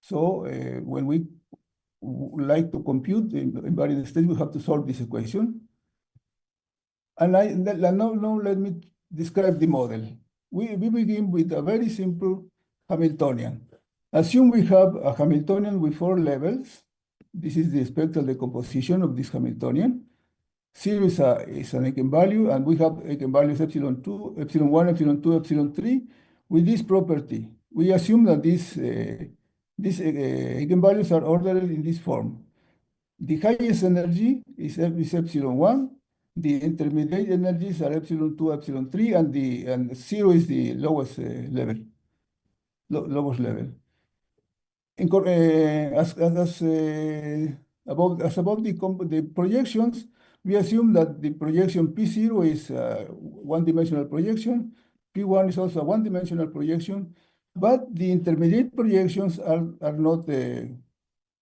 So when we like to compute the invariant states, we have to solve this equation. And now let me describe the model. We begin with a very simple Hamiltonian. Assume we have a Hamiltonian with 4 levels. This is the spectral decomposition of this Hamiltonian. Zero is an eigenvalue, and we have eigenvalues epsilon 2, epsilon 1, epsilon 2, epsilon 3 with this property. We assume that these eigenvalues are ordered in this form. The highest energy is epsilon 1. The intermediate energies are epsilon 2, epsilon 3, and 0 is the lowest level. Lowest level. As above the projections, we assume that the projection P0 is a one-dimensional projection. P1 is also a one-dimensional projection, but the intermediate projections are not rank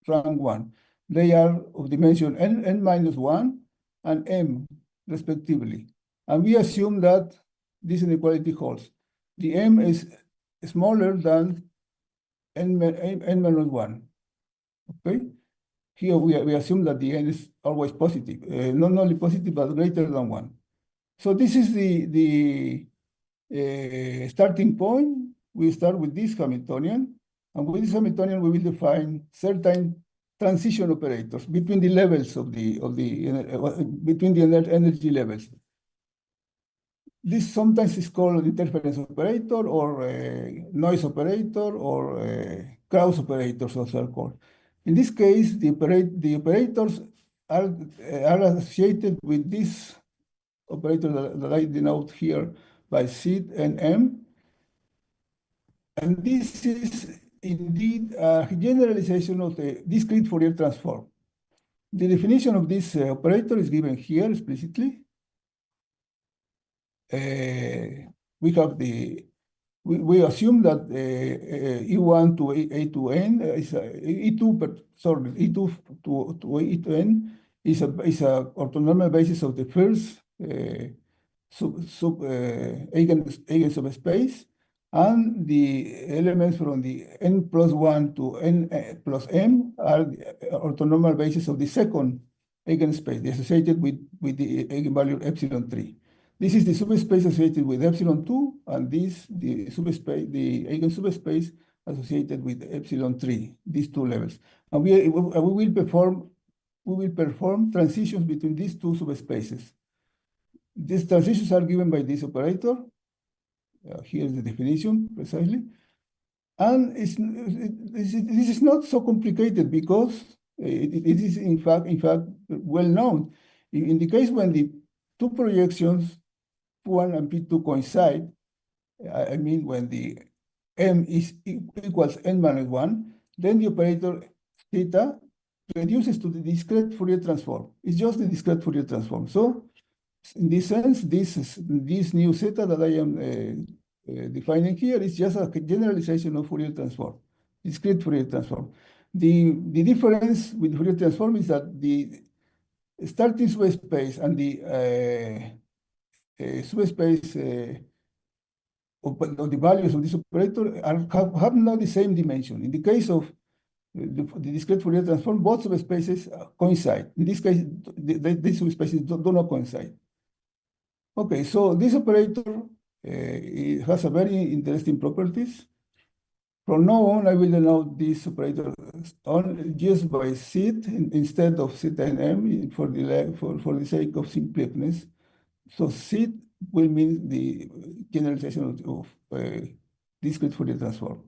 1. They are of dimension n-1 and m, respectively. And we assume that this inequality holds. The m is smaller than n-1. Okay? Here we assume that the n is always positive, not only positive, but greater than 1. So this is the starting point. We start with this Hamiltonian, and with this Hamiltonian, we will define certain transition operators between the levels between the energy levels. This sometimes is called interference operator or noise operator or Krauss operators, also are called. In this case, the operators are associated with this operator that I denote here by Z and M. And this is indeed a generalization of the discrete Fourier transform. The definition of this operator is given here explicitly. We assume that E1 to A to N is E2 to E to N is a orthonormal basis of the first eigen subspace, and the elements from the n+1 to n plus m are the orthonormal basis of the second eigenspace, associated with the eigenvalue epsilon 3. This is the subspace associated with epsilon 2, and this the eigen subspace associated with epsilon 3, these two levels. And we will perform transitions between these two subspaces. These transitions are given by this operator. Here's the definition precisely. And this is not so complicated because it is in fact well known. In the case when the two projections, P1 and P2 coincide, I mean when the M is equals n minus 1, then the operator theta reduces to the discrete Fourier transform. It's just the discrete Fourier transform. So in this sense, this new theta that I am defining here is just a generalization of Fourier transform, discrete Fourier transform. The difference with Fourier transform is that the starting subspace and the subspace of the values of this operator have not the same dimension. In the case of the discrete Fourier transform, both subspaces coincide. In this case, these subspaces do not coincide. Okay, so this operator it has a very interesting properties. From now on, I will denote this operator just by seed instead of theta and m for the sake of simplicity. So seed will mean the generalization of discrete Fourier transform.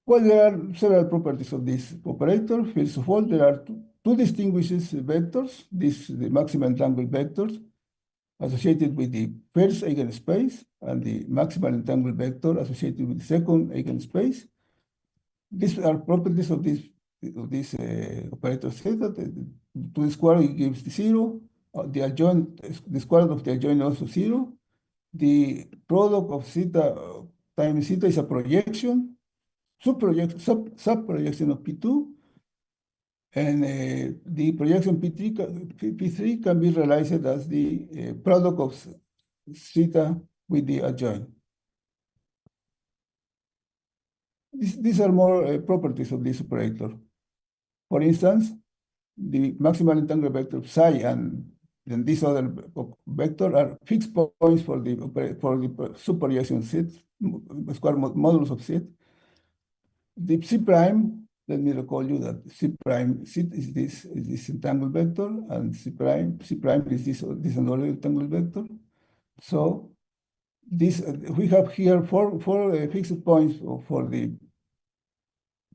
Well, there are several properties of this operator. First of all, there are two distinguishes vectors, the maximal entangled vectors, associated with the first eigenspace and the maximal entangled vector associated with the second eigenspace. These are properties of this operator theta. To the square gives the 0. The square of the adjoint also 0. The product of theta times theta is a projection, sub-projection of P2. And the projection P3 can be realized as the product of theta with the adjoint. These are more properties of this operator. For instance, the maximal entangled vector psi and then this other vector are fixed points for the subprojection set, square modulus of set. The psi prime. Let me recall you that C prime is this entangled vector, and C prime is this another entangled vector. So this we have here four fixed points for the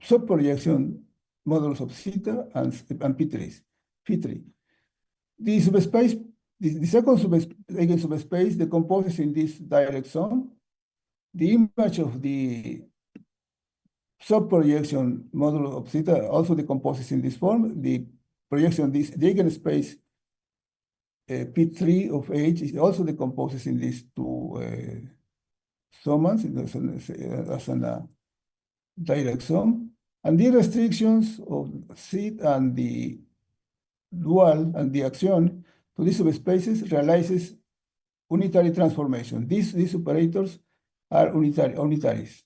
subprojection modulus of theta and P3. The subspace, the second eigen subspace decomposes in this direct zone. The image of the subprojection modulo of theta also decomposes in this form. The projection, the eigenspace P3 of H is also decomposes in these two summas as a direct sum. And the restrictions of theta and the dual and the action to these subspaces realizes unitary transformation. These operators are unitaries.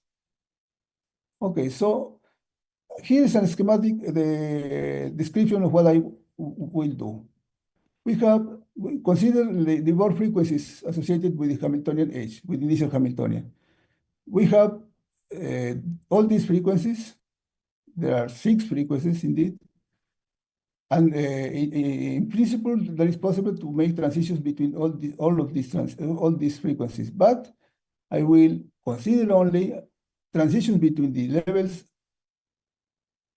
Okay, so here is a schematic description of what I will do. We consider the Bohr frequencies associated with the Hamiltonian H, with initial Hamiltonian. We have all these frequencies. There are 6 frequencies indeed. And in principle, there is possible to make transitions between all these frequencies. But I will consider only transitions between the levels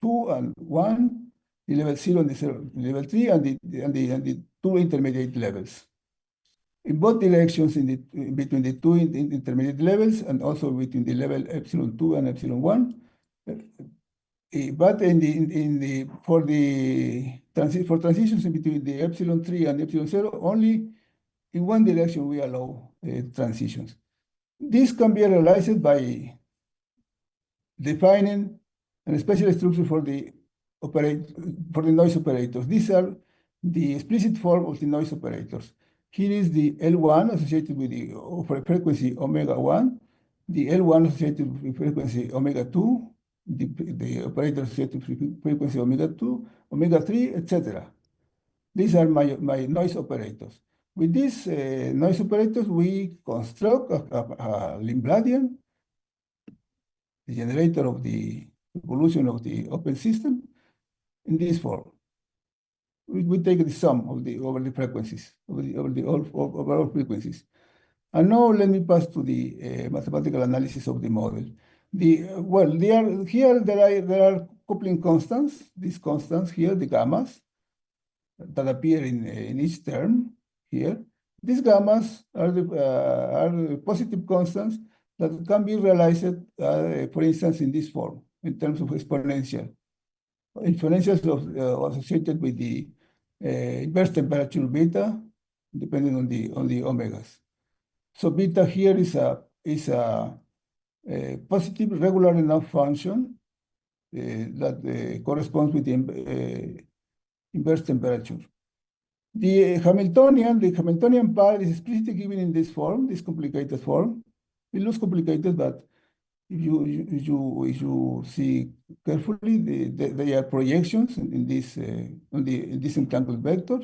2 and 1, the level 0 and the level 3, and the 2 intermediate levels. In both directions, between the 2 intermediate levels, and also between the level epsilon 2 and epsilon 1. But for transitions in between the epsilon 3 and epsilon 0, only in one direction we allow transitions. This can be realized by defining a special structure for the noise operators. These are the explicit form of the noise operators. Here is the L1 associated with the frequency omega 1, the L1 associated with frequency omega 2, the operator associated with frequency omega 2, omega 3, etc. These are my noise operators. With these noise operators, we construct a Lindbladian, the generator of the evolution of the open system, in this form. We take the sum of the over the frequencies, over the overall frequencies. And now let me pass to the mathematical analysis of the model. Here there are coupling constants. These constants here, the gammas, that appear in each term here. These gammas are the positive constants that can be realized, for instance, in this form, in terms of exponential. Exponentials associated with the inverse temperature beta, depending on the omegas. So beta here is a positive regular enough function that corresponds with the inverse temperature. The Hamiltonian part is explicitly given in this form, this complicated form. It looks complicated, but if you see carefully, they are projections in this in this entangled vector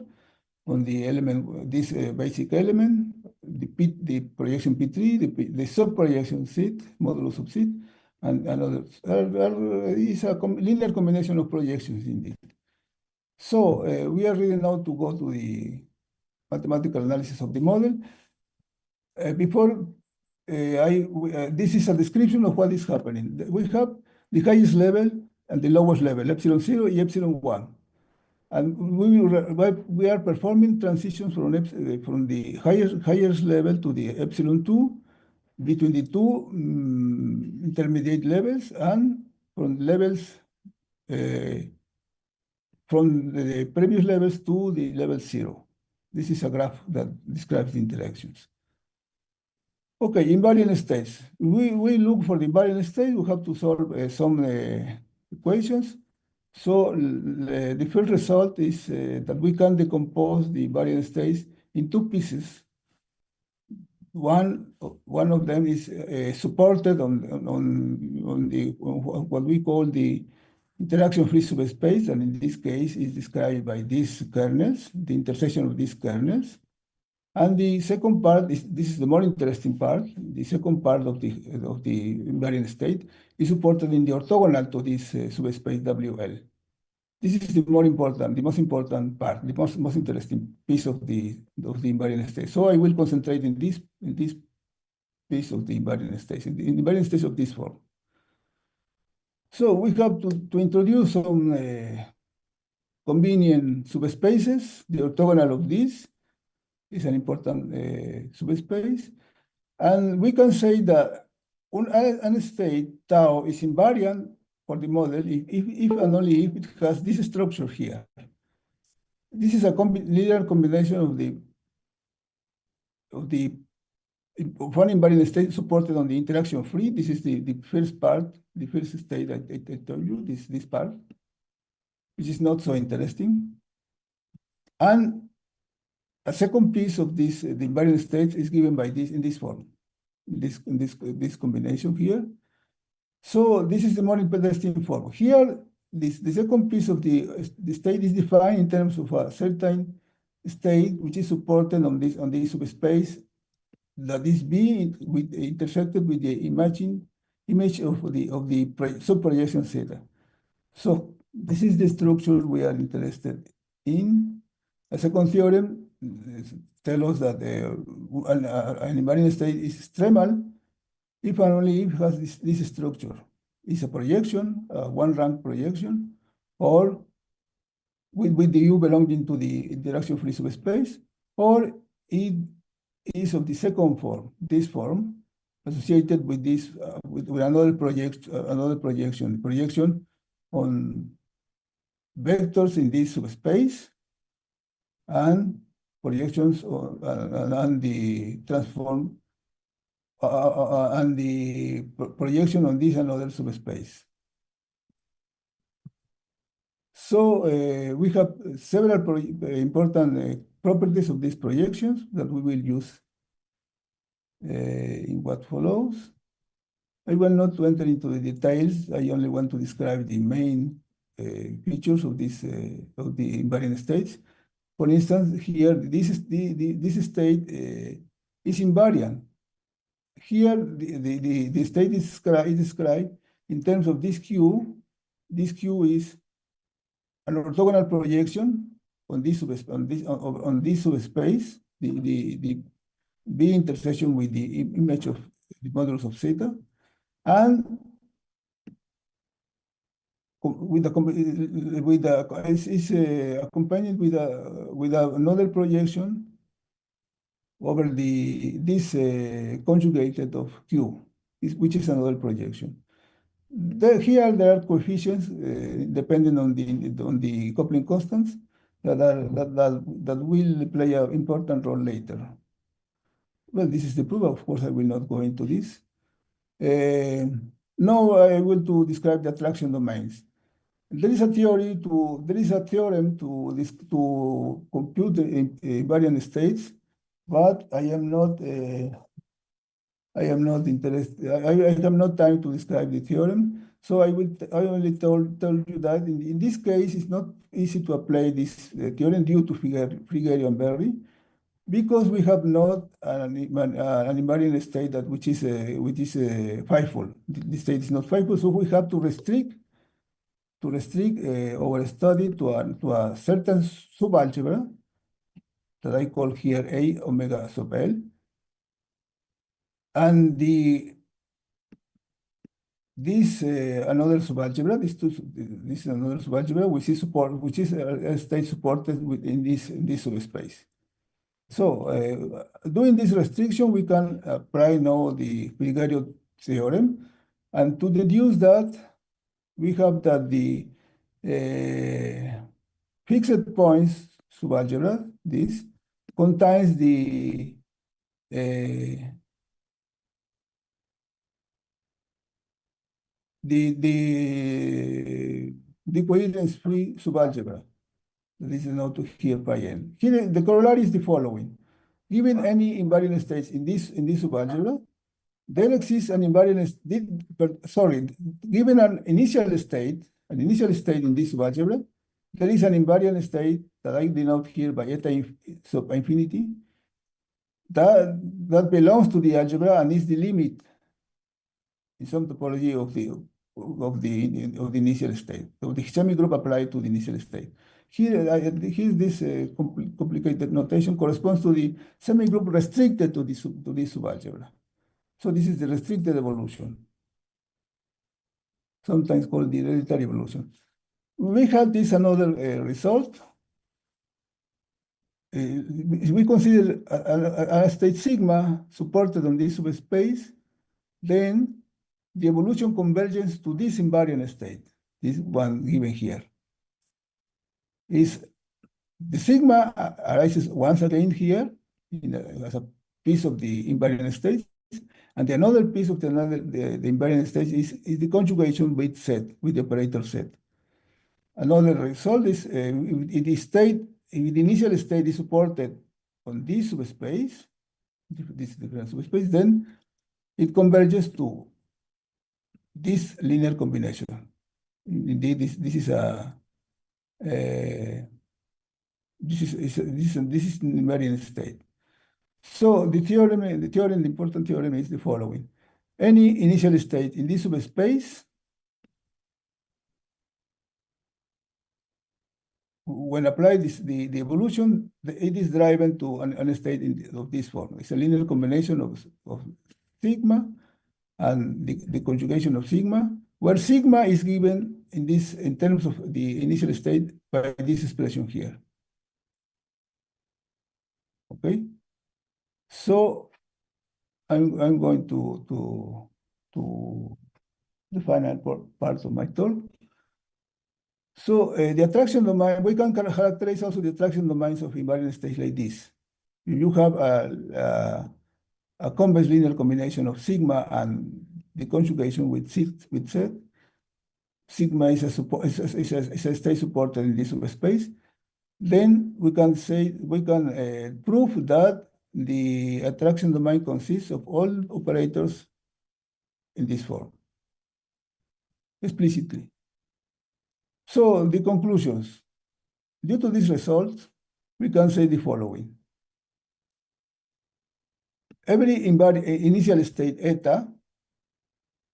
on the element, this basic element, the projection P3, the sub-projection Z, modulus of Z, and others. It's a linear combination of projections indeed. So we are ready now to go to the mathematical analysis of the model. This is a description of what is happening. We have the highest level and the lowest level, epsilon 0 and epsilon 1. And we are performing transitions from the highest level to the epsilon 2, between the two intermediate levels, and from levels from the previous levels to the level 0. This is a graph that describes the interactions. Okay, invariant states. We look for the invariant state. We have to solve some equations. So the first result is that we can decompose the invariant states in two pieces. One of them is supported on what we call the interaction-free subspace, and in this case is described by these kernels, the intersection of these kernels. And the second part this is the more interesting part. The second part of the invariant state is supported in the orthogonal to this subspace WL. This is the most important part, the most interesting piece of the invariant state. So I will concentrate in this piece of the invariant state, in the invariant state of this form. So we have to introduce some convenient subspaces. The orthogonal of this is an important subspace. And we can say that an state tau is invariant for the model if and only if it has this structure here. This is a linear combination of one invariant state supported on the interaction free. This is the first part, the first state I told you, this part, which is not so interesting. And a second piece of this, the invariant states, is given by this in this form, in this combination here. So this is the more interesting form. Here, the second piece of the state is defined in terms of a certain state which is supported on this subspace, that is B intersected with the image of the subprojection theta. So this is the structure we are interested in. A second theorem tells us that an invariant state is extremal if and only if it has this structure. It's a projection, one rank projection, or with the U belonging to the interaction-free subspace, or it is of the second form, this form, associated with this with another projection on vectors in this subspace, and projections on the transform and the projection on this another subspace. So we have several important properties of these projections that we will use in what follows. I will not enter into the details. I only want to describe the main features of this of the invariant states. For instance, here, this state is invariant. Here, the state is described in terms of this Q. This Q is an orthogonal projection on this subspace, the B intersection with the image of the modulus of zeta, and is accompanied with another projection over this conjugated of Q, which is another projection. Here there are coefficients depending on the coupling constants that will play an important role later. Well, this is the proof. Of course, I will not go into this. Now I will to describe the attraction domains. There is a theorem to compute invariant states, but I am not interested. I have no time to describe the theorem, so I only tell you that in this case it's not easy to apply this theorem due to Frigerio and Berry, because we have not an invariant state which is fivefold. The state is not fivefold, so we have to restrict our study to a certain subalgebra that I call here A omega sub L. And this another subalgebra, this is another subalgebra which is a state supported within this subspace. So doing this restriction, we can apply now the Frigerio theorem, and to deduce that we have that the fixed points subalgebra, this contains the equivalence-free subalgebra. This is not here by n. Here the corollary is the following: given any invariant states in this subalgebra, there exists an invariant. Given an initial state in this subalgebra, there is an invariant state that I denote here by eta sub infinity that belongs to the algebra and is the limit in some topology of the initial state. So the semigroup applied to the initial state. Here this complicated notation corresponds to the semigroup restricted to this subalgebra. So this is the restricted evolution, sometimes called the hereditary evolution. We have this another result. If we consider a state sigma supported on this subspace, then the evolution converges to this invariant state, this one given here. Is the sigma arises once again here as a piece of the invariant state, and the another piece of the invariant state is the conjugation with Z, with the operator Z. Another result is if the initial state is supported on this subspace, this different subspace, then it converges to this linear combination. Indeed, this is invariant state. So the important theorem is the following: any initial state in this subspace, when applied the evolution, it is driven to an state of this form. It's a linear combination of sigma and the conjugation of sigma, where sigma is given in terms of the initial state by this expression here. Okay, so I'm going to the final part of my talk. So the attraction domain, we can characterize also the attraction domains of invariant states like this. You have a convex linear combination of sigma and the conjugation with Z. Sigma is a state supported in this subspace. Then we can prove that the attraction domain consists of all operators in this form explicitly. So the conclusions: due to these results, we can say the following. Every initial state eta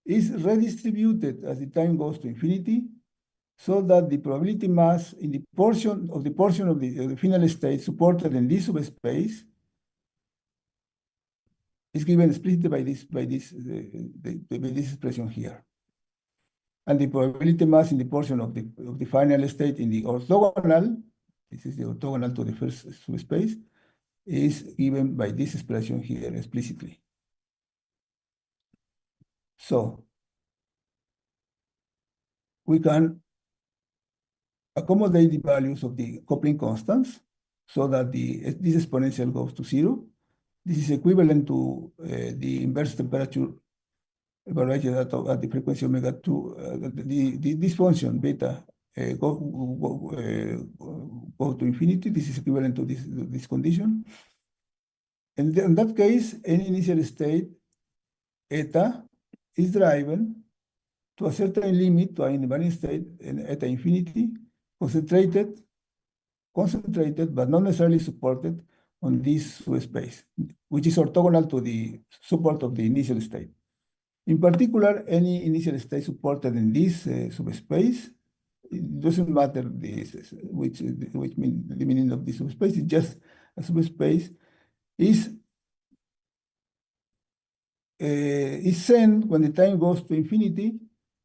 is redistributed as the time goes to infinity, so that the probability mass in the portion of the final state supported in this subspace is given explicitly by this expression here. And the probability mass in the portion of the final state in the orthogonal, this is the orthogonal to the first subspace, is given by this expression here explicitly. So we can accommodate the values of the coupling constants so that this exponential goes to 0. This is equivalent to the inverse temperature evaluated at the frequency omega 2. This function beta go to infinity. This is equivalent to this condition. And in that case, any initial state eta is driven to a certain limit, to an invariant state in eta infinity, concentrated, but not necessarily supported on this subspace, which is orthogonal to the support of the initial state. In particular, any initial state supported in this subspace, it doesn't matter which means the meaning of the subspace, it's just a subspace, is sent when the time goes to infinity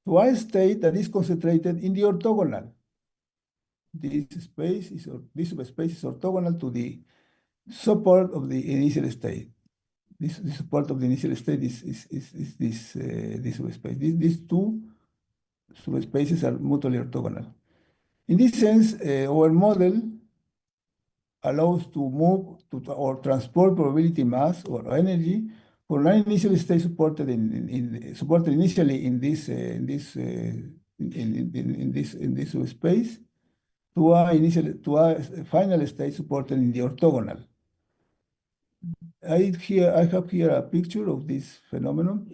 to a state that is concentrated in the orthogonal. This subspace is orthogonal to the support of the initial state. This support of the initial state is this subspace. These two subspaces are mutually orthogonal. In this sense, our model allows to move or transport probability mass or energy from an initial state supported initially in this subspace to a final state supported in the orthogonal. I have here a picture of this phenomenon.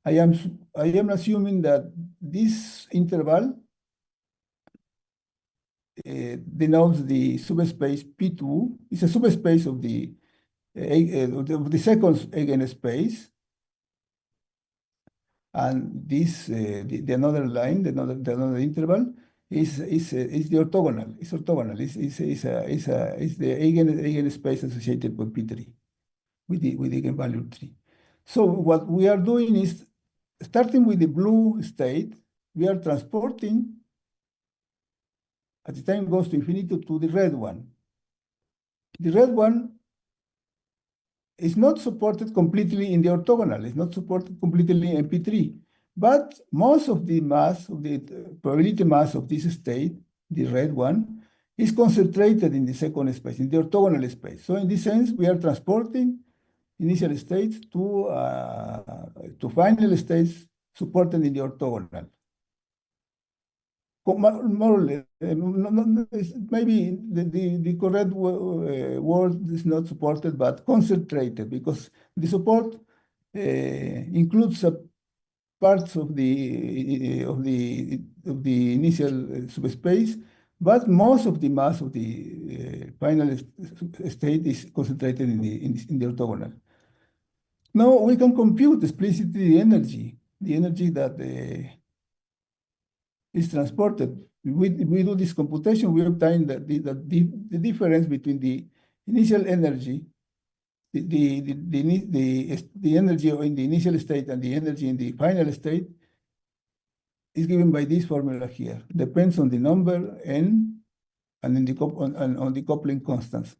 I am assuming that this interval denotes the subspace P2. It's a subspace of the second eigenspace, and this the another line, the another interval is the orthogonal. It's orthogonal. It's the eigenspace associated with P3, with the eigenvalue 3. So what we are doing is, starting with the blue state, we are transporting as the time goes to infinity to the red one. The red one is not supported completely in the orthogonal. It's not supported completely in P3. But most of the mass, of the probability mass of this state, the red one, is concentrated in the second space, in the orthogonal space. So in this sense, we are transporting initial states to final states supported in the orthogonal. More or less, maybe the correct word is not supported, but concentrated, because the support includes parts of the initial subspace, but most of the mass of the final state is concentrated in the orthogonal. Now we can compute explicitly the energy that is transported. We do this computation, we obtain the difference between the initial energy, the energy in the initial state and the energy in the final state is given by this formula here. Depends on the number n and on the coupling constants.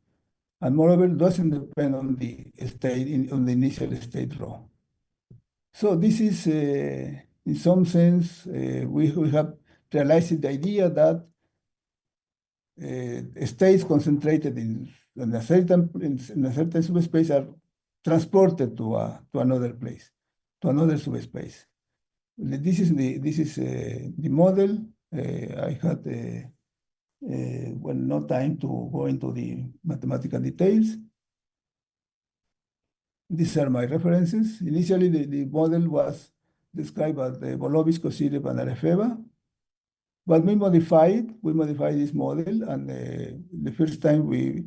And moreover, doesn't depend on the state, on the initial state rho. So this is, in some sense, we have realized the idea that states concentrated in a certain subspace are transported to another place, to another subspace. This is the model. I had no time to go into the mathematical details. These are my references. Initially, the model was described by Bolovic, Qutrit, and Arefeva. But we modified this model, and the first time we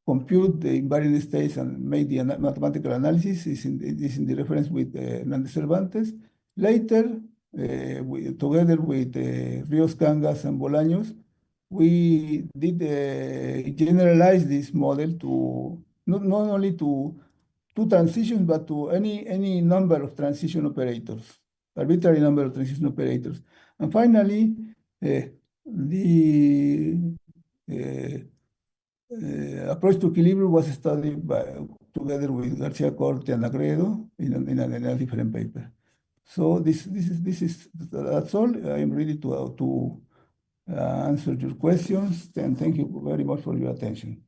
compute the invariant states and make the mathematical analysis is in the reference with Hernández Cervantes. Later, together with Ríos Cangas and Bolaños, we did generalize this model to not only to two transitions, but to any number of transition operators, arbitrary number of transition operators. And finally, the approach to equilibrium was studied together with Garcia Corte and Agredo in a different paper. So that's all. I am ready to answer your questions, and thank you very much for your attention.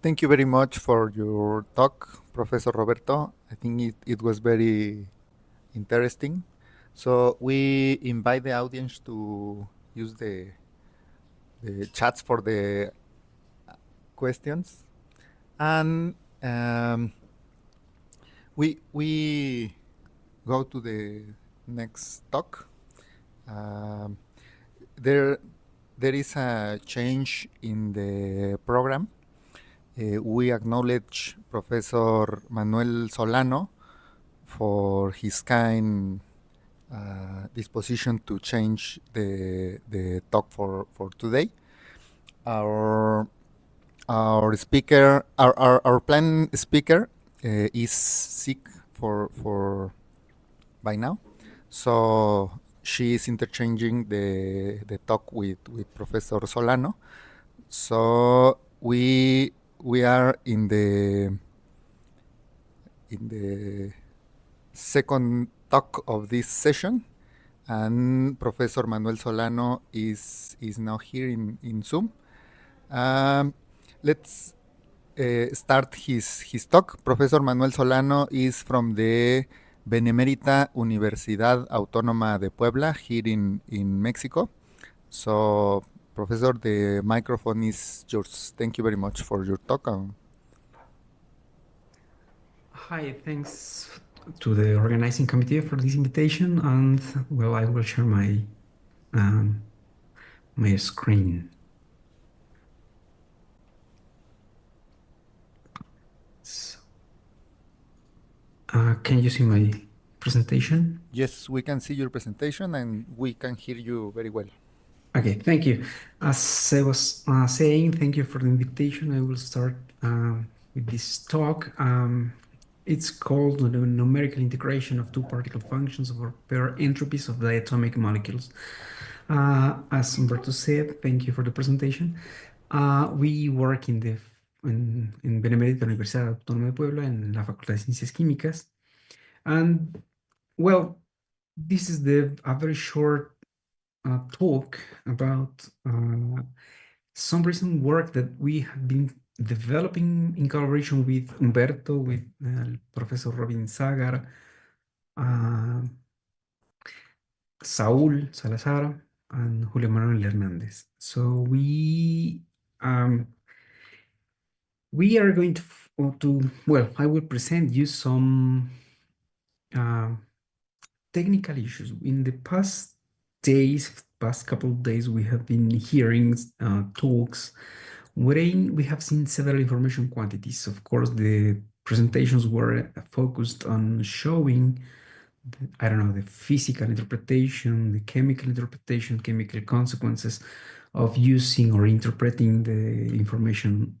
Thank you very much for your talk, Professor Roberto. I think it was very interesting. So we invite the audience to use the chats for the questions, and we go to the next talk. There is a change in the program. We acknowledge Professor Manuel Solano for his kind disposition to change the talk for today. Our speaker, our planned speaker, is sick by now, so she is interchanging the talk with Professor Solano. So we are in the second talk of this session, and Professor Manuel Solano is now here in Zoom. Let's start his talk. Professor Manuel Solano is from the Benemérita Universidad Autónoma de Puebla here in Mexico. So, Professor, the microphone is yours. Thank you very much for your talk. Hi, thanks to the organizing committee for this invitation, and well, I will share my my screen. So, can you see my presentation? Yes, we can see your presentation and we can hear you very well. Okay, thank you. As I was saying, thank you for the invitation. I will start with this talk. It's called the numerical integration of two particle functions over pair entropies of diatomic molecules. As Roberto said, thank you for the presentation. We work in Benemérita Universidad Autónoma de Puebla en la Facultad de Ciencias Químicas. And well, this is a very short talk about some recent work that we have been developing in collaboration with Humberto, with Professor Robin Sagar, Saúl Salazar, and Julio Manuel Hernández. So we are going to well, I will present you some technical issues. In the past couple of days, we have been hearing talks wherein we have seen several information quantities. Of course, the presentations were focused on showing, the physical interpretation, the chemical interpretation, chemical consequences of using or interpreting the information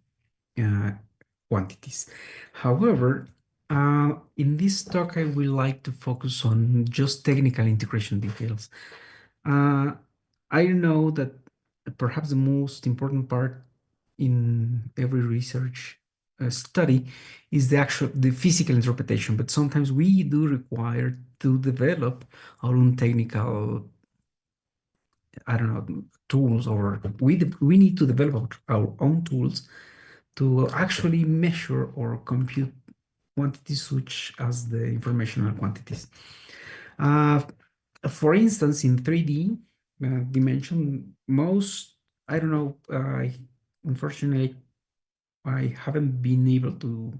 quantities. However, in this talk, I would like to focus on just technical integration details. I know that perhaps the most important part in every research study is the physical interpretation, but sometimes we do require to develop our own technical, tools, or we need to develop our own tools to actually measure or compute quantities such as the informational quantities. For instance, in 3D dimension, unfortunately, I haven't been able to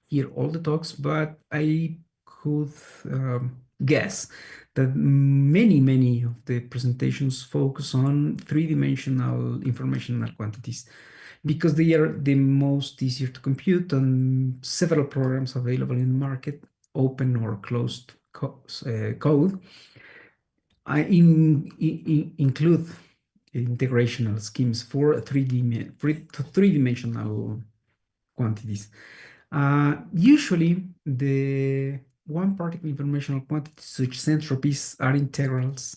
hear all the talks, but I could guess that many of the presentations focus on three-dimensional informational quantities because they are the most easier to compute, and several programs available in the market, open or closed code, include integrational schemes for three-dimensional quantities. Usually, the one-particle informational quantities, such as entropies, are integrals.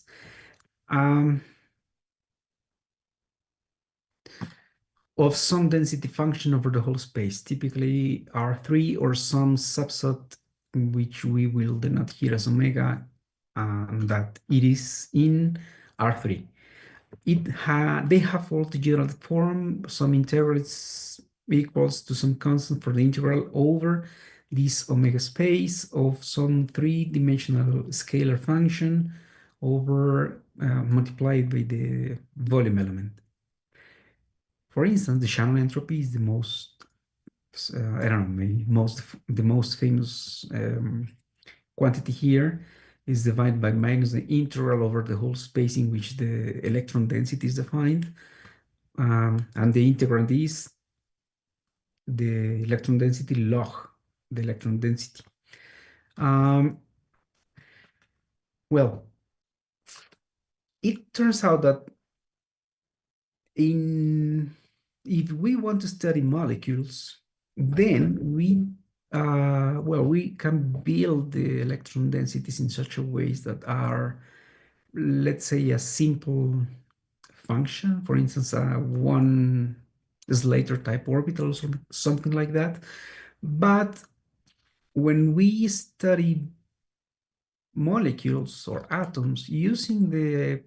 Of some density function over the whole space, typically R3 or some subset, which we will denote here as omega, that it is in R3. They have multi-general form. Some integral is equals to some constant for the integral over this omega space of some three-dimensional scalar function over multiplied by the volume element. For instance, the Shannon entropy is the most, I don't know, maybe the most famous quantity here is divided by minus the integral over the whole space in which the electron density is defined. And the integrand is the electron density log the electron density. Well, it turns out that if we want to study molecules, then we can build the electron densities in such a ways that are, let's say, a simple function, for instance, one Slater type orbital or something like that. But when we study molecules or atoms using the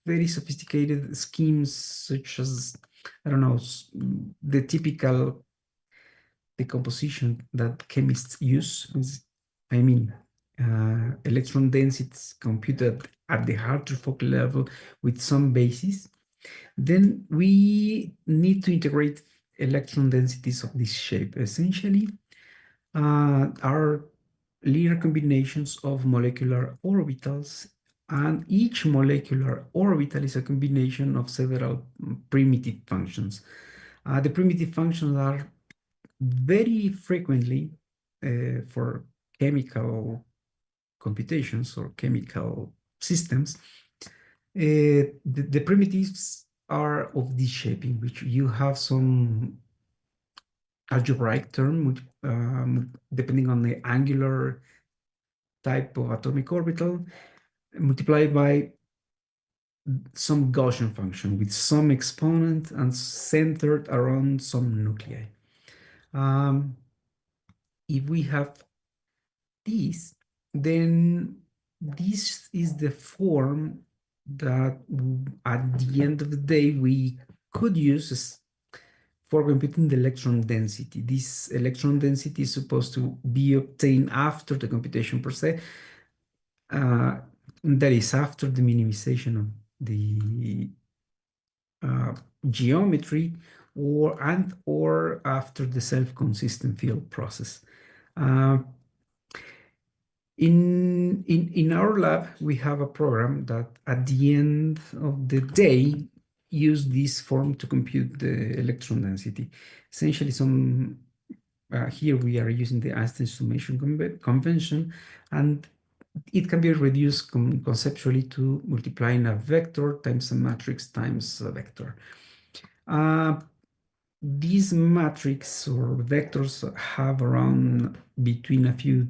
very sophisticated schemes such as, I don't know, the typical decomposition that chemists use, I mean, electron densities computed at the Hartree-Fock level with some basis, then we need to integrate electron densities of this shape. Essentially, are linear combinations of molecular orbitals, and each molecular orbital is a combination of several primitive functions. The primitive functions are very frequently for chemical computations or chemical systems. The primitives are of this shape, in which you have some algebraic term depending on the angular type of atomic orbital, multiplied by some Gaussian function with some exponent and centered around some nuclei. If we have this, then this is the form that at the end of the day we could use for computing the electron density. This electron density is supposed to be obtained after the computation per se. That is after the minimization of the geometry or after the self-consistent field process. In our lab, we have a program that at the end of the day use this form to compute the electron density. Essentially, here we are using the Einstein summation convention, and it can be reduced conceptually to multiplying a vector times a matrix times a vector. These matrix or vectors have around between a few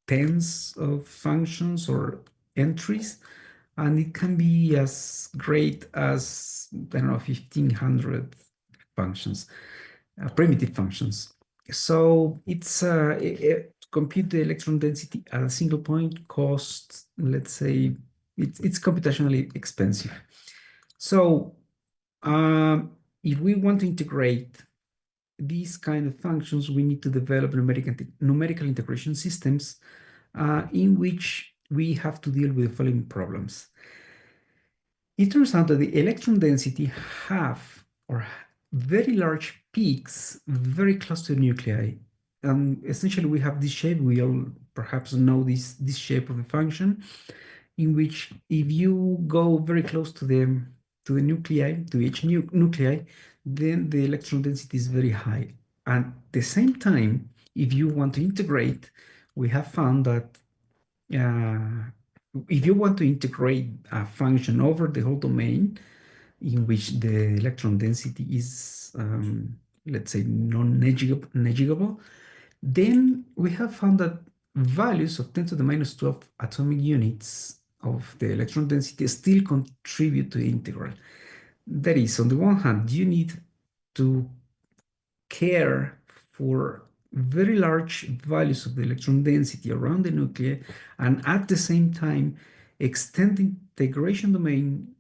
tens of functions or entries, and it can be as great as, I don't know, 1,500 functions, primitive functions. So it's to compute the electron density at a single point costs, let's say, it's computationally expensive. So if we want to integrate these kind of functions, we need to develop numerical integration systems in which we have to deal with the following problems. It turns out that the electron density have very large peaks very close to the nuclei, essentially we have this shape. We all perhaps know this shape of the function, in which if you go very close to the nuclei, to each nuclei, then the electron density is very high. At the same time, if you want to integrate, we have found that if you want to integrate a function over the whole domain in which the electron density is, let's say, non-negligible, then we have found that values of 10 to the minus 12 atomic units of the electron density still contribute to the integral. That is, on the one hand, you need to care for very large values of the electron density around the nuclei, and at the same time extend the integration domain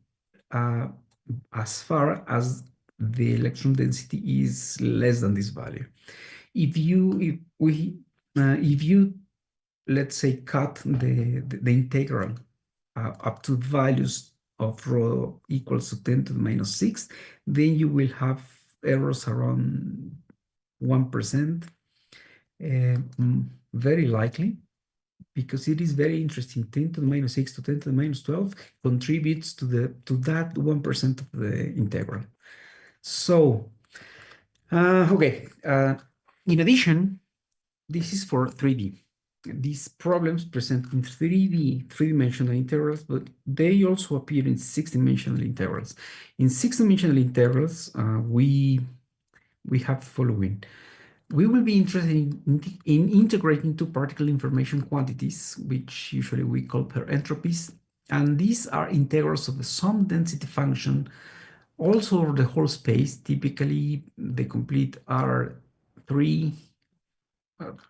as far as the electron density is less than this value. If you let's say cut the integral up to values of rho equals to 10 to the minus 6, then you will have errors around 1%, very likely, because it is very interesting. 10 to the minus 6 to 10 to the minus 12 contributes to that 1% of the integral. So, okay. In addition, this is for 3D. These problems present in 3D, three-dimensional integrals, but they also appear in six-dimensional integrals. In six-dimensional integrals, we have the following. We will be interested in integrating two particle information quantities, which usually we call pair entropies, and these are integrals of the sum density function also over the whole space. Typically, the complete R3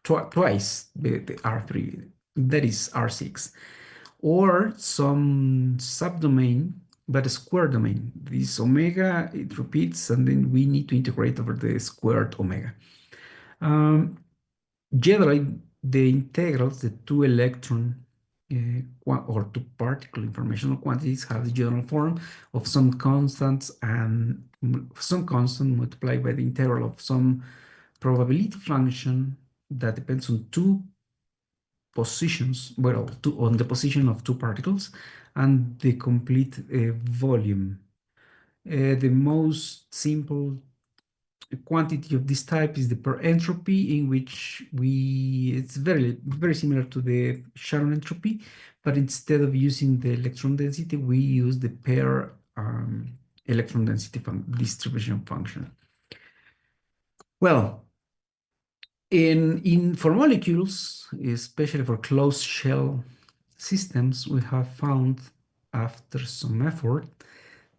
twice the R3, that is R6, or some subdomain, but a square domain. This omega, it repeats, and then we need to integrate over the squared omega. Generally, the integrals, the two electron or two particle informational quantities have the general form of some constants and some constant multiplied by the integral of some probability function that depends on two positions, well, on the position of two particles and the complete volume. The most simple quantity of this type is the pair entropy, in which it's very similar to the Sharon entropy, but instead of using the electron density, we use the pair electron density distribution function. Well, for molecules, especially for closed shell systems, we have found, after some effort,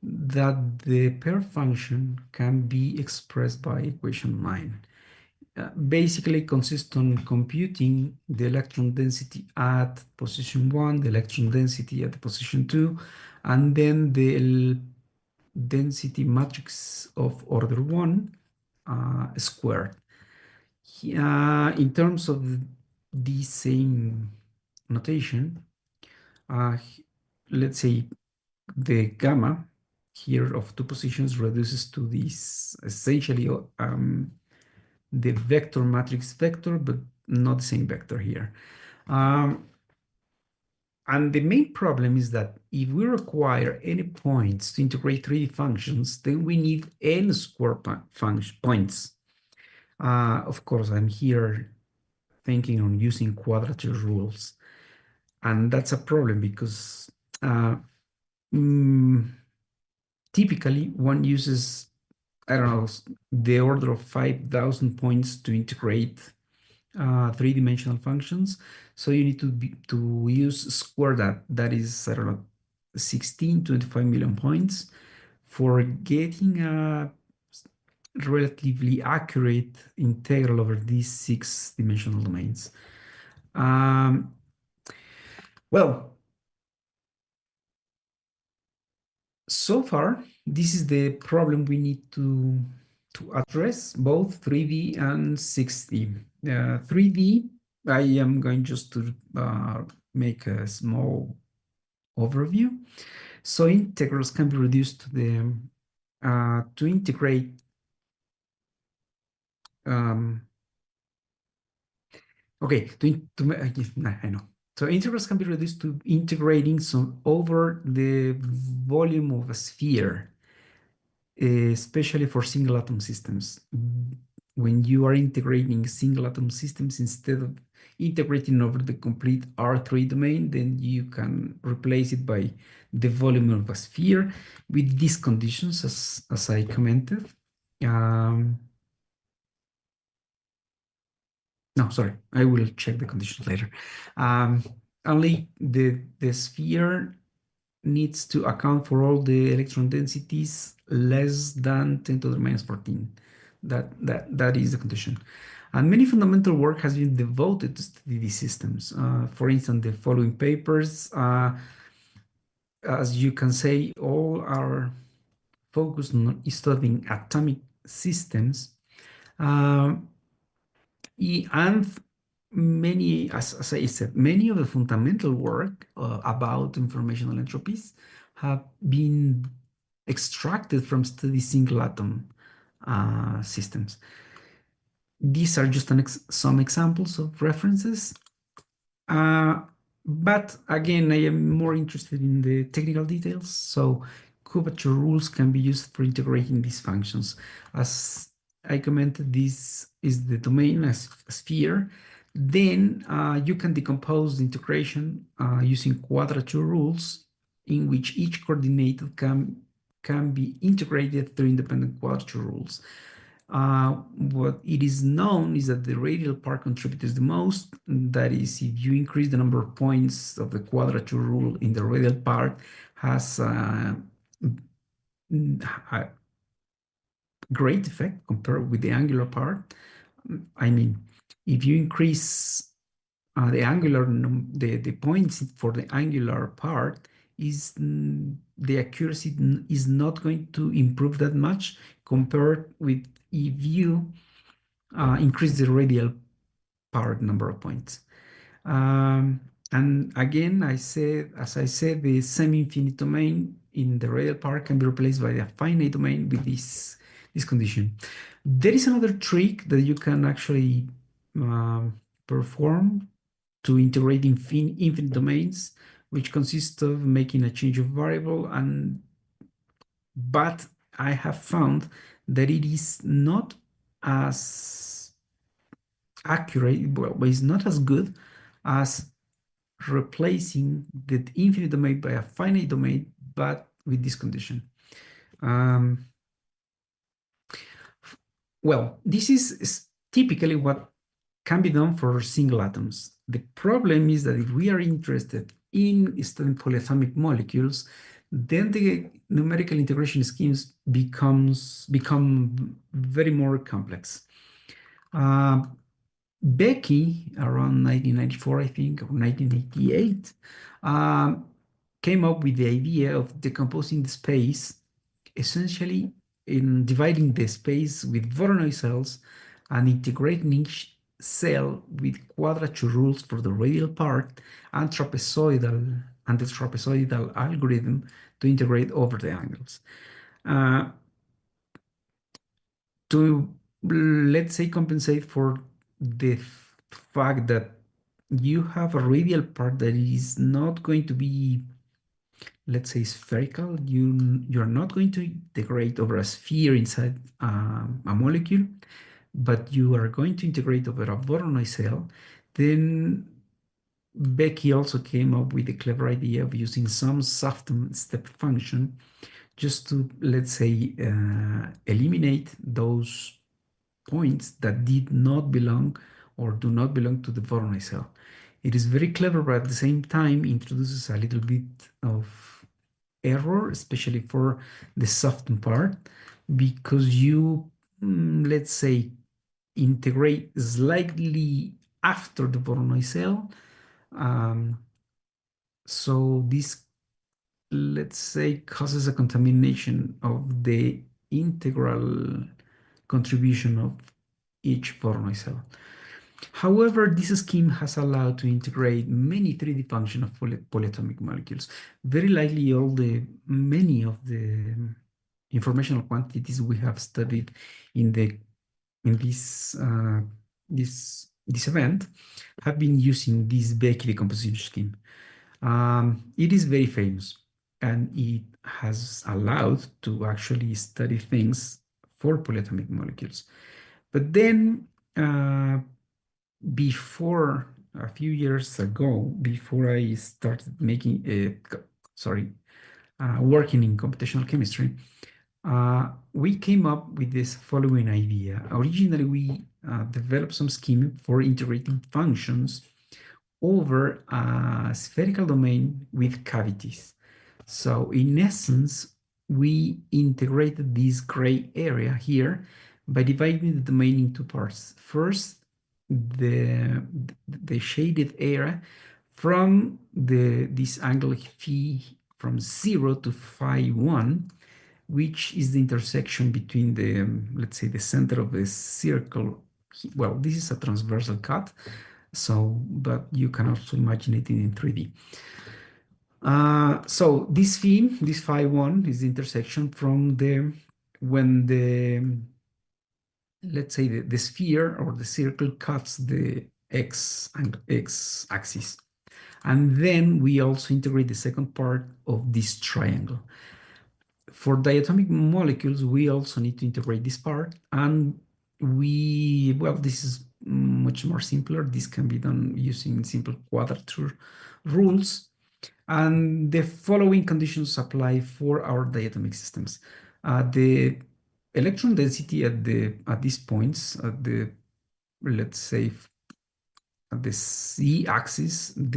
that the pair function can be expressed by equation 9. Basically consists on computing the electron density at position 1, the electron density at position 2, and then the density matrix of order 1 squared. In terms of the same notation, let's say the gamma here of two positions reduces to this essentially the vector matrix vector, but not the same vector here. And the main problem is that if we require any points to integrate 3D functions, then we need n square points. Of course, I'm here thinking on using quadrature rules. And that's a problem because typically one uses, I don't know, the order of 5,000 points to integrate three-dimensional functions. So you need to use square that is, I don't know, 25 million points for getting a relatively accurate integral over these six-dimensional domains. Well, so far, this is the problem we need to address, both 3D and 6D. 3D, I am going just to make a small overview. So integrals can be reduced to the to integrate Okay, I know. So integrals can be reduced to integrating some over the volume of a sphere, especially for single atom systems. When you are integrating single atom systems, instead of integrating over the complete R3 domain, then you can replace it by the volume of a sphere with these conditions, as I commented. No, sorry, I will check the conditions later. Only the sphere needs to account for all the electron densities less than 10 to the minus 14. That is the condition. And many fundamental work has been devoted to study these systems. For instance, the following papers, as you can say, all are focused on studying atomic systems. And many, as I said, many of the fundamental work about informational entropies have been extracted from study single atom systems. These are just some examples of references. But again, I am more interested in the technical details. So curvature rules can be used for integrating these functions. As I commented, this is the domain as a sphere. Then you can decompose the integration using quadrature rules, in which each coordinate can be integrated through independent quadrature rules. What it is known is that the radial part contributes the most. That is, if you increase the number of points of the quadrature rule in the radial part, has a great effect compared with the angular part. I mean, if you increase the points for the angular part, the accuracy is not going to improve that much compared with if you increase the radial part number of points. And again, as I said, the semi-infinite domain in the radial part can be replaced by a finite domain with this condition. There is another trick that you can actually perform to integrate infinite domains, which consists of making a change of variable, but I have found that it is not as accurate, well, it's not as good as replacing the infinite domain by a finite domain, but with this condition. Well, this is typically what can be done for single atoms. The problem is that if we are interested in studying polyatomic molecules, then the numerical integration schemes become very more complex. Becky, around 1994, I think, or 1988, came up with the idea of decomposing the space, essentially in dividing the space with Voronoi cells and integrating each cell with quadrature rules for the radial part and the trapezoidal algorithm to integrate over the angles. To, let's say, compensate for the fact that you have a radial part that is not going to be, let's say, spherical. You're not going to integrate over a sphere inside a molecule, but you are going to integrate over a Voronoi cell. Then Becky also came up with the clever idea of using some soft step function just to, let's say, eliminate those points that did not belong or do not belong to the Voronoi cell. It is very clever, but at the same time introduces a little bit of error, especially for the softened part, because you, let's say, integrate slightly after the Voronoi cell. So this, let's say, causes a contamination of the integral contribution of each Voronoi cell. However, this scheme has allowed to integrate many 3D functions of polyatomic molecules. Very likely many of the informational quantities we have studied in this this event have been using this Becky decomposition scheme. It is very famous, and it has allowed to actually study things for polyatomic molecules. But then before a few years ago, before I started making working in computational chemistry, we came up with this following idea. Originally, we developed some scheme for integrating functions over a spherical domain with cavities. So in essence, we integrated this gray area here by dividing the domain into parts. First, the shaded area from this angle phi from 0 to phi 1, which is the intersection between the, let's say, the center of the circle. Well, this is a transversal cut, so, but you can also imagine it in 3D. So this phi 1 is the intersection from let's say the sphere or the circle cuts the x axis. And then we also integrate the second part of this triangle. For diatomic molecules, we also need to integrate this part, and this is much more simpler. This can be done using simple quadrature rules, and the following conditions apply for our diatomic systems. The electron density at these points, let's say at the z-axis, at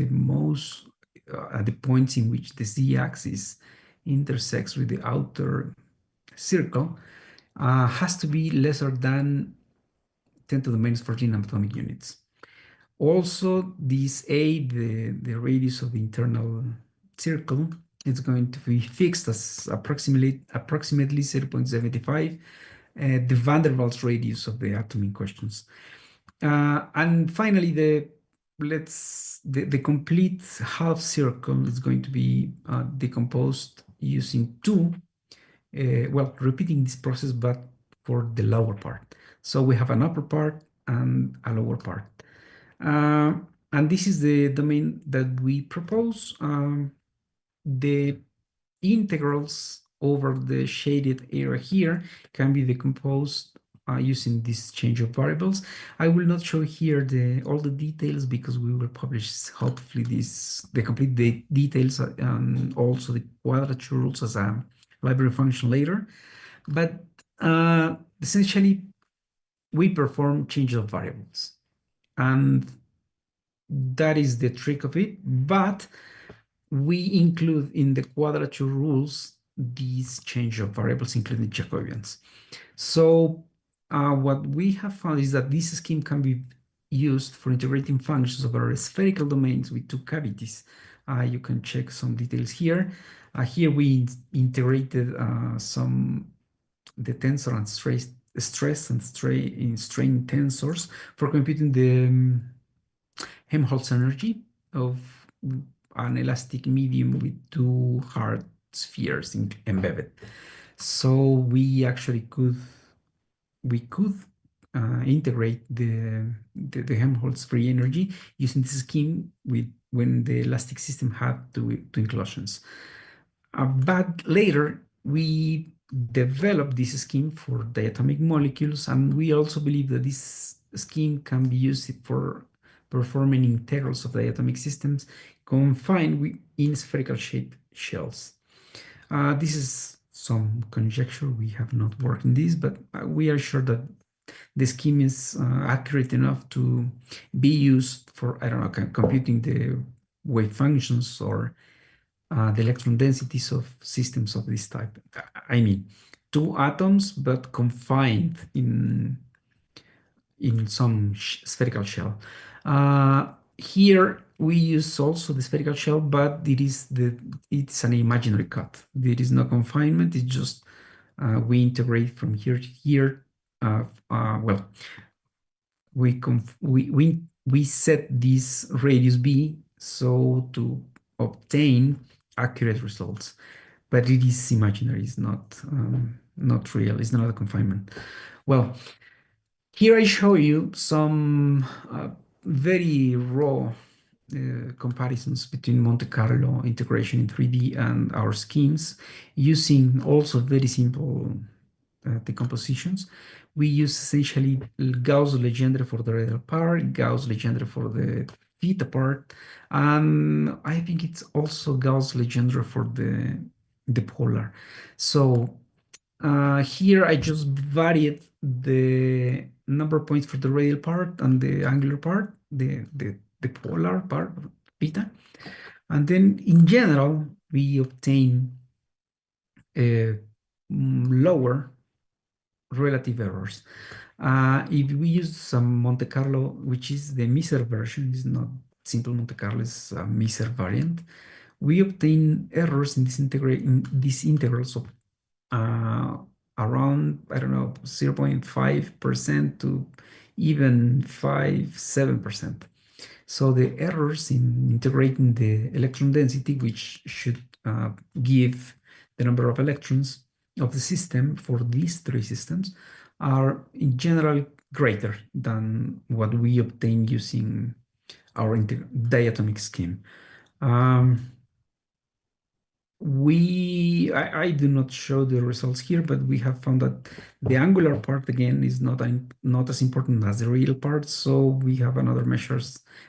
the points in which the z-axis intersects with the outer circle, has to be lesser than 10 to the minus 14 atomic units. Also, this a, the radius of the internal circle, is going to be fixed as approximately 0.75, the van der Waals radius of the atom in questions. And finally, the complete half circle is going to be decomposed using two, repeating this process, but for the lower part. So we have an upper part and a lower part. And this is the domain that we propose. The integrals over the shaded area here can be decomposed using this change of variables. I will not show here all the details because we will publish hopefully the complete details and also the quadrature rules as a library function later. But essentially, we perform change of variables, and that is the trick of it. But we include in the quadrature rules these change of variables, including Jacobians. So what we have found is that this scheme can be used for integrating functions over spherical domains with two cavities. You can check some details here. Here we integrated the tensor and stress and strain tensors for computing the Helmholtz energy of an elastic medium with two hard spheres embedded. So we actually could integrate the Helmholtz free energy using this scheme when the elastic system had two inclusions. But later we developed this scheme for diatomic molecules, and we also believe that this scheme can be used for performing integrals of diatomic systems confined in spherical shaped shells. This is some conjecture. We have not worked in this, but we are sure that the scheme is accurate enough to be used for, I don't know, computing the wave functions or the electron densities of systems of this type. I mean, two atoms, but confined in some spherical shell. Here we use also the spherical shell, but it's an imaginary cut. There is no confinement. It's just we integrate from here to here. We set this radius b so to obtain accurate results, but it is imaginary. It's not real. It's not a confinement. Well, Here I show you some very raw comparisons between Monte Carlo integration in 3D and our schemes, using also very simple decompositions. We use essentially Gauss Legendre for the radial part, Gauss Legendre for the theta part, and I think it's also Gauss Legendre for the polar. So here I just varied the number of points for the radial part and the angular part, the polar part, beta. And then in general, we obtain lower relative errors. If we use some Monte Carlo, which is the Miser version, is not simple Monte Carlo, it's a Miser variant, we obtain errors in these integrals of around, I don't know, 0.5% to even 7%. So the errors in integrating the electron density, which should give the number of electrons of the system for these three systems, are in general greater than what we obtain using our diatomic scheme. I do not show the results here, but we have found that the angular part again is not as important as the real part. So we have another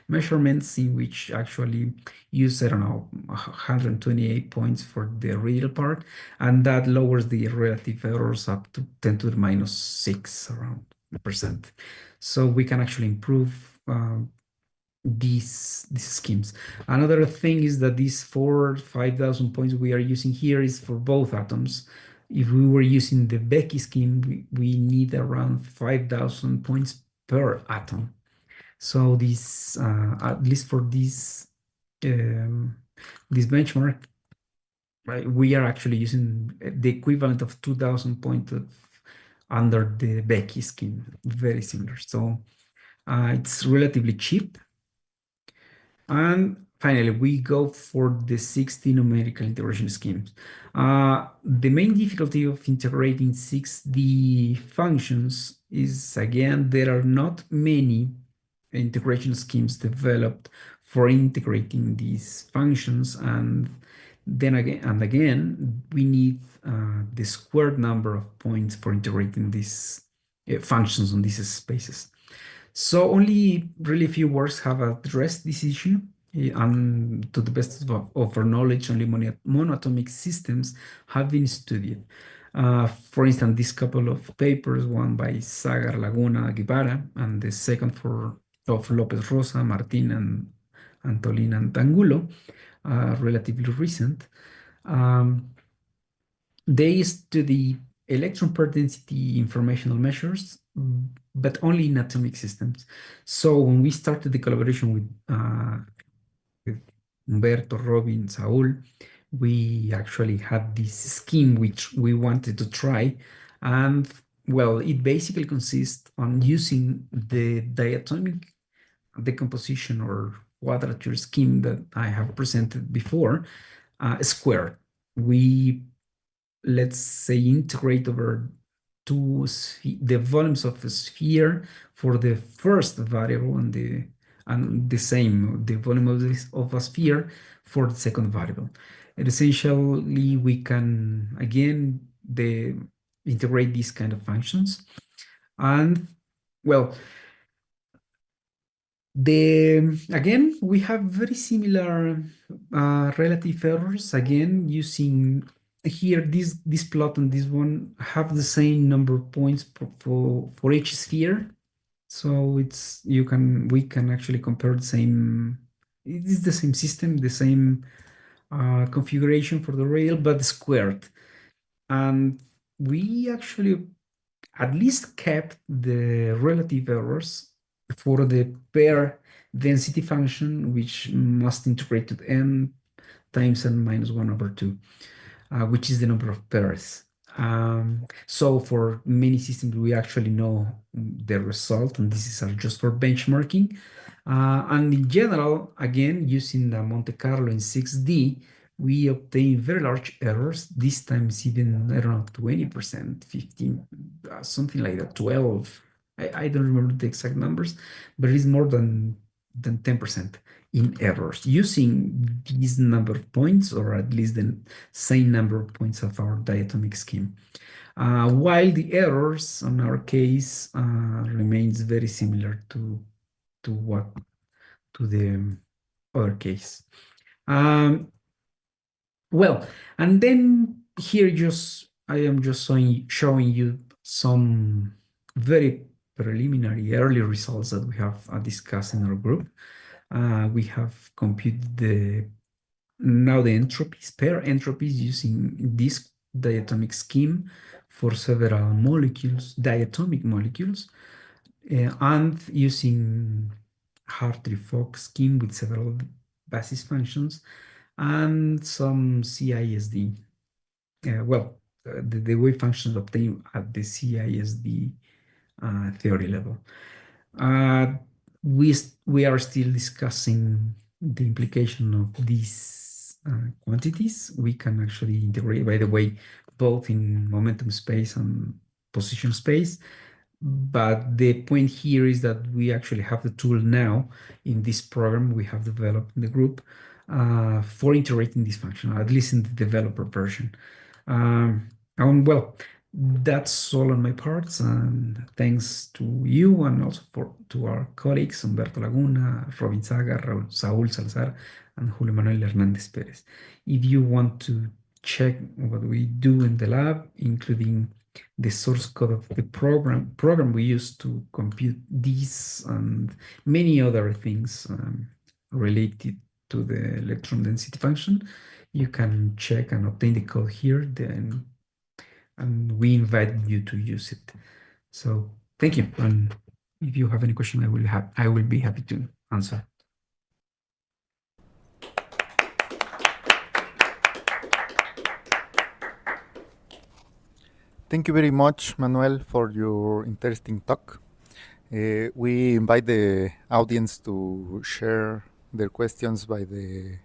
measurements in which actually use, I don't know, 128 points for the real part, and that lowers the relative errors up to 10 to the minus 6 around %. So we can actually improve these schemes. Another thing is that these 5,000 points we are using here is for both atoms. If we were using the Becky scheme, we need around 5,000 points per atom. So this, at least for this benchmark, right, we are actually using the equivalent of 2,000 points under the Becky scheme, very similar. So it's relatively cheap. And finally, we go for the 60 numerical integration schemes. The main difficulty of integrating 6D functions is, again, there are not many integration schemes developed for integrating these functions. And then again, we need the squared number of points for integrating these functions on these spaces. So only really few works have addressed this issue, and to the best of our knowledge, only monatomic systems have been studied. For instance, this couple of papers, one by Sagar, Laguna, Guevara, and the second of Lopez Rosa, Martin, and Antolin and Angulo, relatively recent. They study electron pair density informational measures, but only in atomic systems. So when we started the collaboration with Humberto, Robin, Saul, we actually had this scheme which we wanted to try. And well, it basically consists on using the diatomic decomposition or quadrature scheme that I have presented before, squared. We, let's say, integrate over the volumes of a sphere for the first variable and the same, the volume of a sphere for the second variable. And essentially, we can, again, integrate these kind of functions. And, well, again, we have very similar relative errors, again, using here this plot and this one have the same number of points for each sphere. So we can actually compare the same, it is the same system, the same configuration for the rail, but squared. And we actually at least kept the relative errors for the pair density function, which must integrate to n times n minus 1/2, which is the number of pairs. So for many systems, we actually know the result, and this is just for benchmarking. And in general, again, using the Monte Carlo in 6D, we obtain very large errors. This time it's even, I don't know, 20%, 15, something like that, 12, I don't remember the exact numbers, but it's more than 10% in errors using this number of points, or at least the same number of points of our diatomic scheme. While the errors on our case remains very similar to the other case. Well, and then here I am just showing you some very preliminary early results that we have discussed in our group. We have computed now the entropies, pair entropies, using this diatomic scheme for several molecules, diatomic molecules, and using Hartree-Fock scheme with several basis functions and some CISD. The wave functions obtained at the CISD theory level. We are still discussing the implication of these quantities. We can actually integrate, by the way, both in momentum space and position space. But the point here is that we actually have the tool now in this program we have developed in the group for integrating this function, at least in the developer version. Well, that's all on my parts, and thanks to you and also to our colleagues, Humberto Laguna, Robin Saga, Saúl Salazar, and Julio Manuel Hernández Pérez. If you want to check what we do in the lab, including the source code of the program we use to compute these and many other things related to the electron density function, you can check and obtain the code here, and we invite you to use it. So thank you. And if you have any question, I will be happy to answer. Thank you very much, Manuel, for your interesting talk. We invite the audience to share their questions by the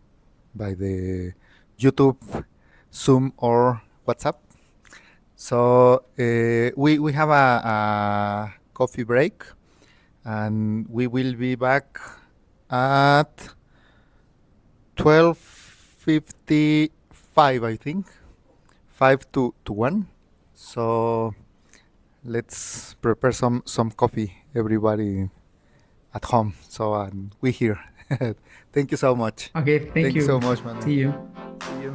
YouTube, Zoom, or WhatsApp. So we have a coffee break, and we will be back at 12:55, I think, 5 to 1. So let's prepare some coffee, everybody at home. So we here. Thank you so much. Okay, thank you so much, Manuel. See you. See you.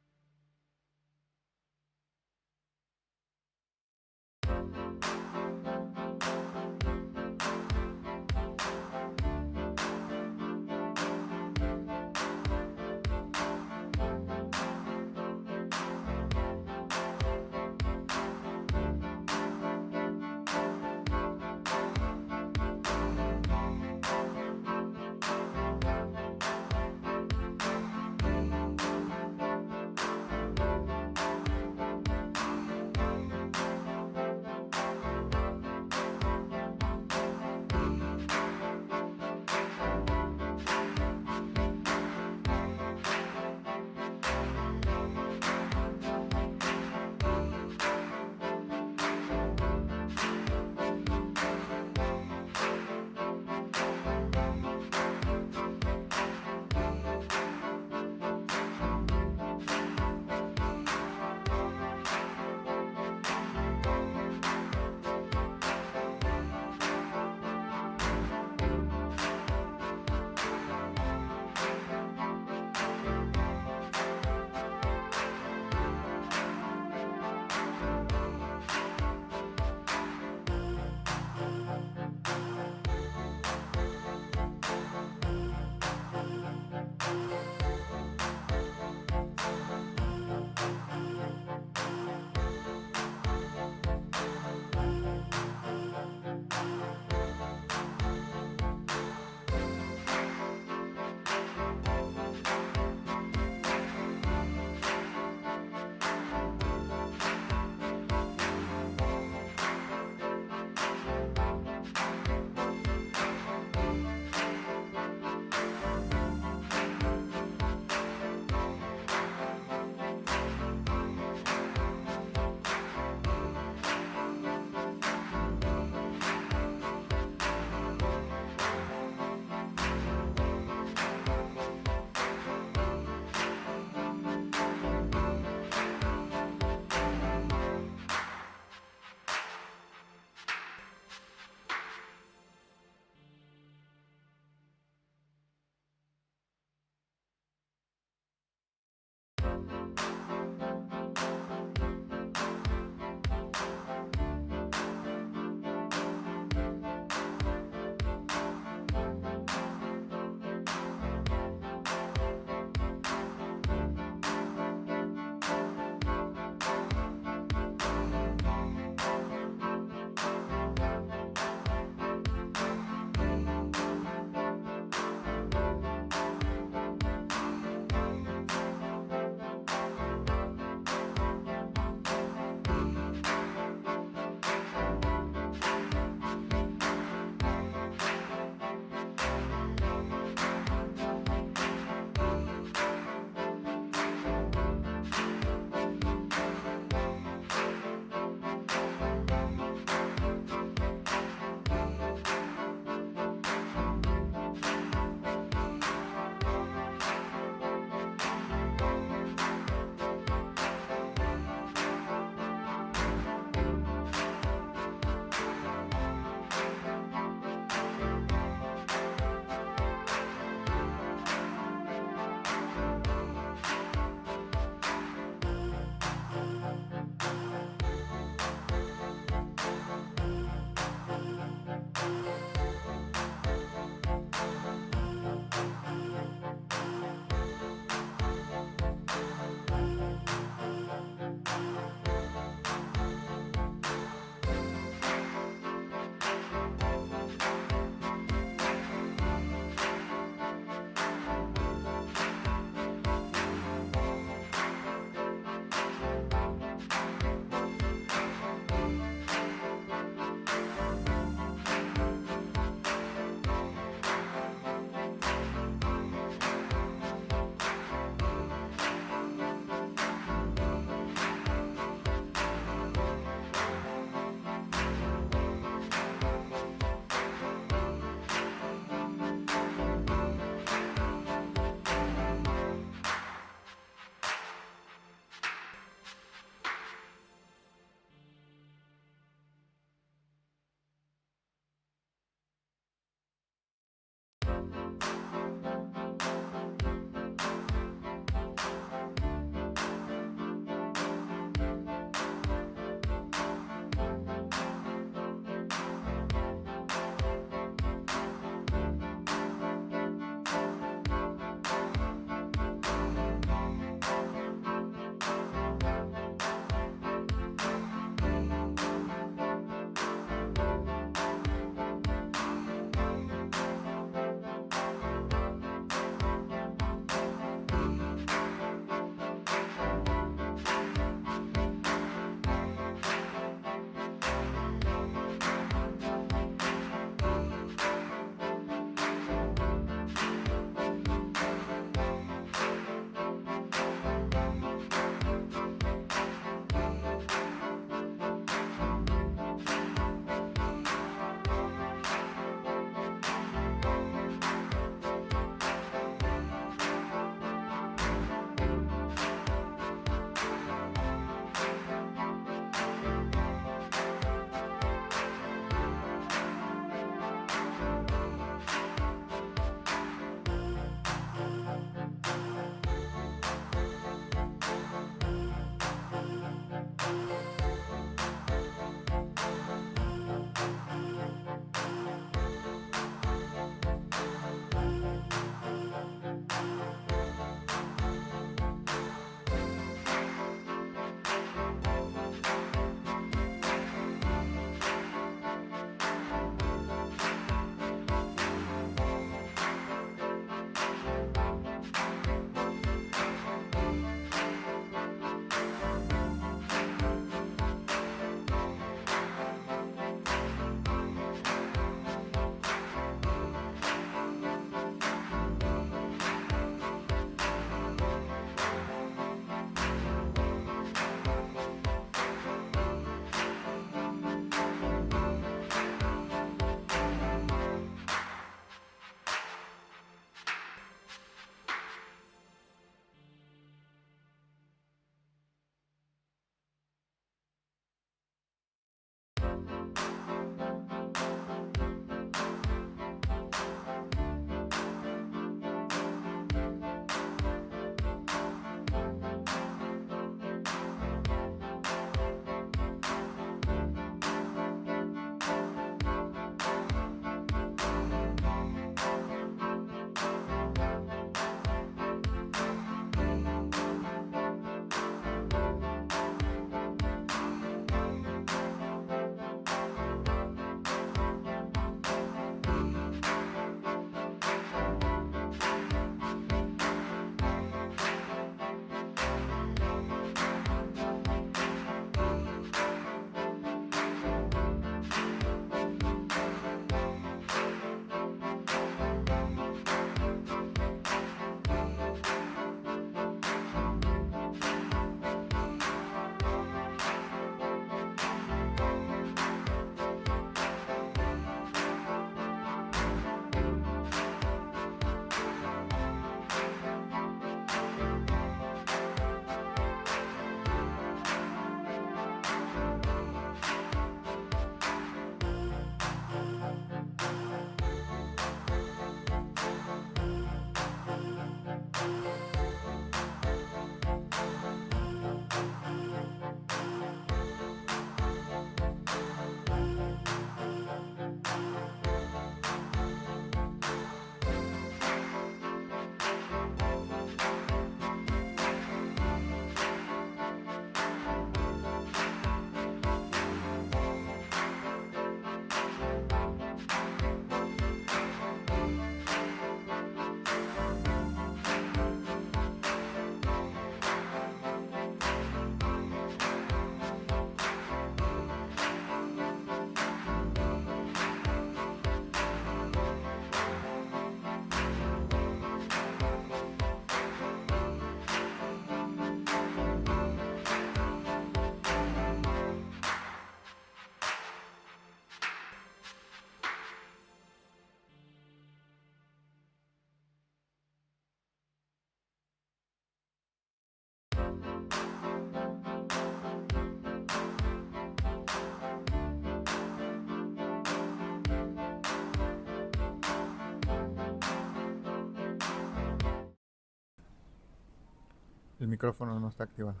El micrófono no está activado.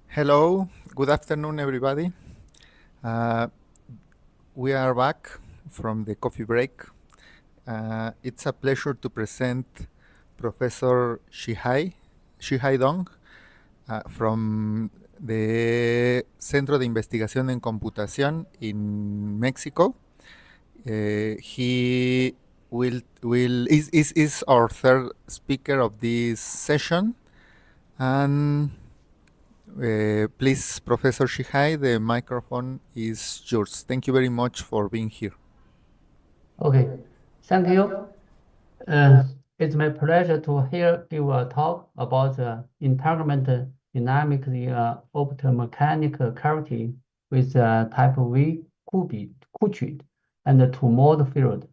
Hello, good afternoon, everybody. We are back from the coffee break. It's a pleasure to present Professor Shihai Dong from the Centro de Investigación en Computación in Mexico. He is our third speaker of this session, and please, Professor Shihai, the microphone is yours. Thank you very much for being here. Okay, thank you. It's my pleasure to give a talk about entanglement dynamics in optomechanical cavity with type V Qutrit and two-mode field.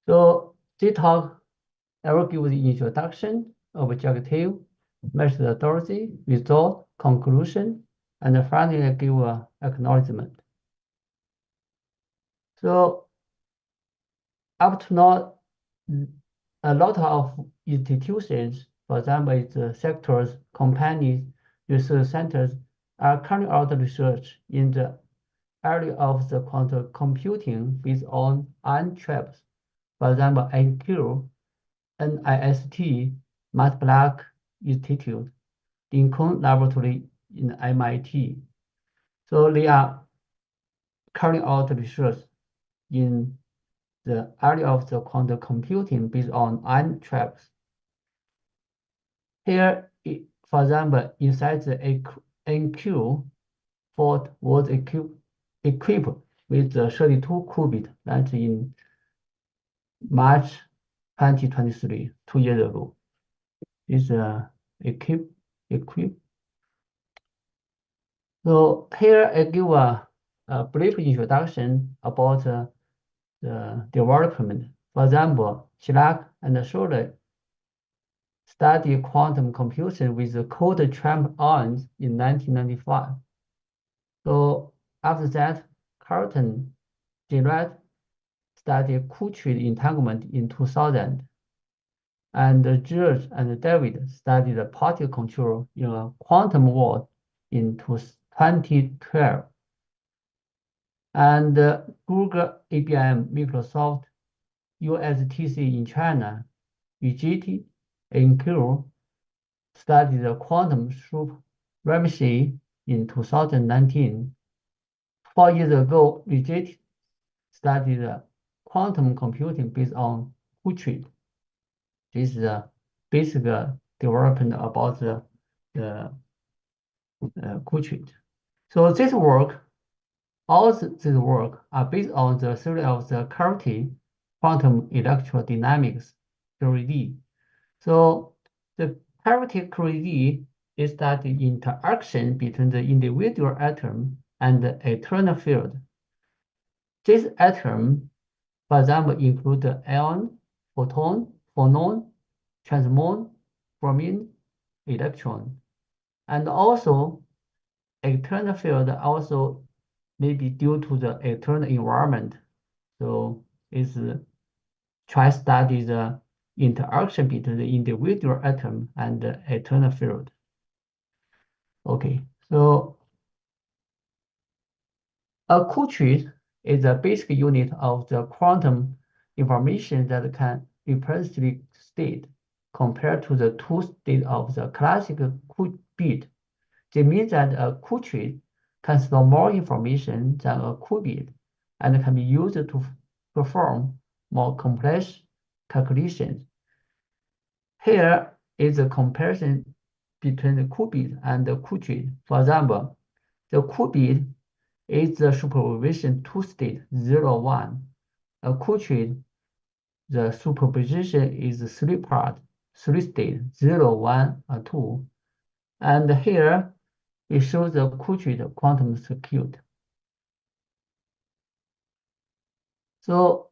So this talk, I will give the introduction, objective, methodology, result, conclusion, and finally I give acknowledgement. So up to now, a lot of institutions, for example, it's sectors, companies, research centers, are carrying out research in the area of the quantum computing based on ion traps. For example, NQ, NIST, Max Planck Institute, Lincoln Laboratory in MIT. So they are carrying out research in the area of the quantum computing based on ion traps. Here, for example, inside the NQ, Ford was equipped with the 32 qubit launched in March 2023, 2 years ago. Is equipped. So here I give a brief introduction about the development. For example, Chirac and Scholler studied quantum computing with the cold trap ions in 1995. So after that, Carlton, Gillette studied Qutrit entanglement in 2000. And George and David studied the particle control in a quantum world in 2012. And Google, IBM, Microsoft, USTC in China, UGT, NQ studied the quantum supremacy in 2019. 4 years ago, UGT studied the quantum computing based on Qutrit. This is a basic development about the Qutrit. So this work, all this work are based on the theory of the cavity quantum electrodynamics, 3D. So the cavity 3D is that the interaction between the individual atom and the eternal field. This atom, for example, include the ion, photon, phonon, transmon, fermion, electron, and also external field also may be due to the external environment. So it's try study the interaction between the individual atom and the external field. Okay, so a Qutrit is a basic unit of the quantum information that can represent state compared to the two states of the classical qubit. It means that a Qutrit can store more information than a qubit and can be used to perform more complex calculations. Here is a comparison between the qubit and the Qutrit. For example, the qubit is the superposition two-state 0, 1. A Qutrit, the superposition is three-part, three-state 0, 1, 2. And here it shows the Qutrit quantum circuit. So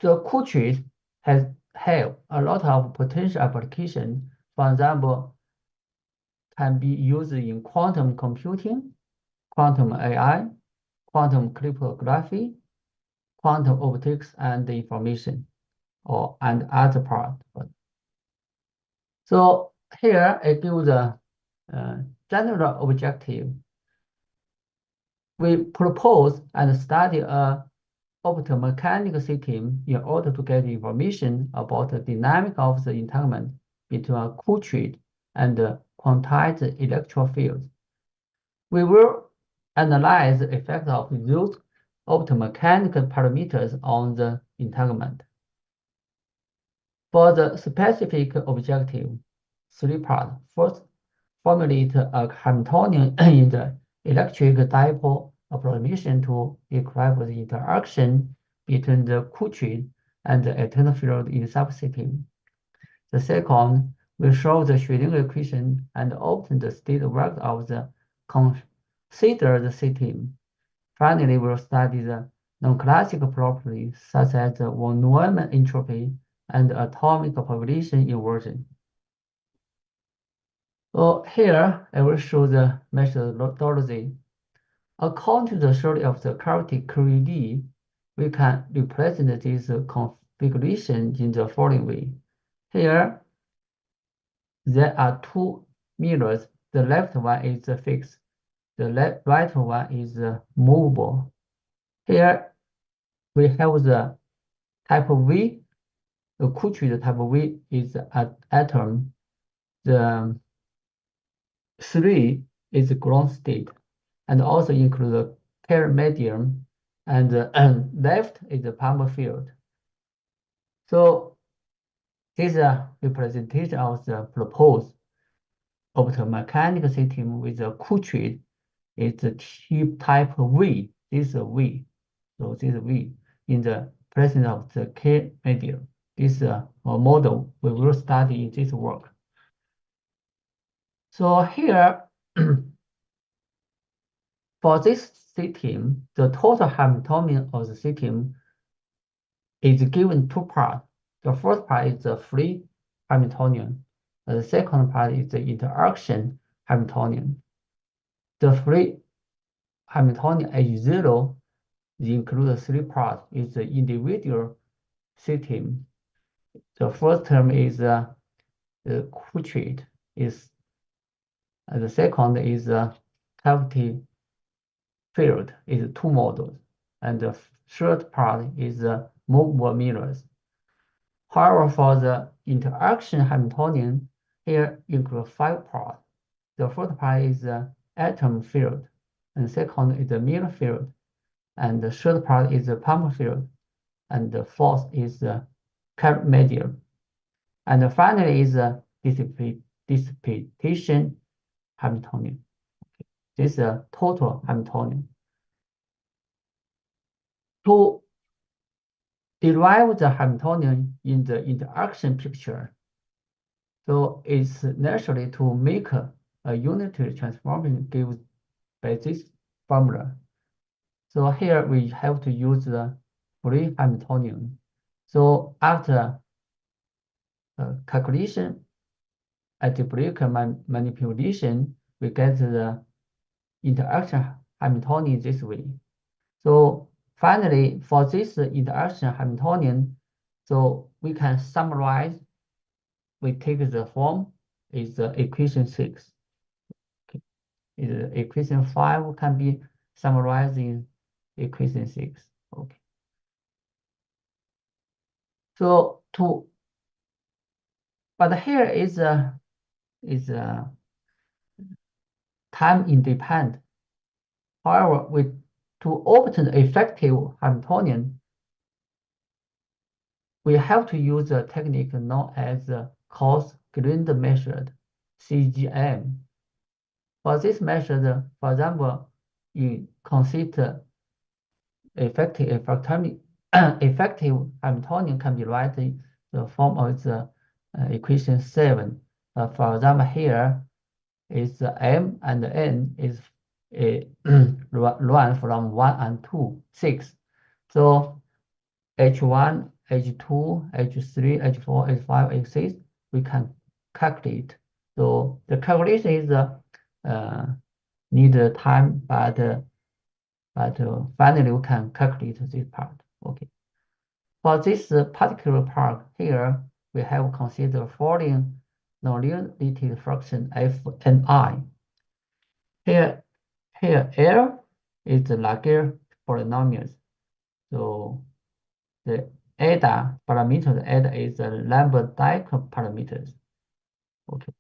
the Qutrit have a lot of potential application. For example, can be used in quantum computing, quantum AI, quantum cryptography, quantum optics, and information. and other part. So here I give the general objective. We propose and study a optomechanical system in order to get information about the dynamic of the entanglement between a Qutrit and the quantized electron fields. We will analyze the effect of those optomechanical parameters on the entanglement. For the specific objective, 3 parts. First, formulate a Hamiltonian in the electric dipole approximation to describe the interaction between the Qutrit and the external field in the subsystem. The second, we show the Schrödinger equation and obtain the state vector of the considered system. Finally, we'll study the non-classical properties such as the von Neumann entropy and atomic population inversion. So here, I will show the methodology. According to the theory of the cavity QED, we can represent this configuration in the following way. Here, there are 2 mirrors. The left one is fixed. The right one is movable. Here, we have the type V. The Qutrit type V is an atom. The 3 is the ground state, and also include the Kerr medium, and left is the Palmer field. So this is a representation of the proposed optomechanical system with the Qutrit is the type V. This is a V. So this is V in the presence of the Kerr medium. This is a model we will study in this work. So here, for this system, the total Hamiltonian of the system is given 2 parts. The first part is the free Hamiltonian. The second part is the interaction Hamiltonian. The free Hamiltonian H0 includes 3 parts. It's the individual system. The first term is the Qutrit. The second is the cavity field. Is 2 models, and the third part is the movable mirrors. However, for the interaction Hamiltonian, here include 5 parts. The first part is the atom field, and the second is the mirror field, and the third part is the Palmer field, and the fourth is the Kerr medium, and finally is the dissipation Hamiltonian. Okay. This is a total Hamiltonian. To derive the Hamiltonian in the interaction picture, so it's necessary to make a unitary transformation given by this formula. So here we have to use the free Hamiltonian. So after calculation, algebraic manipulation, we get the interaction Hamiltonian this way. So finally, for this interaction Hamiltonian, so we can summarize. We take the form is the equation 6. Okay. Equation 5 can be summarized in equation 6. Okay. So but here is a time independent. However, to obtain effective Hamiltonian, we have to use a technique known as the coarse-grained method, CGM. For this method, for example, you consider effective Hamiltonian can be written in the form of the equation 7. For example, here is M and N is run from 1 and 2, 6. So H1, H2, H3, H4, H5, H6, we can calculate. So the calculation is need time, but finally we can calculate this part. Okay. For this particular part here, we have considered following non-related function f and I. Here L is the Laguerre polynomials. So the eta parameter, eta is the lambda-like parameters. Okay.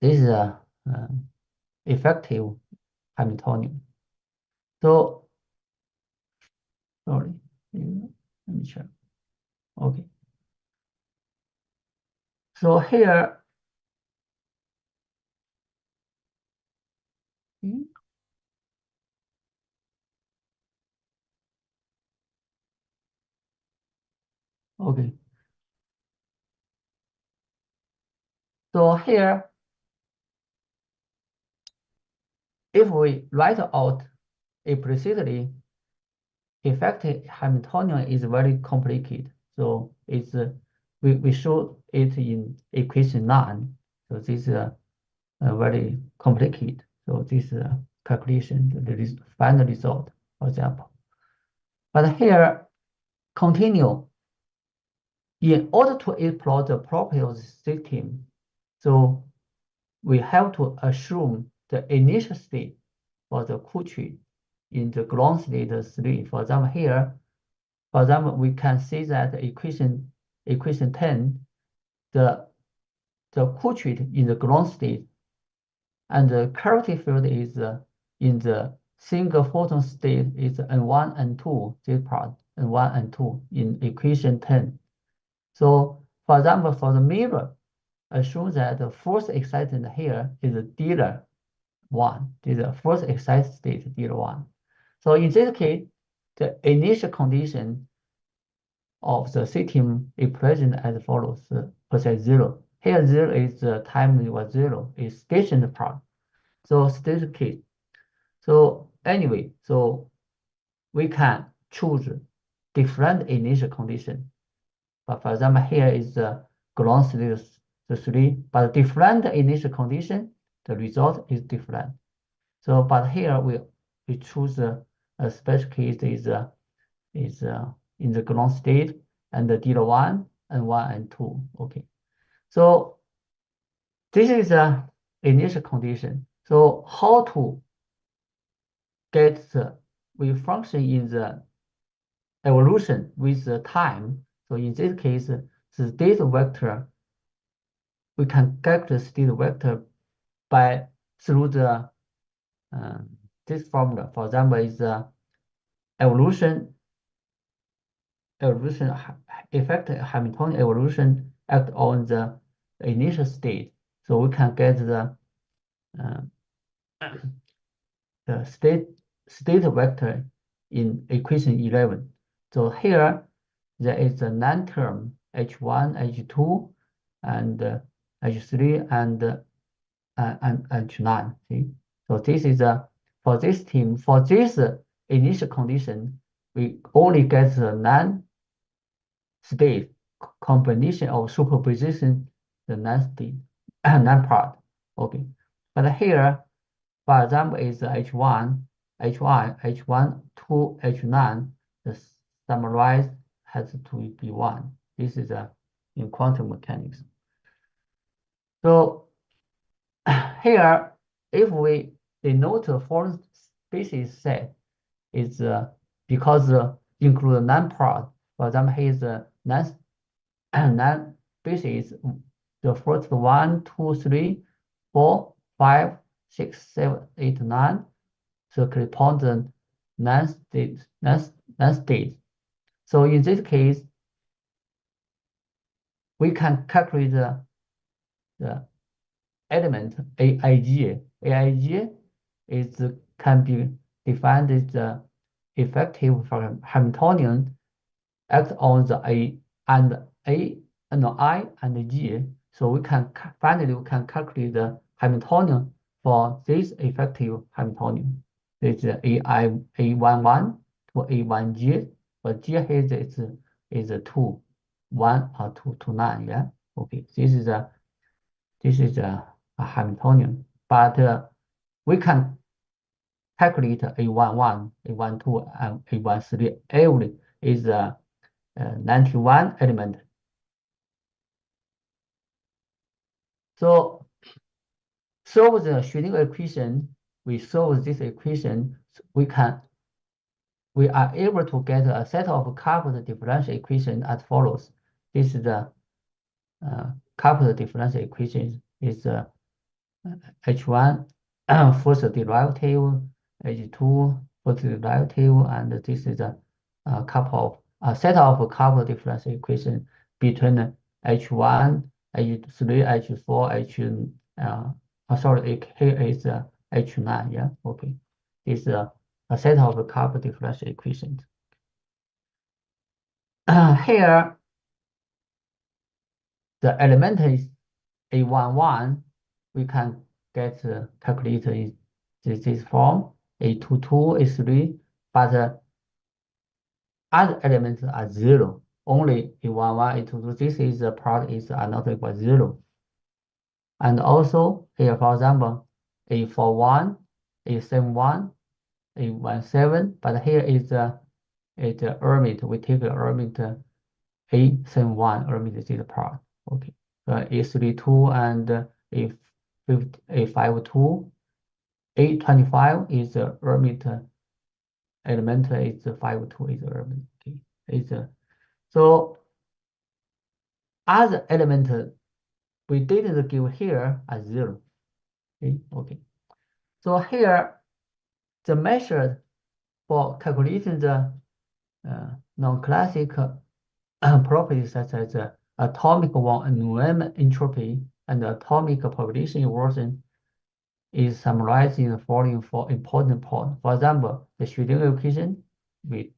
This is a effective Hamiltonian. So, sorry, let me check. Okay. So here, okay. So here, if we write out implicitly, effective Hamiltonian is very complicated. So it's we show it in equation 9. So this is very complicated. So this calculation, the final result, for example. But here, continue. In order to explore the property of the system, so we have to assume the initial state for the Qutrit in the ground state 3. For example, here, for example, we can see that equation 10, the Qutrit in the ground state and the gravity field is in the single photon state is N1 and 2, this part, N1 and 2 in equation 10. So, for example, for the mirror, assume that the first excitant here is a dealer 1. This is the first excited state, dealer 1. So in this case, the initial condition of the system is present as follows: percent 0. Here 0 is the time was 0, is stationary part. So static case. So anyway, so we can choose different initial condition. But for example, here is the ground state the 3, but different initial condition, the result is different. So, but here we choose a special case is in the ground state and the dealer 1 and 1 and 2. Okay. So this is a initial condition. So how to get the wave function in the evolution with the time? So in this case, the state vector, we can get the state vector by through the this formula. For example, is the evolution effect Hamiltonian evolution act on the initial state. So we can get the state vector in equation 11. So here there is a non-term H1, H2, and H3 and H9. See, so this is for this team, for this initial condition, we only get the non-state combination of superposition, the non-state non-part. Okay, but here, for example, is H1, H1 to H9. The summarize has to be 1. This is in quantum mechanics. So here, if we denote a foreign species set, is because include non-part. For example, here is a non-species. The first 1, 2, 3, 4, 5, 6, 7, 8, 9. So correspond non-state. So in this case, we can calculate the element Aij. Aij is can be defined as the effective Hamiltonian act on the I and J. So we can finally calculate the Hamiltonian for this effective Hamiltonian. It's A11 to A1J, but J here is a 2, 1 or 2 to 9. Yeah. Okay. This is a Hamiltonian, but we can calculate A11, A12, and A13. Every is a 91 element. So solve the Schrödinger equation. We solve this equation. We are able to get a set of coupled differential equation as follows. This is the coupled differential equation is H1 first derivative, H2 first derivative, and this is a set of coupled differential equation between H1, H3, H4, sorry, here is H9, yeah, okay. This is a set of coupled differential equations. Here, the element is A11, we can get calculated in this form, A22, A3, but other elements are 0. Only A11, A22, this is the part is not equal to 0. And also here, for example, A41, A71, A17, but here is the hermit. We take the hermit A71, hermit is the part. Okay. A32 and A52, A25 is the hermit element, is 52 is the hermit. Okay. So other element we didn't give here as 0. Okay. So here the method for calculating the non-classical properties such as atomic von Neumann entropy and atomic population inversion is summarized in the following 4 important points. For example, the Schrödinger equation we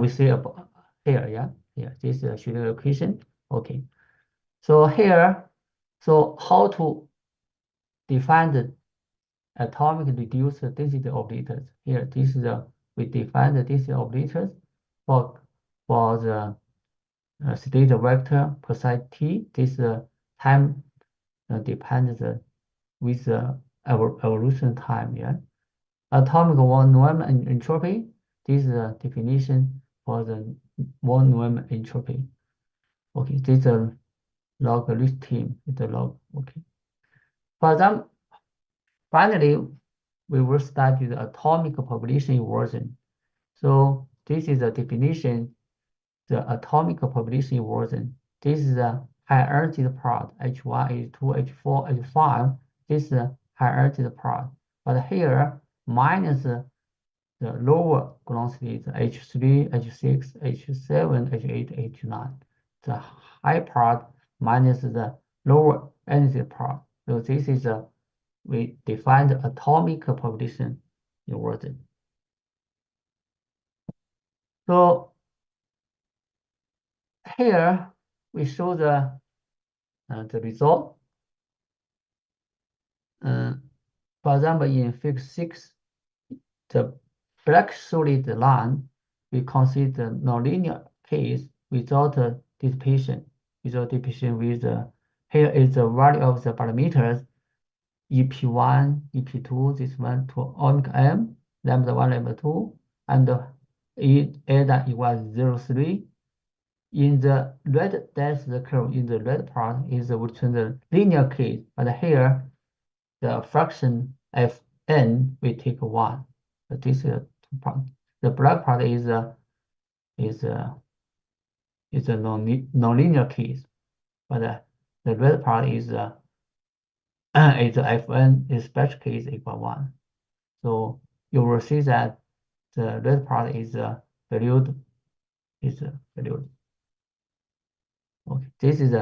see about here, yeah, this is the Schrödinger equation. Okay, so here, so how to define the atomic reduced density operators? Here, this is we define the density operators for the state vector precise t. This time depends with evolution time. Yeah, atomic von Neumann entropy. This is a definition for the von Neumann entropy. Okay, this is a logarithm. It's a log. Okay. For example, finally, we will study the atomic population inversion. So this is a definition. The atomic population inversion. This is a hierarchy part, H1, H2, H4, H5. This is a hierarchy part. But here, minus the lower ground state, H3, H6, H7, H8, H9. The high part minus the lower energy part. So this is we define the atomic population inversion. So here we show the result. For example, in Fig 6, the black solid line, we consider nonlinear case without dissipation. Without dissipation with here is the value of the parameters EP1, EP2, this one to omega m, lambda 1, lambda 2, and eta equals 0.3. In the red dashed curve, in the red part is between the linear case, but here the fraction fn we take 1. But this is two part. The black part is a nonlinear case, but the red part is fn is special case equal 1. So you will see that the red part is valued. Okay, this is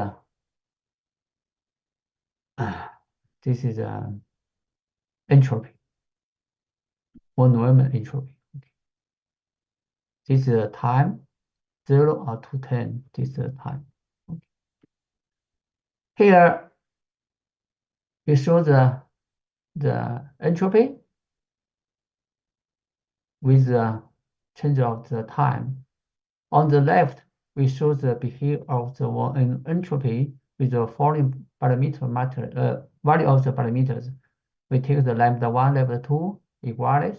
entropy. Von Neumann entropy. Okay. This is time 0 or 210. This is time. Okay. Here we show the entropy with the change of the time. On the left, we show the behavior of the one entropy with the following parameter value of the parameters we take the lambda 1, lambda 2 equals.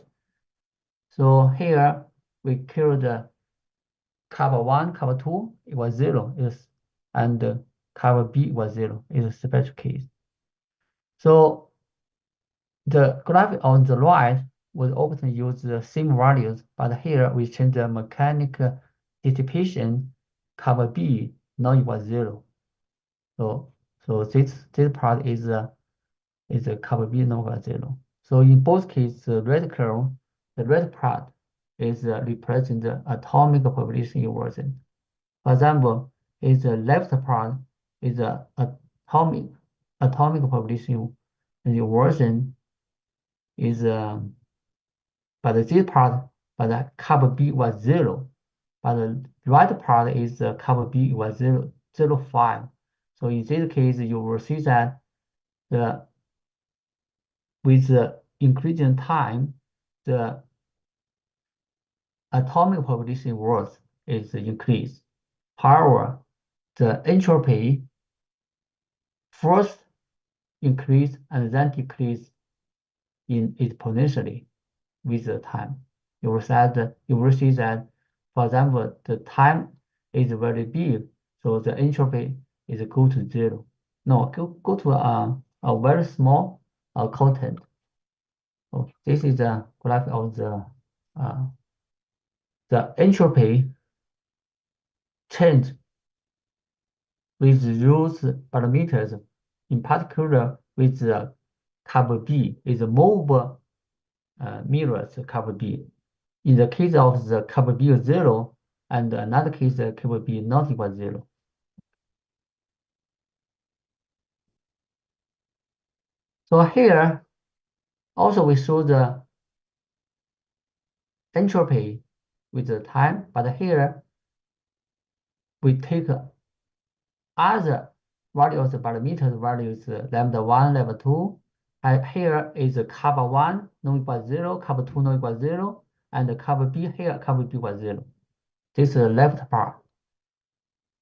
So here we kill the kappa 1, kappa 2 equals 0 and kappa b equals 0 is a special case. So the graphic on the right would often use the same values, but here we change the mechanical dissipation kappa b now equals 0. So this part is a kappa b now equals 0. So in both cases, the red curve, the red part is represent the atomic population inversion. For example, is the left part is the atomic population inversion is but this part, but the kappa b was 0, but the right part is kappa b was 0.05. So in this case, you will see that with the increasing time, the atomic population worth is increased. However, the entropy first increase and then decrease exponentially with the time. You will see that, for example, the time is very big, so the entropy is go to 0. No, go to a very small content. Okay, this is the graph of the entropy change with those parameters, in particular with the kappa b is more mirrors kappa b. In the case of the kappa b is 0, and another case the kappa b not equal 0. So here also we show the entropy with the time, but here we take other values, parameters values, lambda 1, lambda 2. And here is kappa 1 no equal 0, kappa 2 no equal 0, and kappa b here, kappa b equals 0. This is the left part.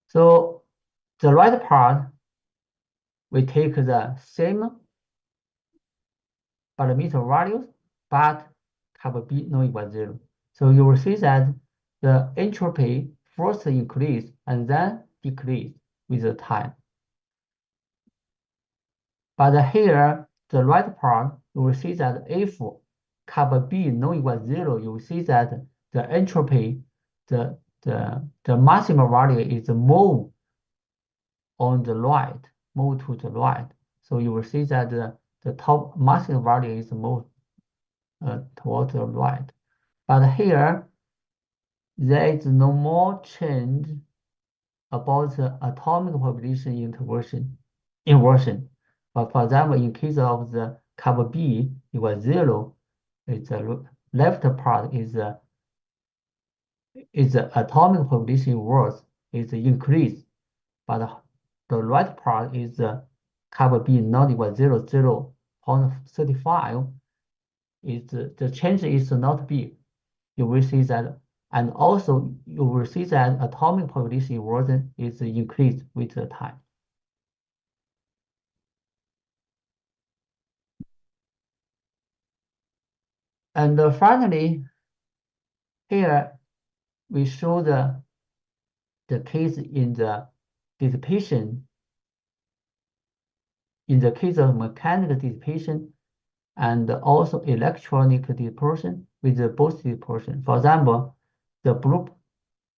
So the right part, we take the same parameter values, but kappa b no equal 0. So you will see that the entropy first increase and then decrease with the time. But here, the right part, you will see that if kappa b no equal 0, you will see that the entropy, the maximum value is more on the right, more to the right. So you will see that the top maximum value is more towards the right. But here, there is no more change about the atomic population inversion. But for example, in case of the kappa b equals 0, it's the left part is the atomic population worth is increased, but the right part is the kappa b not equal 0.35. Is the change is not big. You will see that, and also you will see that atomic population worth is increased with the time. And finally, here we show the case in the dissipation. In the case of mechanical dissipation and also electronic dispersion with the both dispersion. For example, the blue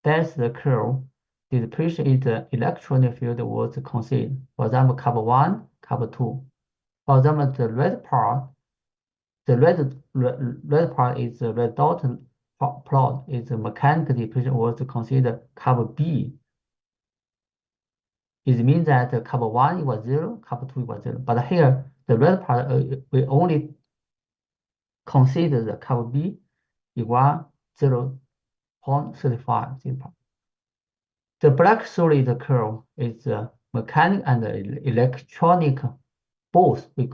dash the curve dissipation in the electronic field was considered. For example, kappa 1, kappa 2. For example, the red part, the red part is the red dot plot is the mechanical dissipation was considered kappa b. It means that kappa 1 equals 0, kappa 2 equals 0. But here, the red part, we only consider the kappa b equal 0.35. The black solid curve is mechanical and electronic both. We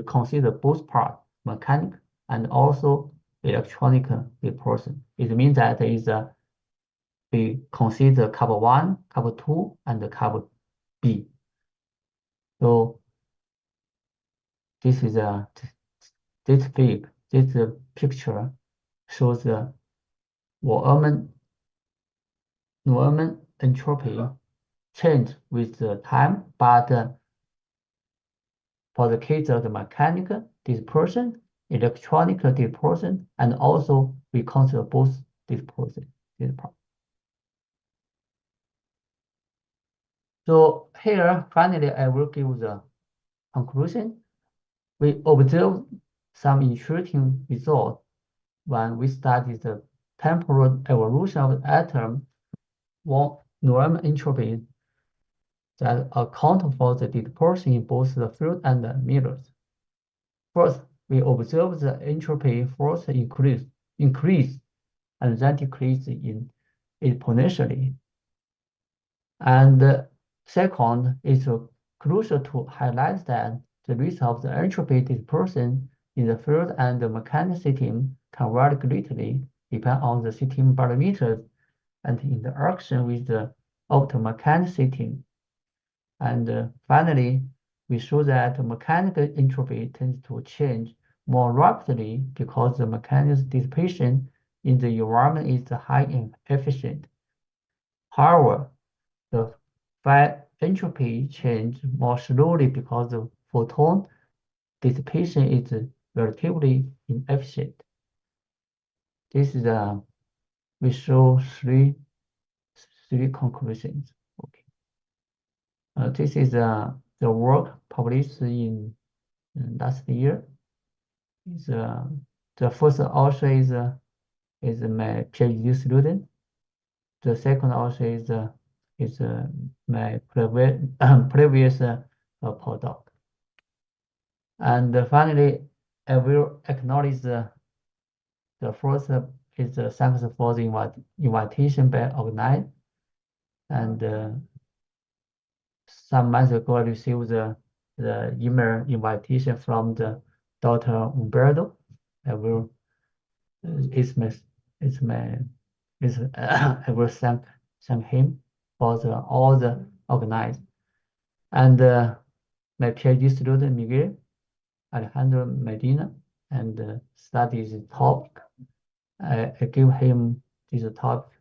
consider both parts, mechanical and also electronic dispersion. It means that we consider kappa 1, kappa 2, and kappa b. So this is this picture shows the UAM entropy change with the time, but for the case of the mechanical dispersion, electronic dispersion, and also we consider both dispersion. So here, finally, I will give the conclusion. We observe some intriguing results when we study the temporal evolution of the atom, UAM entropy that account for the dispersion in both the field and the mirrors. First, we observe the entropy first increase and then decrease exponentially. And second, it's crucial to highlight that the rate of the entropy dispersion in the field and the mechanical system can vary greatly depending on the system parameters and interaction with the optomechanical system. And finally, we show that mechanical entropy tends to change more rapidly because the mechanical dissipation in the environment is high and efficient. However, the phi entropy change more slowly because the photon dissipation is relatively inefficient. This is we show three conclusions. Okay. This is the work published in last year. Is the first author is my PhD student. The second author is my previous postdoc. And finally, I will acknowledge the first is thanks for the invitation by Ágnes. And some months ago, I received the email invitation from the Dr. Umberto. I will I will thank him for all the organized. And my PhD student Miguel Alejandro Medina and studies the topic. I gave him this topic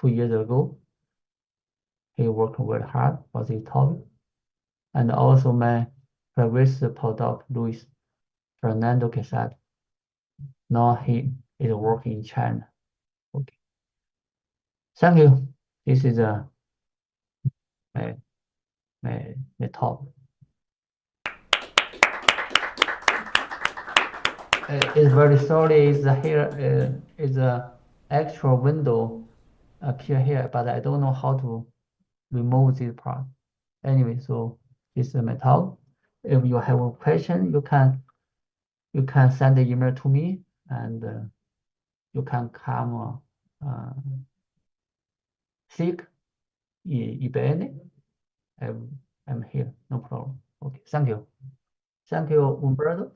2 years ago. He worked very hard for this topic. And also my previous postdoc, Luis Fernando Quezada. Now he is working in China. Okay. Thank you. This is my talk. It's very sorry. Here is a actual window appear here, but I don't know how to remove this part. Anyway, so this is my talk. If you have a question, you can send the email to me, and you can come seek IBN. I'm here, no problem. Okay, thank you. Thank you, Umberto.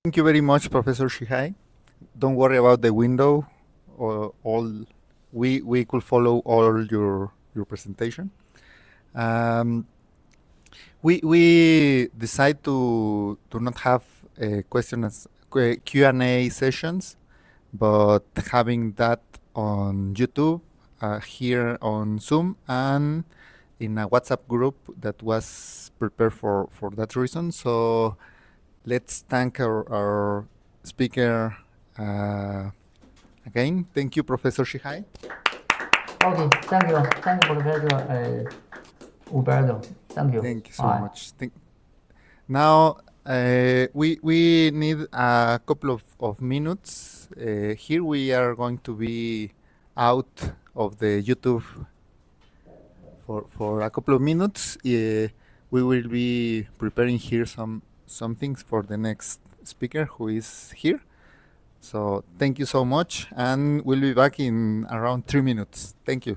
Thank you very much, Professor Shihai. Don't worry about the window. We could follow all your presentation. We decide to not have Q&A sessions, but having that on YouTube, here on Zoom, and in a WhatsApp group that was prepared for that reason. So let's thank our speaker again. Thank you, Professor Shihai. Okay, thank you, Professor Umberto. Thank you. Thank you so much. Now we need a couple of minutes. Here we are going to be out of the YouTube for a couple of minutes. We will be preparing here some things for the next speaker who is here. So thank you so much, and we'll be back in around 3 minutes. Thank you.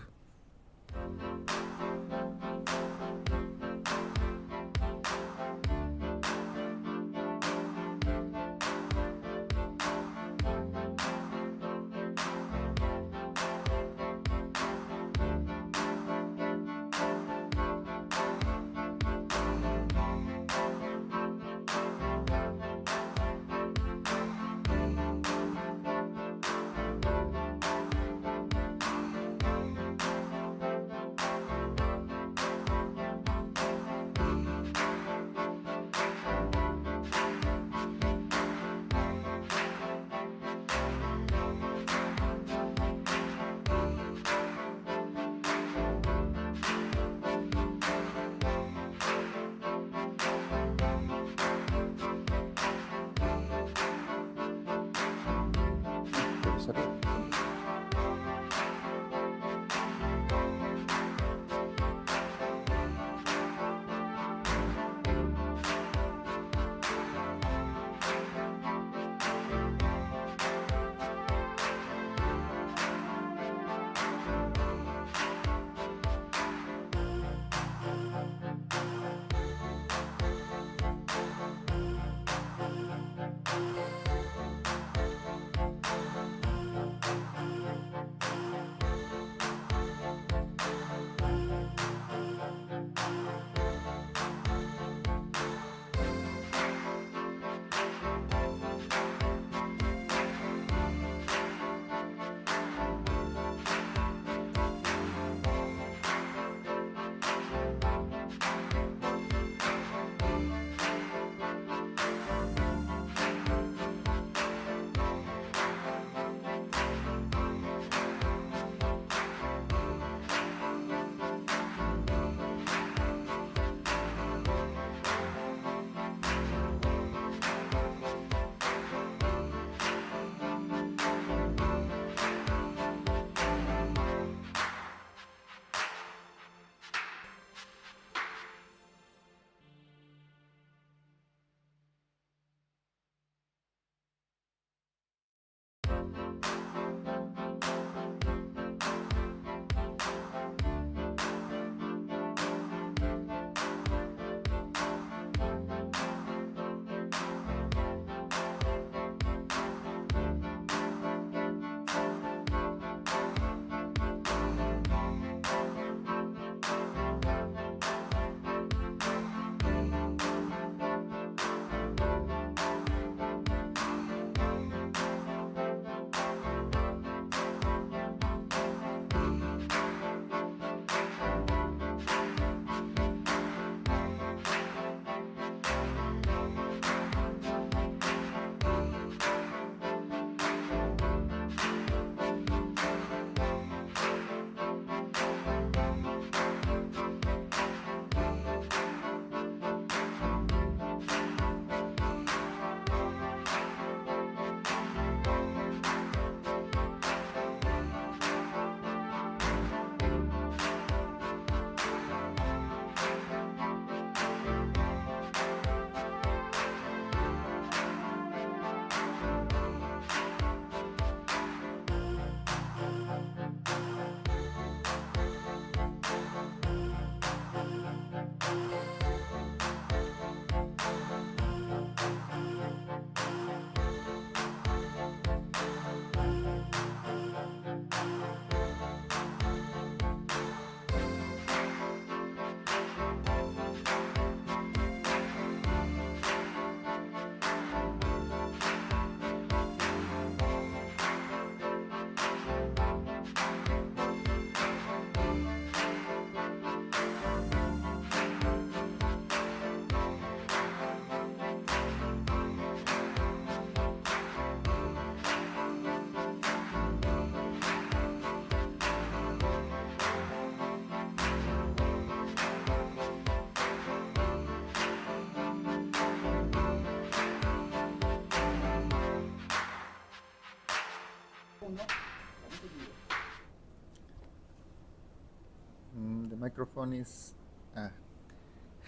microphone is.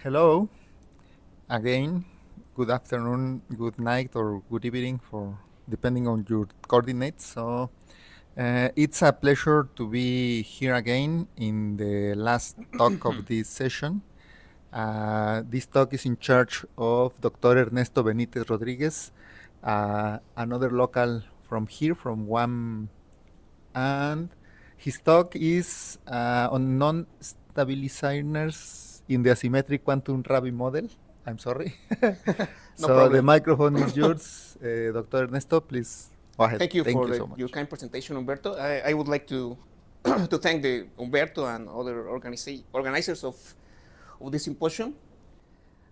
Hello, again. Good afternoon, good night, or good evening, for depending on your coordinates. So it's a pleasure to be here again in the last talk of this session. This talk is in charge of Dr. Ernesto Benítez Rodriguez, another local from here, from UAM, and his talk is on non-stabilizerness in the asymmetric Quantum Rabi Model. I'm sorry. No So problem. the microphone is yours. Dr. Ernesto, please go ahead. Thank you for so much. your kind presentation, Humberto. I would like to to thank the Humberto and other organizers of this symposium.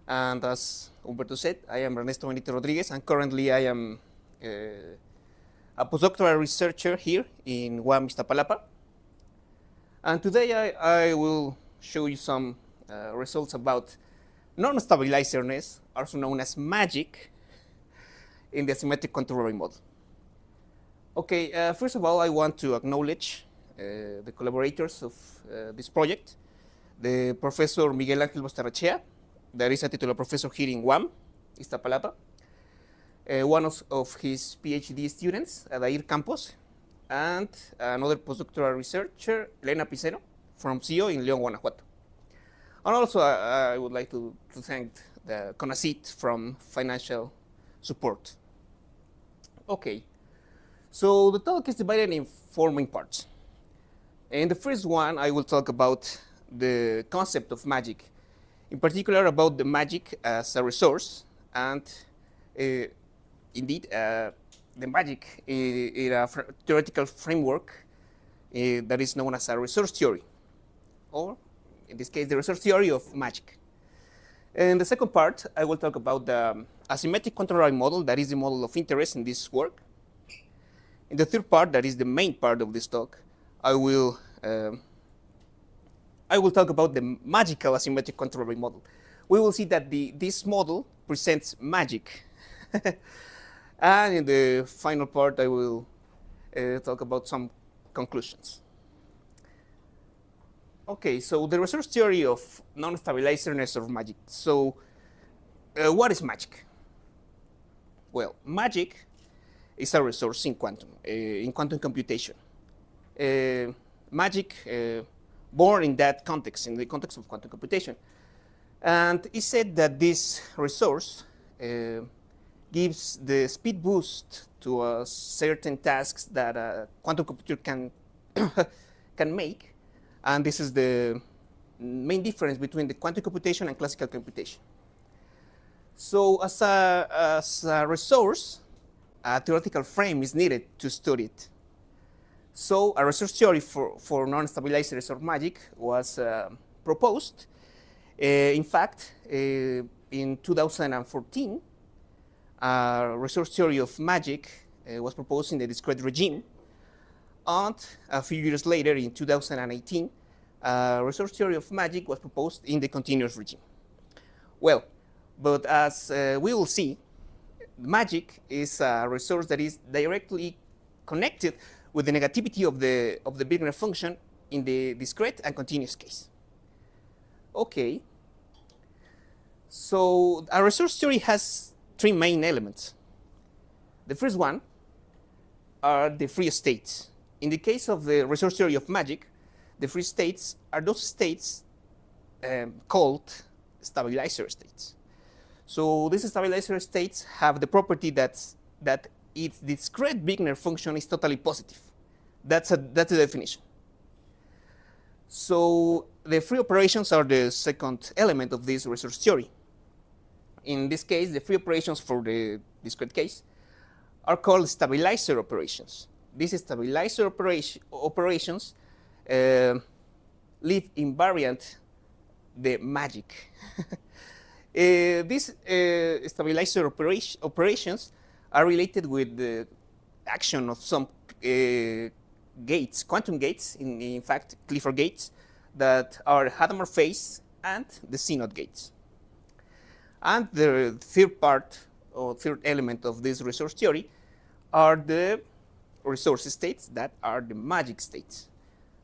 And as Humberto said, I am Ernesto Benítez Rodriguez, and currently I am a postdoctoral researcher here in UAM Iztapalapa. And today I will show you some results about non-stabilizerness, also known as magic, in the asymmetric Quantum Rabi model. Okay, first of all, I want to acknowledge the collaborators of this project, the Professor Miguel Ángel Bastarrechea, that is a titular professor here in UAM Iztapalapa, one of his PhD students, Adair Campos, and another postdoctoral researcher, Elena Piceno, from CEO in León, Guanajuato. And also, I would like to thank the CONACYT from financial support. Okay, so the talk is divided in 4 main parts. In the first one, I will talk about the concept of magic, in particular about the magic as a resource, and indeed, the magic in a theoretical framework that is known as a resource theory, or in this case, the resource theory of magic. In the second part, I will talk about the asymmetric Quantum Rabi model, that is the model of interest in this work. In the third part, that is the main part of this talk, I will talk about the magical asymmetric Quantum Rabi model. We will see that this model presents magic. And in the final part, I will talk about some conclusions. Okay, so the resource theory of non-stabilizerness of magic. So what is magic? Well, magic is a resource in quantum computation. Magic born in that context, in the context of quantum computation. And it's said that this resource gives the speed boost to certain tasks that a quantum computer can make. And this is the main difference between the quantum computation and classical computation. So as a resource, a theoretical frame is needed to study it. So a resource theory for non-stabilizers of magic was proposed. In fact, in 2014, a resource theory of magic was proposed in the discrete regime. And a few years later, in 2018, a resource theory of magic was proposed in the continuous regime. Well, but as we will see, magic is a resource that is directly connected with the negativity of the Wigner function in the discrete and continuous case. Okay. So a resource theory has 3 main elements. The first one are the free states. In the case of the resource theory of magic, the free states are those states called stabilizer states. So these stabilizer states have the property that its discrete Wigner function is totally positive. That's the definition. So the free operations are the second element of this resource theory. In this case, the free operations for the discrete case are called stabilizer operations. These stabilizer operations leave invariant the magic. These stabilizer operations are related with the action of some gates, quantum gates, in fact, Clifford gates, that are Hadamard phase and the CNOT gates. And the third part, or third element of this resource theory, are the resource states that are the magic states,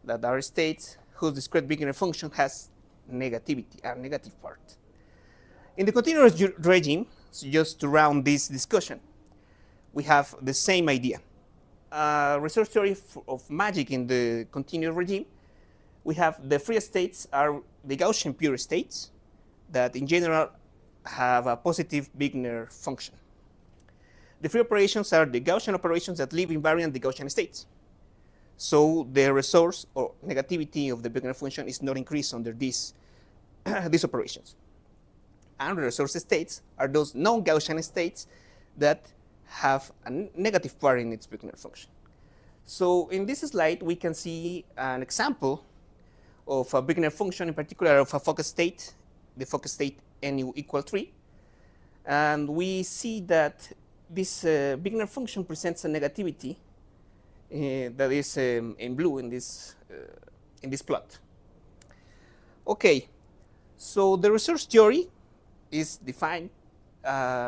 that are states whose discrete Wigner function has negativity, a negative part. In the continuous regime, so just to round this discussion, we have the same idea. Research theory of magic in the continuous regime, we have the free states are the Gaussian pure states that in general have a positive Wigner function. The free operations are the Gaussian operations that live invariant the Gaussian states. So the resource or negativity of the Wigner function is not increased under these operations. And the resource states are those non-Gaussian states that have a negative part in its Wigner function. So in this slide, we can see an example of a Wigner function, in particular of a focus state, the focus state nu equal 3. And we see that this Wigner function presents a negativity that is in blue in this plot. Okay, so the research theory is defined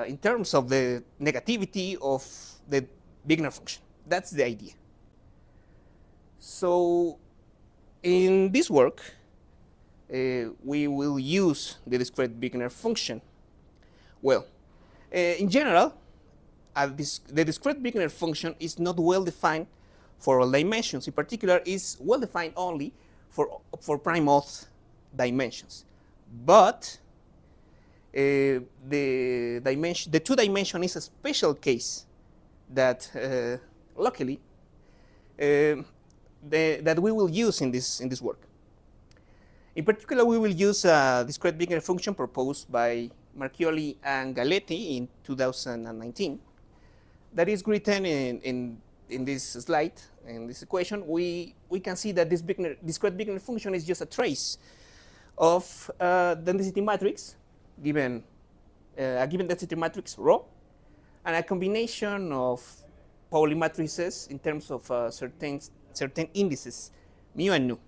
in terms of the negativity of the Wigner function. That's the idea. So in this work, we will use the discrete Wigner function. Well, in general, the discrete Wigner function is not well defined for all dimensions. In particular, is well defined only for prime-off dimensions. But the two-dimension is a special case that luckily that we will use in this work. In particular, we will use a discrete Wigner function proposed by Marchioli and Galetti in 2019. That is written in this slide, in this equation. We can see that this discrete Wigner function is just a trace of the density matrix, given a given density matrix rho, and a combination of Pauli matrices in terms of certain indices, mu and nu.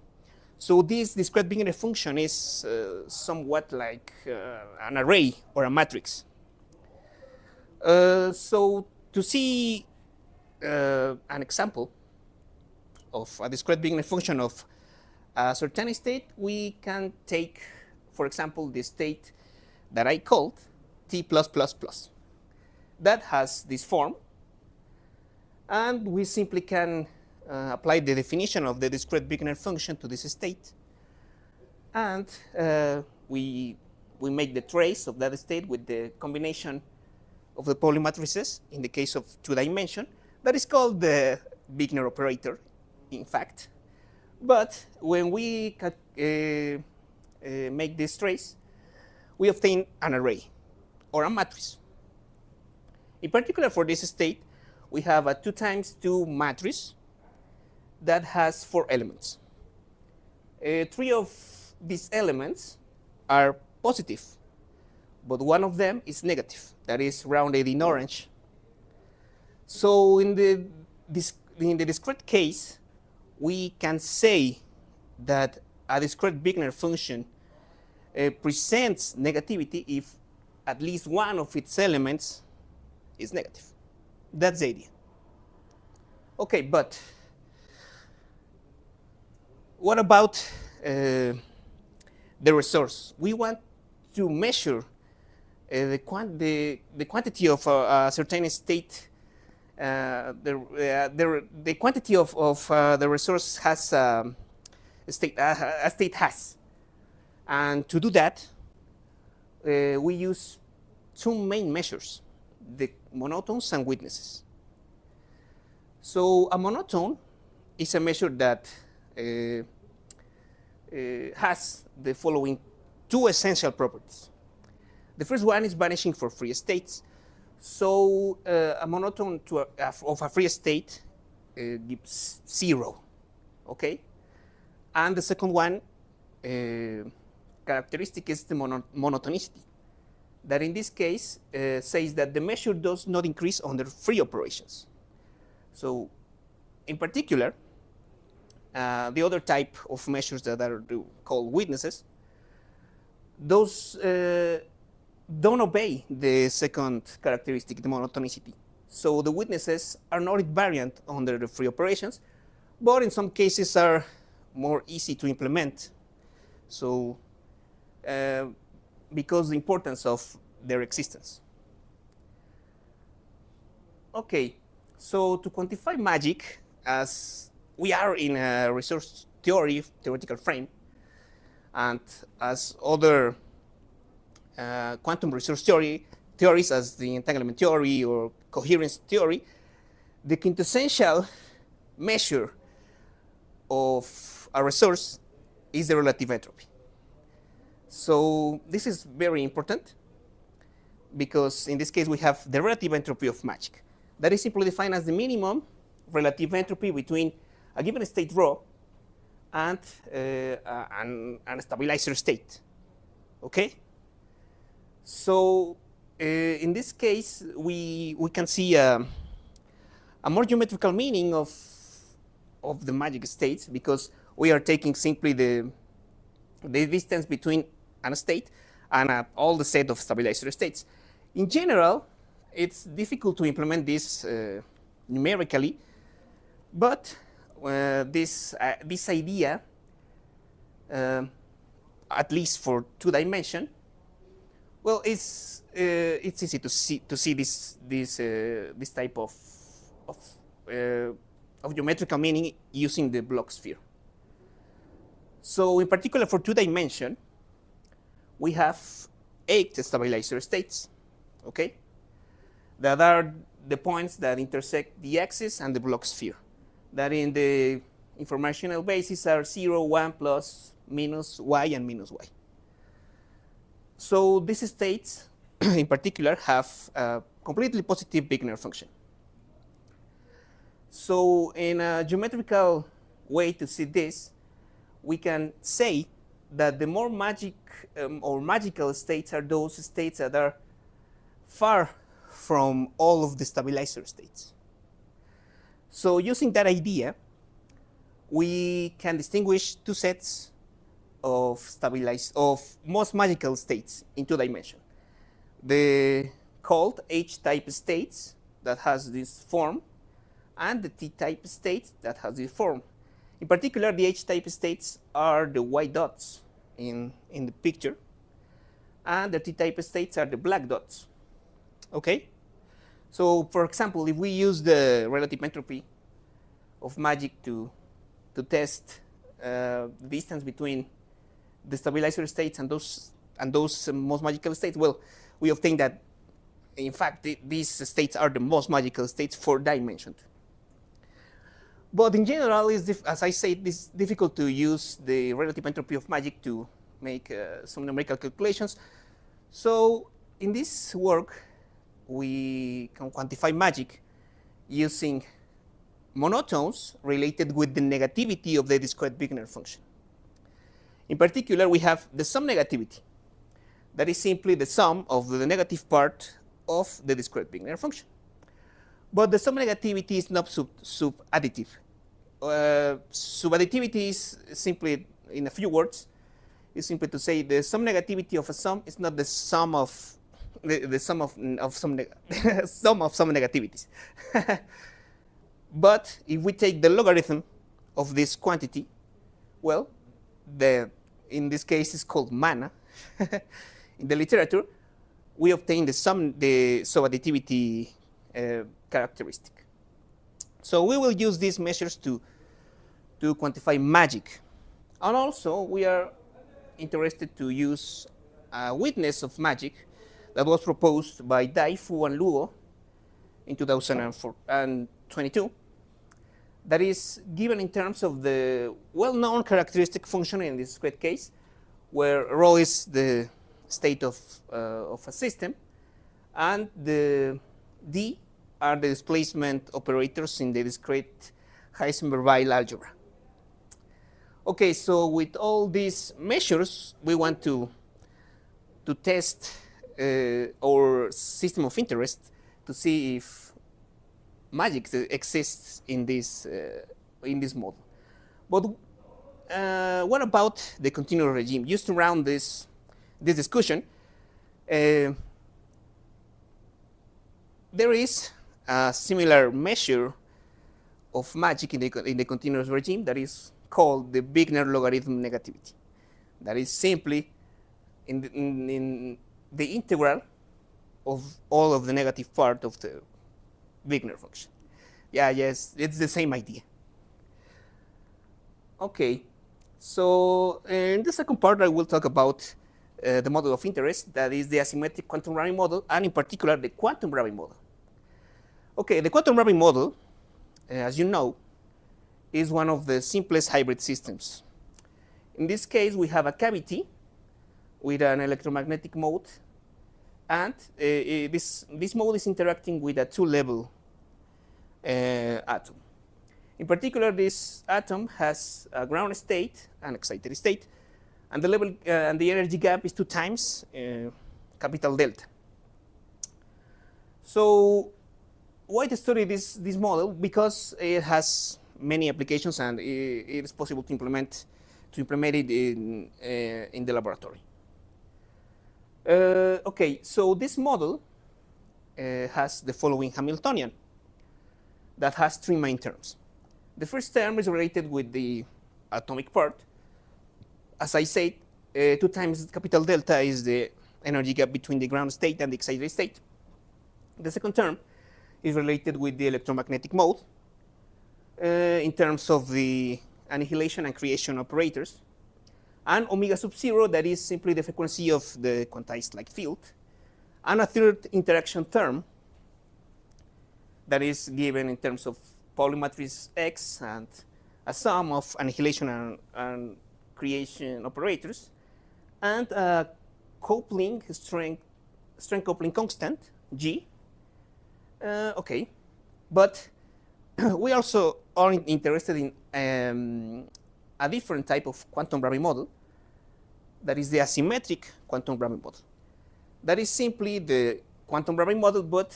So this discrete Wigner function is somewhat like an array or a matrix. So to see an example of a discrete Wigner function of a certain state, we can take, for example, the state that I called T+++. That has this form, and we simply can apply the definition of the discrete Wigner function to this state, and we make the trace of that state with the combination of the Pauli matrices in the case of two-dimension. That is called the Wigner operator, in fact. But when we make this trace, we obtain an array or a matrix. In particular, for this state, we have a 2 times 2 matrix that has 4 elements. 3 of these elements are positive, but one of them is negative, that is rounded in orange. So in the discrete case, we can say that a discrete Wigner function presents negativity if at least one of its elements is negative. That's the idea. Okay, but what about the resource? We want to measure the quantity of a certain state. The quantity of the resource has a state has, and to do that, we use 2 main measures: the monotones and witnesses. So a monotone is a measure that has the following 2 essential properties. The first one is vanishing for free states. So a monotone of a free state gives 0, okay? And the second one characteristic is the monotonicity, that in this case says that the measure does not increase under free operations. So in particular, the other type of measures that are called witnesses, those don't obey the second characteristic, the monotonicity. So the witnesses are not invariant under the free operations, but in some cases are more easy to implement. So because the importance of their existence. Okay, so to quantify magic, as we are in a resource theory, theoretical frame, and as other quantum resource theories as the entanglement theory or coherence theory, the quintessential measure of a resource is the relative entropy. So this is very important because in this case we have the relative entropy of magic. That is simply defined as the minimum relative entropy between a given state rho and an stabilizer state. Okay? So in this case, we can see a more geometrical meaning of the magic states because we are taking simply the distance between a state and all the set of stabilizer states. In general, it's difficult to implement this numerically, but this idea, at least for 2-dimension, well, it's easy to see this type of geometrical meaning using the block sphere. So in particular for 2-dimension, we have 8 stabilizer states, okay? That are the points that intersect the axis and the block sphere. That in the informational basis are 0, 1, plus, minus y, and minus y. So these states, in particular, have a completely positive Wigner function. So in a geometrical way to see this, we can say that the more magic or magical states are those states that are far from all of the stabilizer states. So using that idea, we can distinguish 2 sets of most magical states in 2-dimension. The called H-type states that has this form, and the T-type states that has this form. In particular, the H-type states are the white dots in the picture, and the T-type states are the black dots. Okay? So, for example, if we use the relative entropy of magic to test the distance between the stabilizer states and those most magical states, well, we obtain that, in fact, these states are the most magical states for dimension. But in general, as I said, it's difficult to use the relative entropy of magic to make some numerical calculations. So in this work, we can quantify magic using monotones related with the negativity of the discrete Wigner function. In particular, we have the sum negativity. That is simply the sum of the negative part of the discrete Wigner function. But the sum negativity is not subadditive. Subadditivity is simply, in a few words, is simply to say the sum negativity of a sum is not the sum of the sum of some sum of some negativities. But if we take the logarithm of this quantity, well, in this case it's called mana. In the literature, we obtain the subadditivity characteristic. So we will use these measures to quantify magic. And also, we are interested to use a witness of magic that was proposed by Dai, Fu, and Luo in 2022. That is given in terms of the well-known characteristic function in this discrete case, where rho is the state of a system, and the d are the displacement operators in the discrete Heisenberg-Weil algebra. Okay, so with all these measures, we want to test our system of interest to see if magic exists in this model. But what about the continuous regime? Just to round this discussion, there is a similar measure of magic in the continuous regime that is called the Wigner logarithm negativity. That is simply in the integral of all of the negative part of the Wigner function. Yeah, yes, it's the same idea. Okay, so in the second part, I will talk about the model of interest, that is the asymmetric quantum Rabi model, and in particular, the quantum Rabi model. Okay, the quantum Rabi model, as you know, is one of the simplest hybrid systems. In this case, we have a cavity with an electromagnetic mode, and this mode is interacting with a two-level atom. In particular, this atom has a ground state and excited state, and the level and the energy gap is 2 times capital delta. So why to study this model? Because it has many applications, and it is possible to implement it in the laboratory. Okay, so this model has the following Hamiltonian that has 3 main terms. The first term is related with the atomic part. As I said, 2 times capital delta is the energy gap between the ground state and the excited state. The second term is related with the electromagnetic mode in terms of the annihilation and creation operators. And omega sub 0, that is simply the frequency of the quantized light field. And a third interaction term that is given in terms of Pauli matrix X and a sum of annihilation and creation operators, and a coupling strength coupling constant G. Okay, but we also are interested in a different type of quantum Rabi model, that is the asymmetric quantum Rabi model. That is simply the quantum Rabi model, but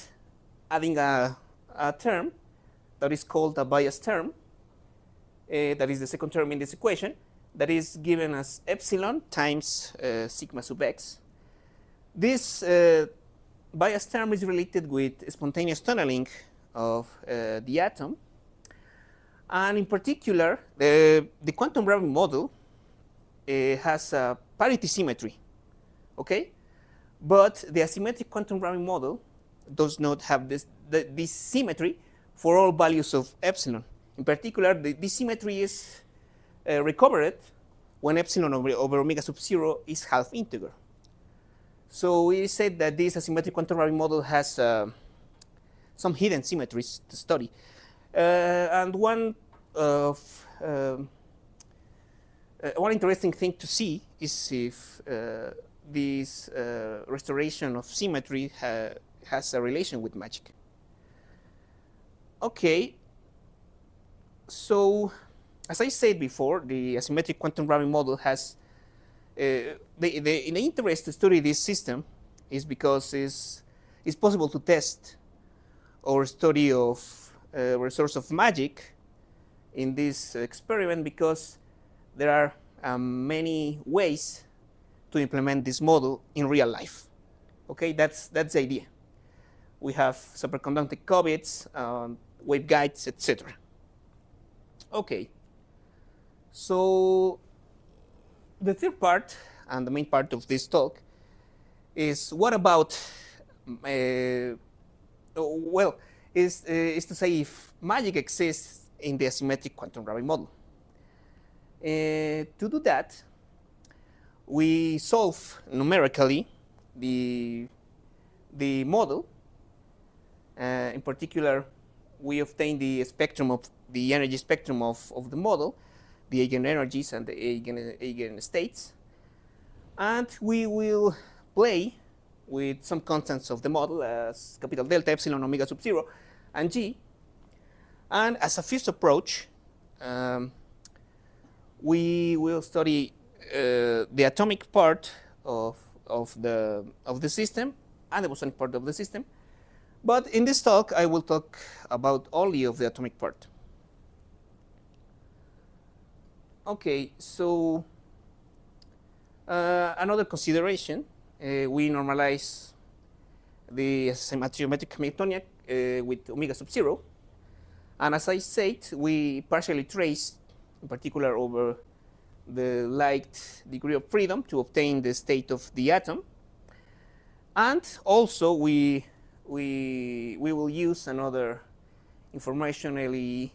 adding a term that is called a bias term. That is the second term in this equation, that is given as epsilon times sigma sub x. This bias term is related with spontaneous tunneling of the atom. And in particular, the quantum Rabi model has a parity symmetry, okay? But the asymmetric quantum Rabi model does not have this symmetry for all values of epsilon. In particular, this symmetry is recovered when epsilon over omega sub 0 is half integer. So we said that this asymmetric quantum Rabi model has some hidden symmetries to study. And one interesting thing to see is if this restoration of symmetry has a relation with magic. Okay, so as I said before, the asymmetric quantum Rabi model has the interest to study this system is because it's possible to test our study of resource of magic in this experiment, because there are many ways to implement this model in real life. Okay, that's the idea. We have superconducting qubits, waveguides, etc. Okay, so the third part and the main part of this talk is what about is to say if magic exists in the asymmetric quantum Rabi model. To do that, we solve numerically the model. In particular, we obtain the spectrum of the energy spectrum of the model, the eigenenergies and the eigenstates, and we will play with some constants of the model as capital delta, epsilon, omega sub 0, and G. And as a first approach, we will study the atomic part of the system and the bosonic part of the system. But in this talk, I will talk about only of the atomic part. Okay, so another consideration, we normalize the geometric Hamiltonian with omega sub 0. And as I said, we partially trace in particular over the light degree of freedom to obtain the state of the atom. And also we will use another informationally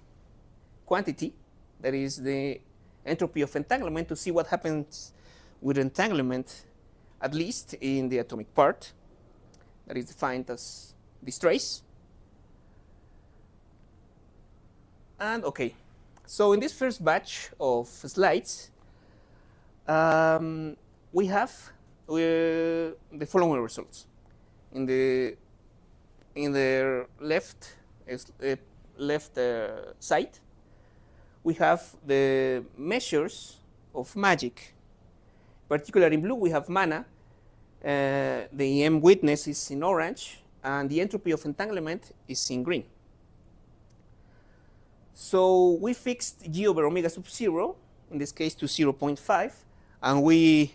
quantity, that is the entropy of entanglement, to see what happens with entanglement, at least in the atomic part, that is defined as this trace. And okay, so in this first batch of slides, we have the following results. In the left side, we have the measures of magic. Particularly in blue, we have mana. The EM witness is in orange, and the entropy of entanglement is in green. So we fixed G over omega sub 0, in this case to 0.5, and we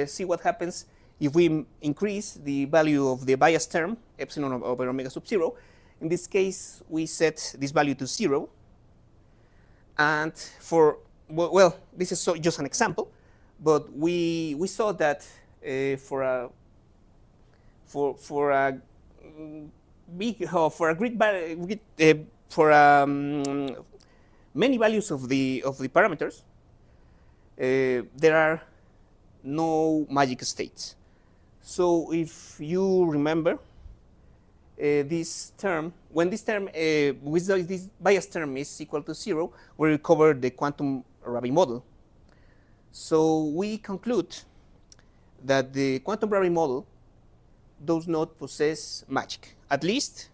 see what happens if we increase the value of the bias term, epsilon over omega sub 0. In this case, we set this value to 0. And for, well, this is just an example, but we saw that for many values of the parameters, there are no magic states. So if you remember this term, when this term, with this bias term is equal to 0, we recover the Quantum Rabi model. So we conclude that the Quantum Rabi model does not possess magic, at least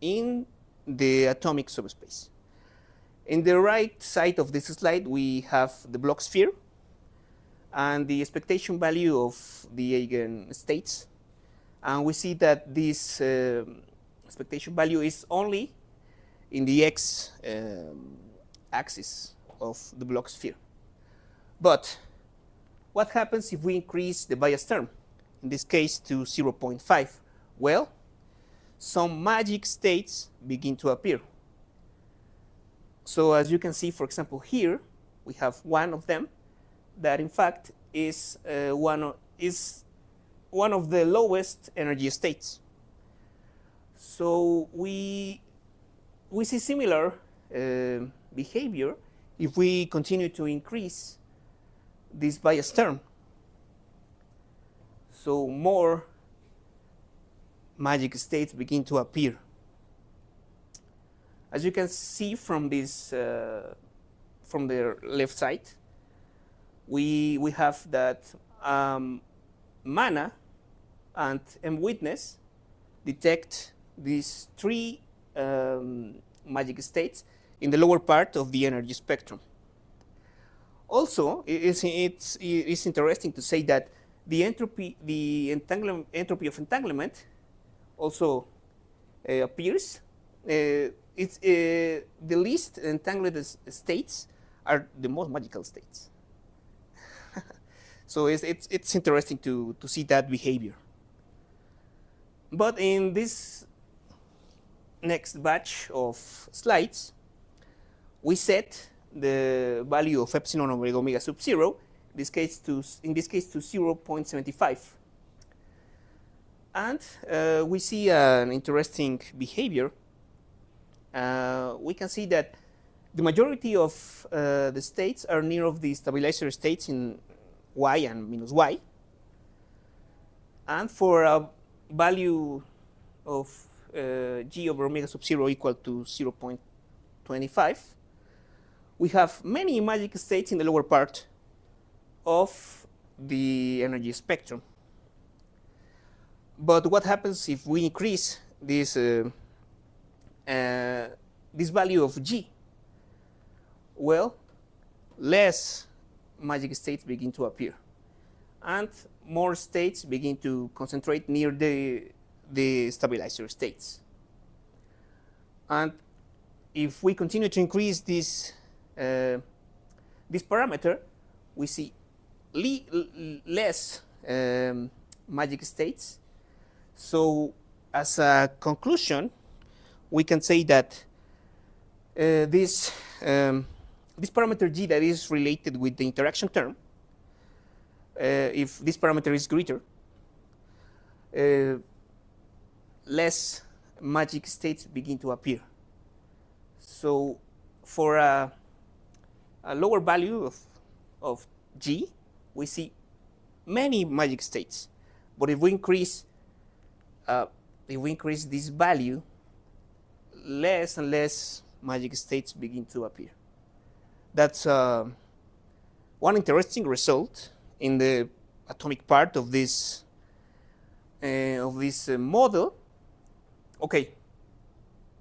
in the atomic subspace. In the right side of this slide, we have the Bloch sphere and the expectation value of the eigenstates. And we see that this expectation value is only in the x axis of the Bloch sphere. But what happens if we increase the bias term, in this case to 0.5? Well, some magic states begin to appear. So as you can see, for example, here we have one of them that in fact is one of the lowest energy states. So we see similar behavior if we continue to increase this bias term. So more magic states begin to appear. As you can see from this, from the left side, we have that mana and M witness detect these three magic states in the lower part of the energy spectrum. Also, it's interesting to say that the entropy of entanglement also appears. The least entangled states are the most magical states. So it's interesting to see that behavior. But in this next batch of slides, we set the value of epsilon over omega sub 0, in this case to 0.75. And we see an interesting behavior. We can see that the majority of the states are near of the stabilizer states in y and minus y. And for a value of g over omega sub 0 equal to 0.25, we have many magic states in the lower part of the energy spectrum. But what happens if we increase this this value of g? Well, less magic states begin to appear, and more states begin to concentrate near the stabilizer states. And if we continue to increase this this parameter, we see less magic states. So as a conclusion, we can say that this this parameter G that is related with the interaction term, if this parameter is greater, less magic states begin to appear. So for a lower value of G, we see many magic states. But if we increase this value, less and less magic states begin to appear. That's one interesting result in the atomic part of this model. Okay,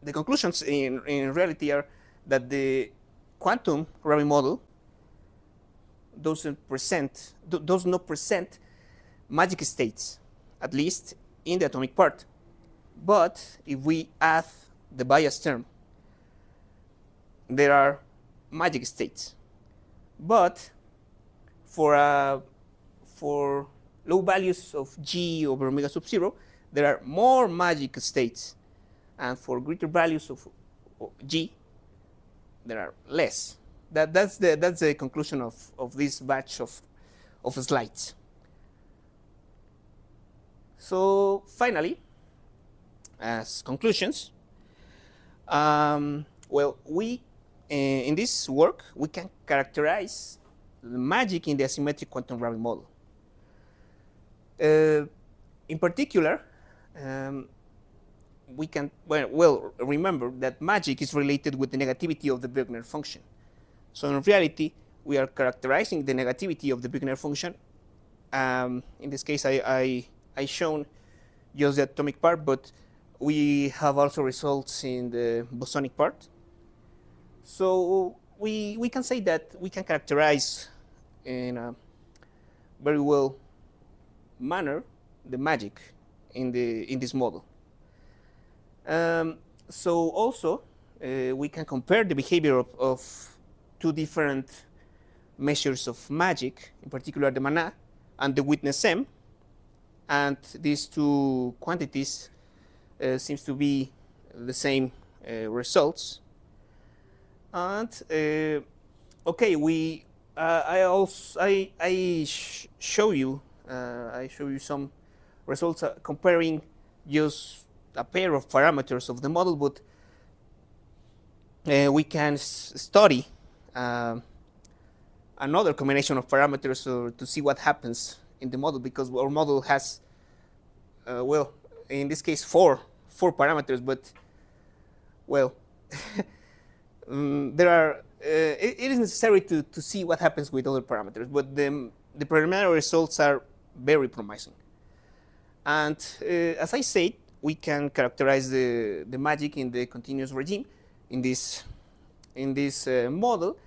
the conclusions in reality are that the Quantum Rabi model does not present magic states, at least in the atomic part. But if we add the bias term, there are magic states. But for low values of G over omega sub 0, there are more magic states. And for greater values of G, there are less. That's the conclusion of this batch of slides. So finally, as conclusions, well, we in this work we can characterize the magic in the asymmetric quantum Rabi model. In particular, we can well remember that magic is related with the negativity of the Birkner function. So in reality, we are characterizing the negativity of the Birkner function. In this case, I shown just the atomic part, but we have also results in the bosonic part. So we can say that we can characterize in a very well manner the magic in this model. So also we can compare the behavior of two different measures of magic, in particular the mana and the witness M, and these two quantities seems to be the same results. And okay, I show you some results comparing just a pair of parameters of the model, but we can study another combination of parameters to see what happens in the model, because our model has, well, in this case, four parameters, but well, there are. It is necessary to see what happens with other parameters, but the preliminary results are very promising. And as I said, we can characterize the magic in the continuous regime in this model,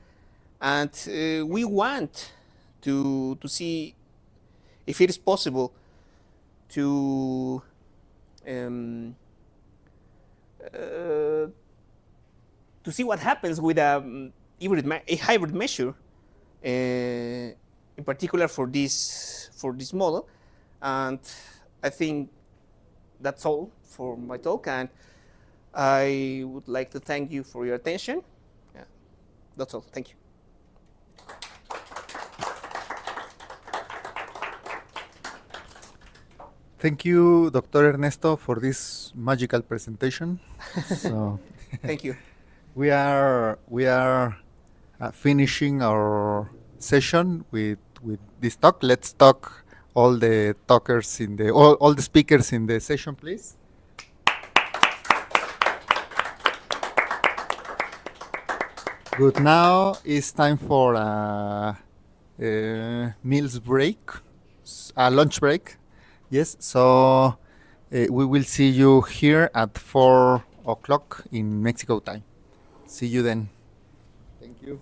and we want to see if it is possible to see what happens with a hybrid measure, in particular for this model. And I think that's all for my talk, and I would like to thank you for your attention. Yeah, that's all. Thank you. Thank you, Dr. Ernesto, for this magical presentation. So, thank you. We are finishing our session with this talk. Let's talk all the talkers in the all the speakers in the session, please. Good. Now it's time for a meals break, a lunch break. Yes. So we will see you here at 4 o'clock in Mexico time. See you then. Thank you.